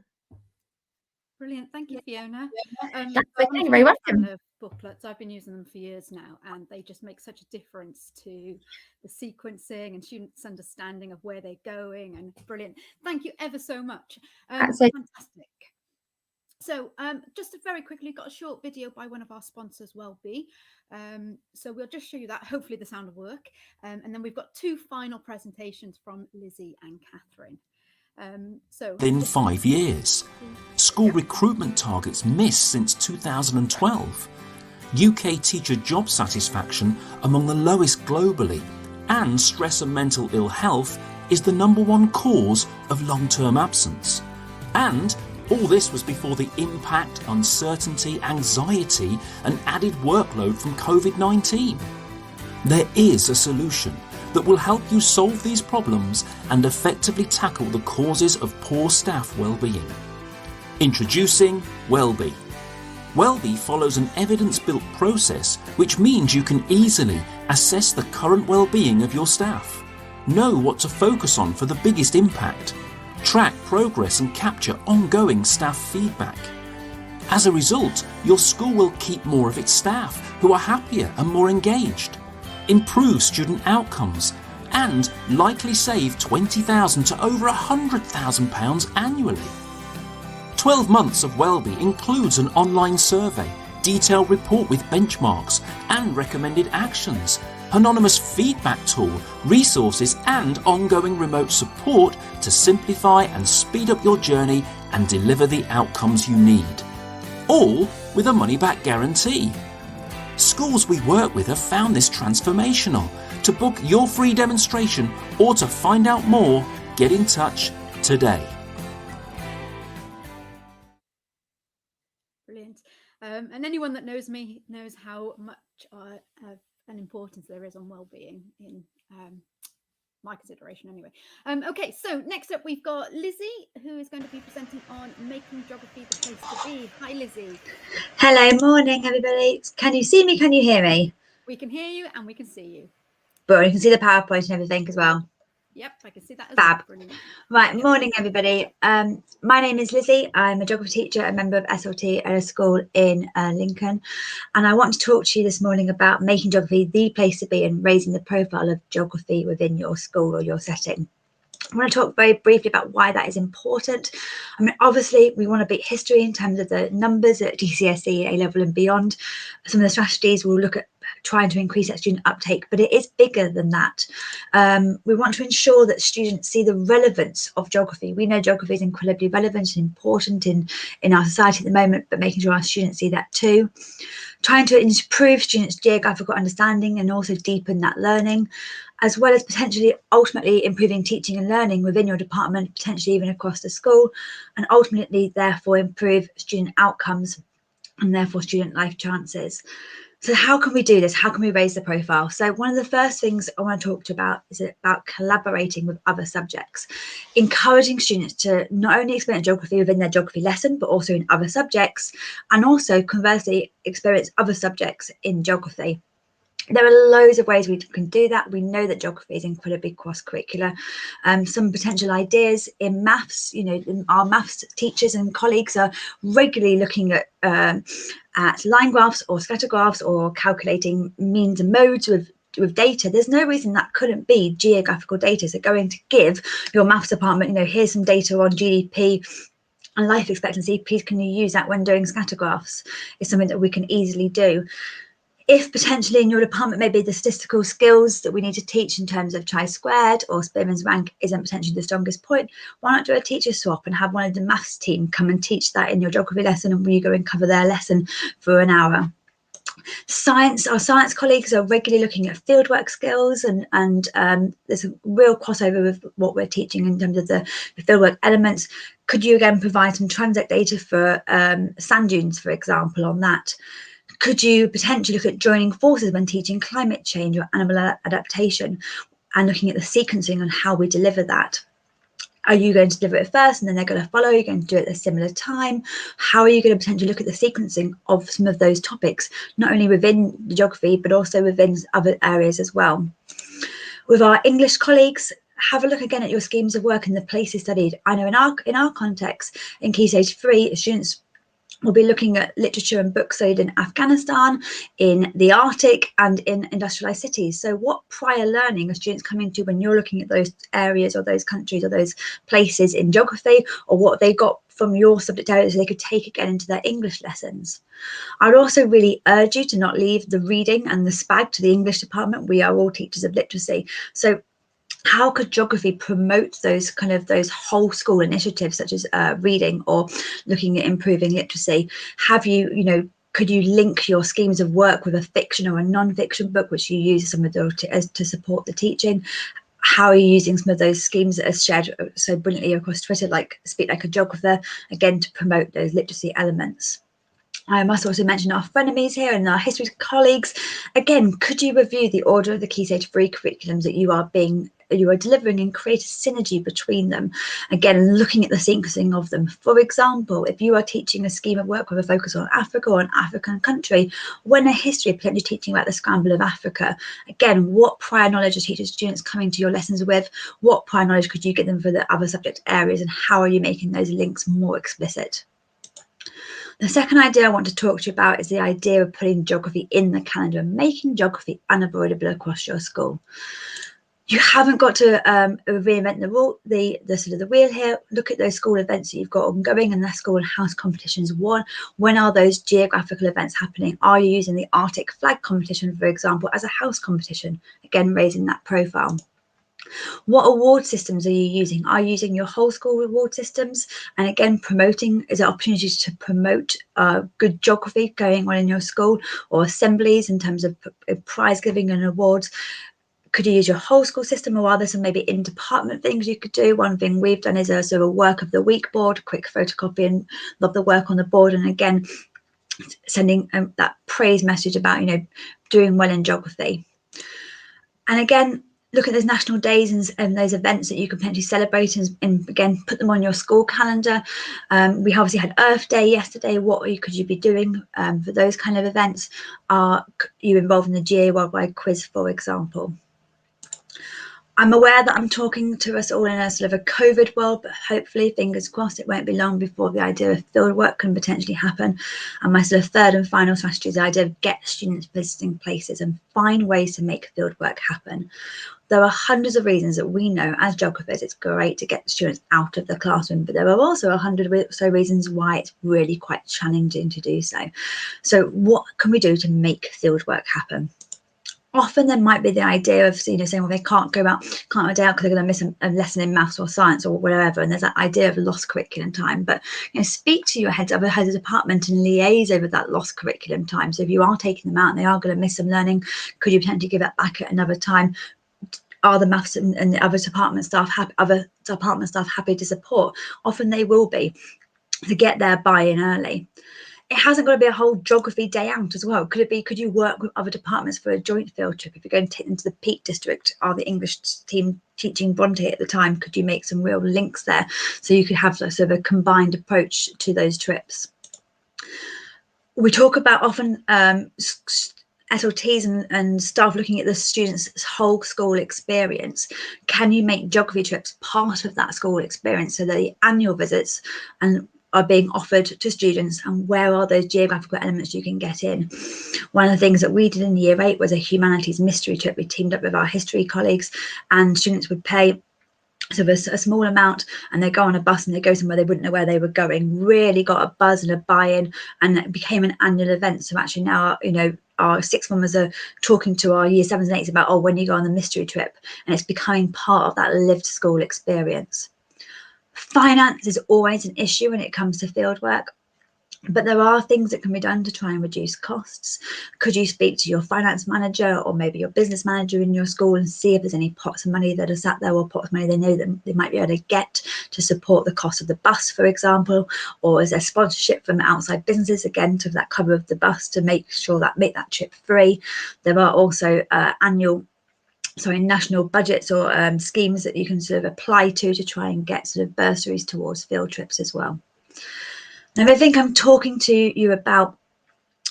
Brilliant, thank you, Fiona. That's okay, you're very welcome. Booklets, I've been using them for years now, and they just make such a difference to the sequencing and students' understanding of where they're going, and brilliant. Thank you ever so much. Fantastic. So just very quickly, got a short video by one of our sponsors, Wellbe. So we'll just show you that. Hopefully the sound will work. And then we've got two final presentations from Lizzie and Catherine. Within 5 years, school recruitment targets missed since 2012. UK teacher job satisfaction among the lowest globally, and stress and mental ill health is the #1 cause of long-term absence. And all this was before the impact, uncertainty, anxiety and added workload from COVID-19. There is a solution that will help you solve these problems and effectively tackle the causes of poor staff well-being. Introducing Wellbe. Wellbe follows an evidence-built process, which means you can easily assess the current well-being of your staff, know what to focus on for the biggest impact, track progress and capture ongoing staff feedback. As a result, your school will keep more of its staff, who are happier and more engaged, improve student outcomes, and likely save £20,000 to over £100,000 annually. 12 months of Wellbe includes an online survey, detailed report with benchmarks and recommended actions, anonymous feedback tool, resources and ongoing remote support to simplify and speed up your journey and deliver the outcomes you need. All with a money-back guarantee. Schools we work with have found this transformational. To book your free demonstration or to find out more, get in touch today. Brilliant. And anyone that knows me knows how much an importance there is on well-being in my consideration anyway. Okay, so next up we've got Lizzie, who is going to be presenting on making geography the place to be. Hi Lizzie. Hello, morning everybody. Can you see me? Can you hear me? We can hear you and we can see you. But you can see the PowerPoint and everything as well. Yep, I can see that as Fab. well. Right, morning everybody. My name is Lizzie. I'm a geography teacher, a member of SLT at a school in Lincoln. And I want to talk to you this morning about making geography the place to be and raising the profile of geography within your school or your setting. I want to talk very briefly about why that is important. I mean, obviously, we want to beat history in terms of the numbers at GCSE, A-level and beyond. Some of the strategies we'll look at trying to increase that student uptake, but it is bigger than that. We want to ensure that students see the relevance of geography. We know geography is incredibly relevant and important in our society at the moment, but making sure our students see that too. Trying to improve students' geographical understanding and also deepen that learning, as well as potentially ultimately improving teaching and learning within your department, potentially even across the school, and ultimately therefore improve student outcomes and therefore student life chances. So how can we do this? How can we raise the profile? So one of the first things I want to talk to you about is about collaborating with other subjects, encouraging students to not only experience geography within their geography lesson, but also in other subjects, and also conversely experience other subjects in geography. There are loads of ways we can do that. We know that geography is incredibly cross-curricular. Some potential ideas in maths, you know, our maths teachers and colleagues are regularly looking at line graphs or scatter graphs or calculating means and modes with data. There's no reason that couldn't be geographical data. So going to give your maths department, you know, here's some data on GDP and life expectancy. Please, can you use that when doing scatter graphs? It's something that we can easily do. If potentially in your department, maybe the statistical skills that we need to teach in terms of chi-squared or Spearman's rank isn't potentially the strongest point, why not do a teacher swap and have one of the maths team come and teach that in your geography lesson, and you go and cover their lesson for an hour. Science, our science colleagues are regularly looking at fieldwork skills, and there's a real crossover with what we're teaching in terms of the fieldwork elements. Could you again provide some transect data for sand dunes, for example, on that? Could you potentially look at joining forces when teaching climate change or animal adaptation and looking at the sequencing on how we deliver that? Are you going to deliver it first and then they're going to follow? Are you going to do it at a similar time? How are you going to potentially look at the sequencing of some of those topics, not only within the geography, but also within other areas as well? With our English colleagues, have a look again at your schemes of work and the places studied. I know in our context, in Key Stage 3, students we'll be looking at literature and books studied in Afghanistan, in the Arctic and in industrialized cities. So what prior learning are students coming to when you're looking at those areas or those countries or those places in geography, or what they got from your subject area so they could take again into their English lessons? I'd also really urge you to not leave the reading and the SPAG to the English department. We are all teachers of literacy. So how could geography promote those whole school initiatives such as reading or looking at improving literacy? Have you, could you link your schemes of work with a fiction or a non-fiction book which you use some of those to support the teaching? How are you using some of those schemes that are shared so brilliantly across Twitter, like Speak Like a Geographer, again to promote those literacy elements? I must also mention our frenemies here and our history colleagues. Again, could you review the order of the Key Stage 3 curriculums that you are delivering and create a synergy between them? Again, looking at the sequencing of them. For example, if you are teaching a scheme of work with a focus on Africa or an African country, when a history potentially teaching about the scramble of Africa, again, what prior knowledge are teachers students coming to your lessons with? What prior knowledge could you get them for the other subject areas, and how are you making those links more explicit? The second idea I want to talk to you about is the idea of putting geography in the calendar and making geography unavoidable across your school. You haven't got to reinvent the wheel here. Look at those school events that you've got ongoing and their school and house competitions. When are those geographical events happening? Are you using the Arctic flag competition, for example, as a house competition? Again, raising that profile. What award systems are you using? Are you using your whole school reward systems? And again, promoting is there opportunities to promote good geography going on in your school, or assemblies in terms of prize giving and awards? Could you use your whole school system, or are there some maybe in-department things you could do? One thing we've done is a sort of work of the week board, quick photocopy, and love the work on the board. And again, sending that praise message about, you know, doing well in geography. And again, look at those national days and those events that you can potentially celebrate, and again, put them on your school calendar. We obviously had Earth Day yesterday. What could you be doing for those kind of events? Are you involved in the GA Worldwide Quiz, for example? I'm aware that I'm talking to us all in a sort of a COVID world, but hopefully, fingers crossed, it won't be long before the idea of field work can potentially happen. And my sort of third and final strategy is the idea of get students visiting places and find ways to make field work happen. There are hundreds of reasons that we know as geographers it's great to get students out of the classroom, but there are also 100 or so reasons why it's really quite challenging to do so. So what can we do to make field work happen? Often there might be the idea of, you know, saying, well, they can't go out, can't go out because they're going to miss a lesson in maths or science or whatever. And there's that idea of lost curriculum time. But, you know, speak to your head of department and liaise over that lost curriculum time. So if you are taking them out and they are going to miss some learning, could you potentially give that back at another time? Are the maths and the other department staff happy to support? Often they will be, to get their buy-in early. It hasn't got to be a whole geography day out as well. Could you work with other departments for a joint field trip? If you're going to take them to the Peak District, or the English team teaching Bronte at the time, could you make some real links there? So you could have sort of a combined approach to those trips. We talk about often SLTs and staff looking at the students' whole school experience. Can you make geography trips part of that school experience so that the annual visits are being offered to students, and where are those geographical elements you can get in? One of the things that we did in Year 8 was a humanities mystery trip. We teamed up with our history colleagues, and students would pay sort of a small amount and they go on a bus and they go somewhere they wouldn't know where they were going. Really got a buzz and a buy-in, and it became an annual event. So actually now, you know, our sixth formers are talking to our Year 7s and 8s about, oh, when you go on the mystery trip, and it's becoming part of that lived school experience. Finance is always an issue when it comes to fieldwork, but there are things that can be done to try and reduce costs. Could you speak to your finance manager or maybe your business manager in your school and see if there's any pots of money that are sat there, or pots of money they know that they might be able to get to support the cost of the bus, for example, or is there sponsorship from outside businesses, again, to that cover of the bus to make sure that make that trip free. There are also national budgets or schemes that you can sort of apply to try and get sort of bursaries towards field trips as well. Now, I think I'm talking to you about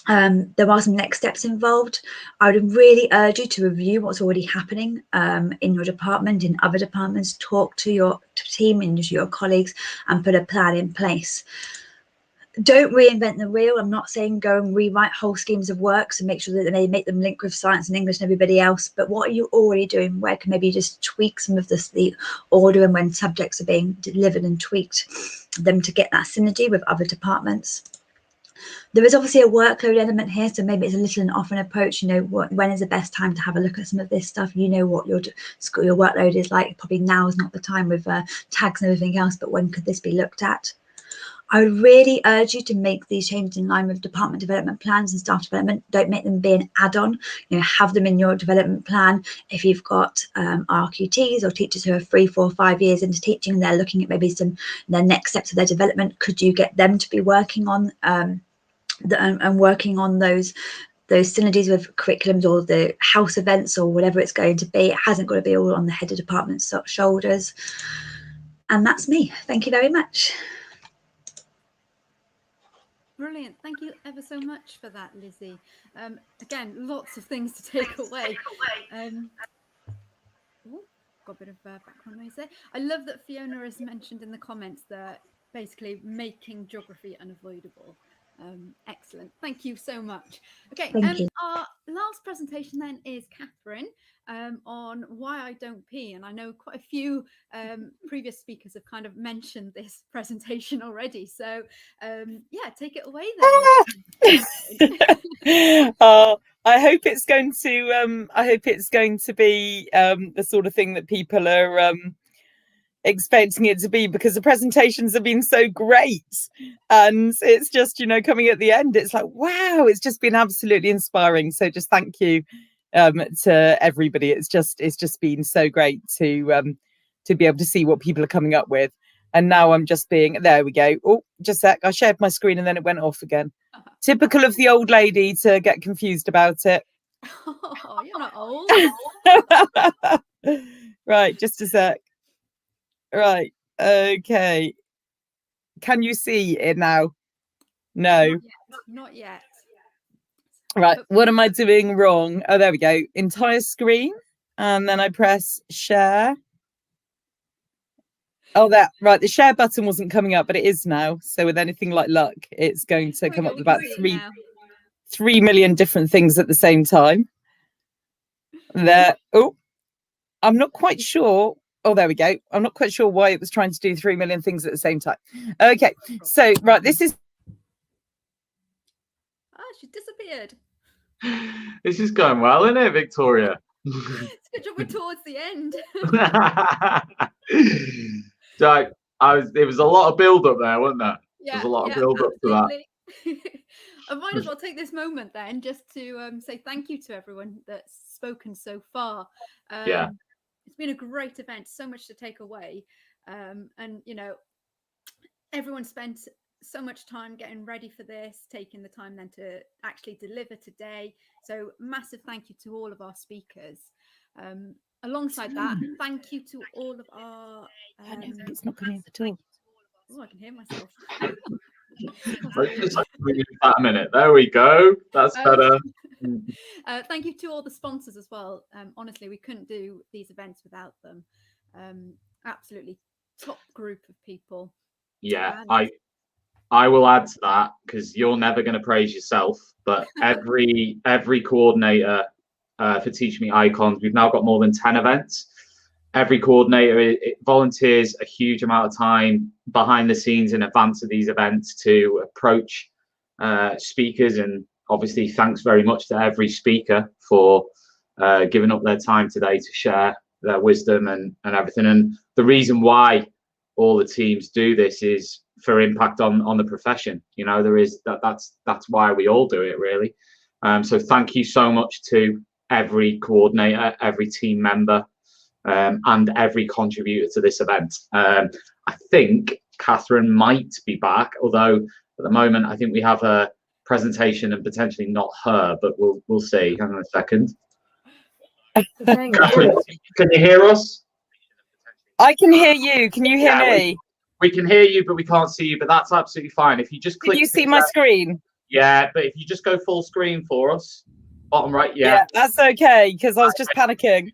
there are some next steps involved. I would really urge you to review what's already happening in your department, in other departments, talk to your team and to your colleagues and put a plan in place. Don't reinvent the wheel. I'm not saying go and rewrite whole schemes of works and make sure that they make them link with science and English and everybody else. But what are you already doing? Where can maybe you just tweak some of the order and when subjects are being delivered and tweaked them to get that synergy with other departments? There is obviously a workload element here, so maybe it's a little an often approach. You know, when is the best time to have a look at some of this stuff? You know what your workload is like. Probably now is not the time with tags and everything else, but when could this be looked at? I would really urge you to make these changes in line with department development plans and staff development. Don't make them be an add-on. You know, have them in your development plan. If you've got RQTs or teachers who are 3, 4, 5 years into teaching, they're looking at maybe their next steps of their development. Could you get them to be working on working on those synergies with curriculums or the house events or whatever it's going to be? It hasn't got to be all on the head of department's shoulders. And that's me. Thank you very much. Brilliant. Thank you ever so much for that, Lizzie. Again, lots of things to take away. Got a bit of background noise there. I love that Fiona has mentioned in the comments that basically making geography unavoidable. Excellent. Thank you so much. Okay, Thank you. our last presentation then is Catherine on why I don't pee. And I know quite a few previous speakers have kind of mentioned this presentation already. So yeah, take it away then. I hope it's going to be the sort of thing that people are expecting it to be, because the presentations have been so great, and it's just, you know, coming at the end, it's like, wow, it's just been absolutely inspiring. So just thank you to everybody. It's just been so great to be able to see what people are coming up with. And now I'm just being, there we go. Oh, just a sec, I shared my screen and then it went off again. Typical of the old lady to get confused about it. Oh, you're not old. Right, just a sec. Right, okay. Can you see it now? No. Not yet. Right, what am I doing wrong? Oh, there we go. Entire screen. And then I press share. Oh, right. The share button wasn't coming up, but it is now. So with anything like luck, it's going to come up with about 3 million different things at the same time. There. Oh, I'm not quite sure. Oh, there we go. I'm not quite sure why it was trying to do 3 million things at the same time. Okay, so right, this is. Oh, she disappeared. This is going well, isn't it, Victoria? It's good job we're towards the end. So it was a lot of build up there, wasn't there? Yeah, there's a lot of build up to that. I might as well take this moment then just to say thank you to everyone that's spoken so far. Yeah. It's been a great event, so much to take away. And, you know, everyone spent so much time getting ready for this, taking the time then to actually deliver today. So massive thank you to all of our speakers. Alongside that, thank you to all of our... it's not coming at all. Oh, I can hear myself. Just that a minute. There we go. That's better. Thank you to all the sponsors as well. Honestly, we couldn't do these events without them. Absolutely top group of people. Yeah, I will add to that, because you're never going to praise yourself, but every coordinator for Teachmeet Icons, we've now got more than 10 events. Every coordinator it volunteers a huge amount of time behind the scenes in advance of these events to approach speakers, and obviously thanks very much to every speaker for giving up their time today to share their wisdom and everything. And the reason why all the teams do this is for impact on the profession. You know, that's why we all do it, really. So thank you so much to every coordinator, every team member, and every contributor to this event. I think Catherine might be back, although at the moment I think we have a presentation and potentially not her, but we'll see. Hang on a second. Catherine, can you hear us? I can hear you. Can you hear me? We can hear you, but we can't see you. But that's absolutely fine. If you just click. Can you see my screen? Yeah, but if you just go full screen for us, bottom right. Yeah, that's okay, because I was just panicking.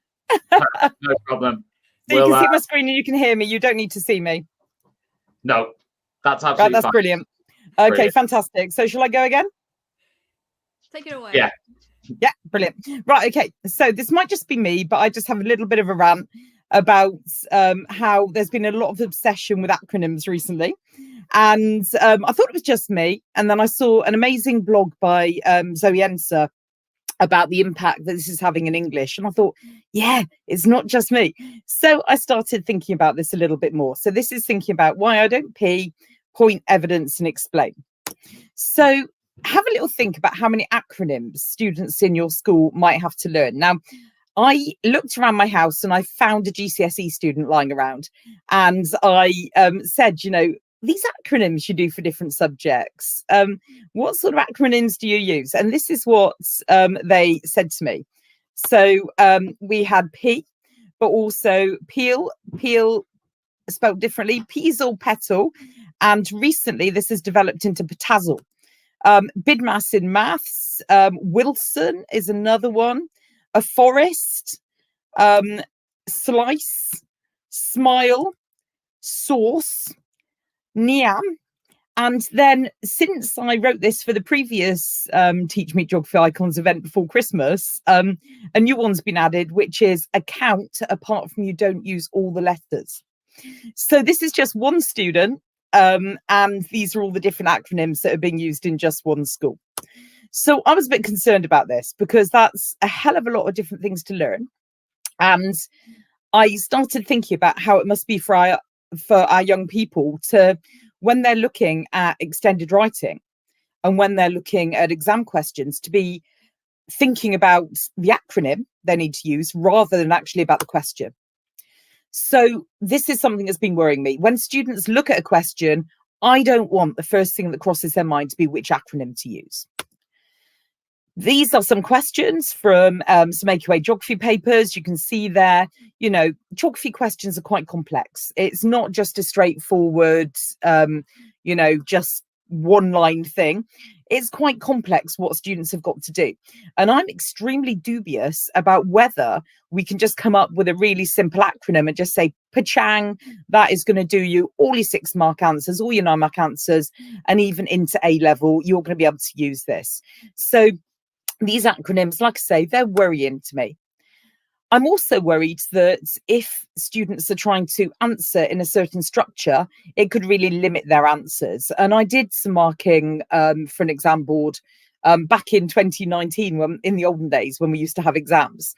No problem. So you can see my screen and you can hear me. You don't need to see me. No, that's absolutely right. That's fine. Brilliant. Okay, Brilliant. Fantastic. So shall I go again? Take it away. Yeah. Yeah, brilliant. Right. Okay. So this might just be me, but I just have a little bit of a rant about how there's been a lot of obsession with acronyms recently. And I thought it was just me. And then I saw an amazing blog by Zoe Enser about the impact that this is having in English. And I thought, yeah, it's not just me. So I started thinking about this a little bit more. So this is thinking about why I don't pee, point, evidence, and explain. So have a little think about how many acronyms students in your school might have to learn. Now, I looked around my house and I found a GCSE student lying around, and I said, you know, these acronyms you do for different subjects, what sort of acronyms do you use? And this is what they said to me. So we had P, but also peel spelled differently, peas or petal. And recently this has developed into potazzle. Bidmas in maths, Wilson is another one, a forest, slice, smile, sauce, Niam. And then since I wrote this for the previous Teachmeet Geography Icons event before Christmas, a new one's been added, which is account, apart from you don't use all the letters. So this is just one student, and these are all the different acronyms that are being used in just one school. So I was a bit concerned about this because that's a hell of a lot of different things to learn. And I started thinking about how it must be for our young people to, when they're looking at extended writing and when they're looking at exam questions, to be thinking about the acronym they need to use rather than actually about the question. So this is something that's been worrying me. When students look at a question, I don't want the first thing that crosses their mind to be which acronym to use. These are some questions from some AQA geography papers. You can see there, you know, geography questions are quite complex. It's not just a straightforward, you know, just one line thing. It's quite complex what students have got to do. And I'm extremely dubious about whether we can just come up with a really simple acronym and just say, Pachang, that is going to do you all your 6-mark answers, all your 9-mark answers, and even into A level, you're going to be able to use this. So these acronyms, like I say, they're worrying to me. I'm also worried that if students are trying to answer in a certain structure, it could really limit their answers. And I did some marking for an exam board back in 2019, when, in the olden days when we used to have exams.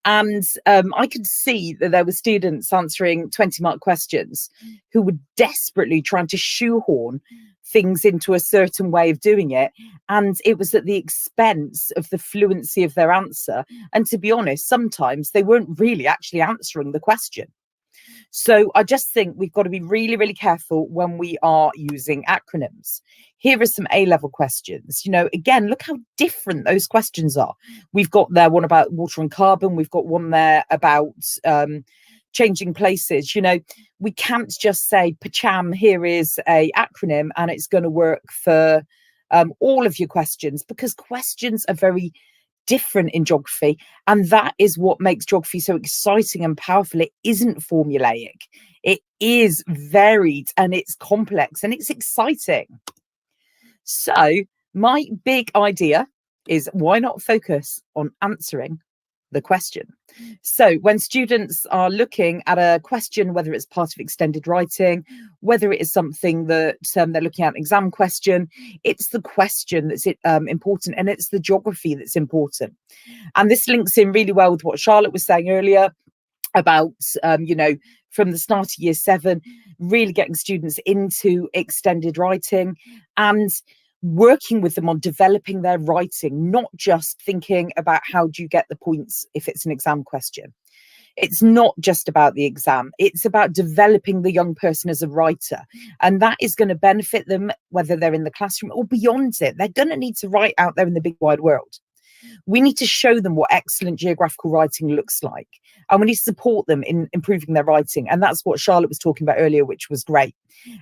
And I could see that there were students answering 20-mark questions who were desperately trying to shoehorn things into a certain way of doing it, and it was at the expense of the fluency of their answer. And to be honest, sometimes they weren't really actually answering the question. So I just think we've got to be really, really careful when we are using acronyms. Here are some A-level questions. You know, again, look how different those questions are. We've got there one about water and carbon. We've got one there about changing places. You know, we can't just say Pacham, here is a acronym and it's going to work for all of your questions, because questions are very different in geography, and that is what makes geography so exciting and powerful. It isn't formulaic, it is varied and it's complex and it's exciting. So my big idea is, why not focus on answering the question? So when students are looking at a question, whether it's part of extended writing, whether it is something that they're looking at an exam question, it's the question that's important, and it's the geography that's important. And this links in really well with what Charlotte was saying earlier about, you know, from the start of year 7, really getting students into extended writing and working with them on developing their writing, not just thinking about how do you get the points if it's an exam question. It's not just about the exam, it's about developing the young person as a writer, and that is going to benefit them whether they're in the classroom or beyond it. They're going to need to write out there in the big wide world. We need to show them what excellent geographical writing looks like, and we need to support them in improving their writing. And that's what Charlotte was talking about earlier, which was great.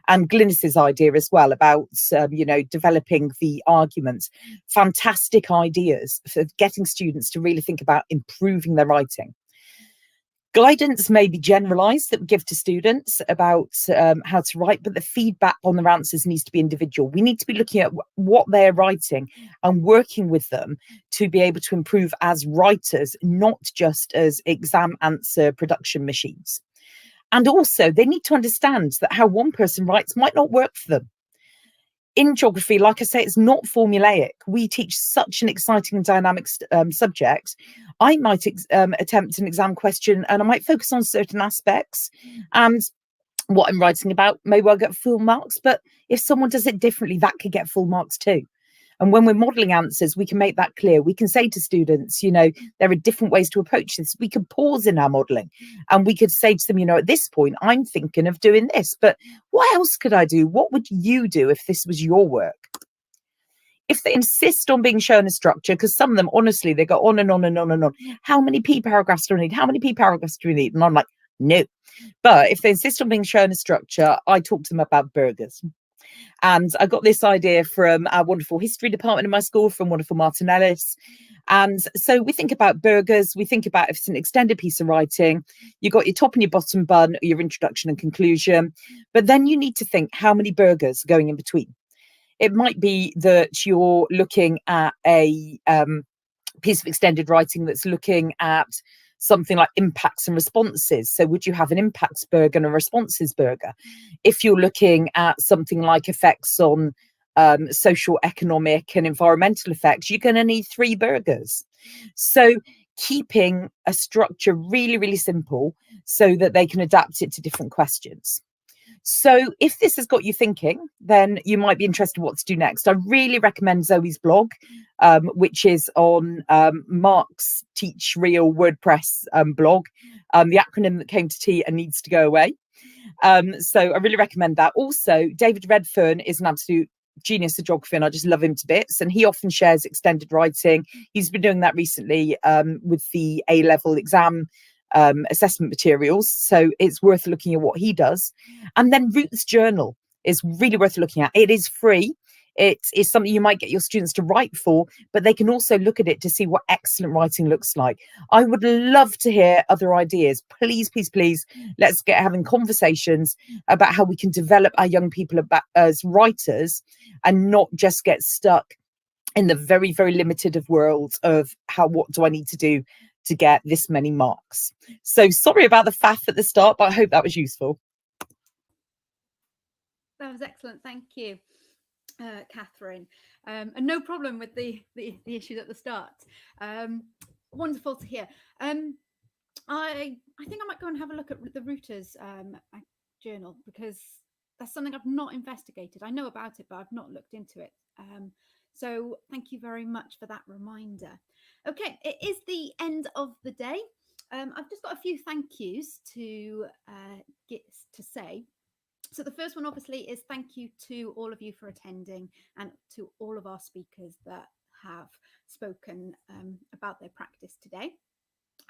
And Glynis's idea as well about, you know, developing the arguments. Fantastic ideas for getting students to really think about improving their writing. Guidance may be generalised that we give to students about how to write, but the feedback on their answers needs to be individual. We need to be looking at what they're writing and working with them to be able to improve as writers, not just as exam answer production machines. And also, they need to understand that how one person writes might not work for them. In geography, like I say, it's not formulaic. We teach such an exciting and dynamic subject. I might attempt an exam question and I might focus on certain aspects, and what I'm writing about may well get full marks, but if someone does it differently, that could get full marks too. And when we're modelling answers, we can make that clear. We can say to students, you know, there are different ways to approach this. We could pause in our modelling and we could say to them, you know, at this point, I'm thinking of doing this, but what else could I do? What would you do if this was your work? If they insist on being shown a structure, because some of them, honestly, they go on and on and on and on. How many P paragraphs do I need? How many P paragraphs do we need? And I'm like, no. But if they insist on being shown a structure, I talk to them about burgers. And I got this idea from our wonderful history department in my school, from wonderful Martin Ellis. And so we think about burgers, we think about if it's an extended piece of writing, you've got your top and your bottom bun, your introduction and conclusion, but then you need to think how many burgers are going in between. It might be that you're looking at a piece of extended writing that's looking at something like impacts and responses. So would you have an impacts burger and a responses burger? If you're looking at something like effects on social, economic and environmental effects, you're going to need 3 burgers. So keeping a structure really, really simple so that they can adapt it to different questions. So if this has got you thinking, then you might be interested in what to do next. I really recommend Zoe's blog, which is on Mark's Teach Real WordPress blog, the acronym that came to tea and needs to go away. So I really recommend that. Also, David Redfern is an absolute genius of geography, and I just love him to bits, and he often shares extended writing. He's been doing that recently with the A-level exam assessment materials, so it's worth looking at what he does. And then Ruth's journal is really worth looking at. It is free. It is something you might get your students to write for, but they can also look at it to see what excellent writing looks like. I would love to hear other ideas. Please, please, please, let's get having conversations about how we can develop our young people as writers and not just get stuck in the very, very limited of world of what do I need to do to get this many marks. So sorry about the faff at the start, but I hope that was useful. That was excellent. Thank you, Catherine. And no problem with the issues at the start. Wonderful to hear. I think I might go and have a look at the Routers journal, because that's something I've not investigated. I know about it, but I've not looked into it. So thank you very much for that reminder. Okay, it is the end of the day. I've just got a few thank yous to say. So the first one obviously is thank you to all of you for attending, and to all of our speakers that have spoken about their practice today.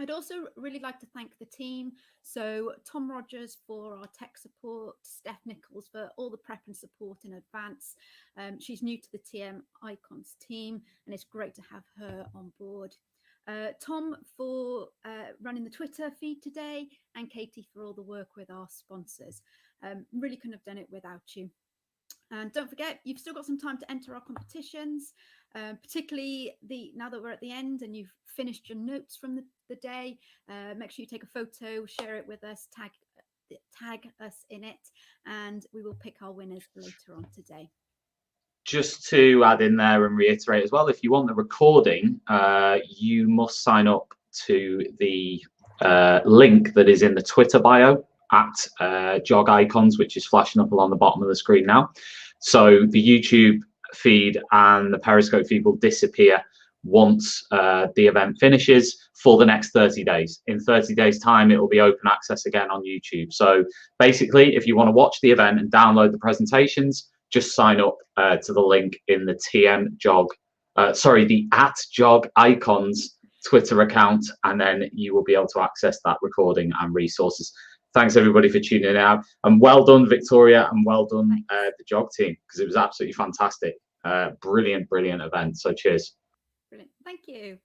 I'd also really like to thank the team. So Tom Rogers for our tech support, Steph Nichols for all the prep and support in advance. She's new to the TMGeogicons team, and it's great to have her on board. Tom for running the Twitter feed today, and Katie for all the work with our sponsors. Really couldn't have done it without you. And don't forget, you've still got some time to enter our competitions, particularly now that we're at the end and you've finished your notes from the day. Make sure you take a photo, share it with us, tag us in it, and we will pick our winners later on today. Just to add in there and reiterate as well, if you want the recording, you must sign up to the link that is in the Twitter bio at Geogicons, which is flashing up along the bottom of the screen now. So the YouTube feed and the Periscope feed will disappear once the event finishes for the next 30 days. In 30 days time, it will be open access again on YouTube. So basically, if you want to watch the event and download the presentations, just sign up to the link in the the @Geogicons Twitter account, and then you will be able to access that recording and resources. Thanks everybody for tuning in out, and well done Victoria, and well done the Jog team, because it was absolutely fantastic. Brilliant event. So cheers. Brilliant. Thank you.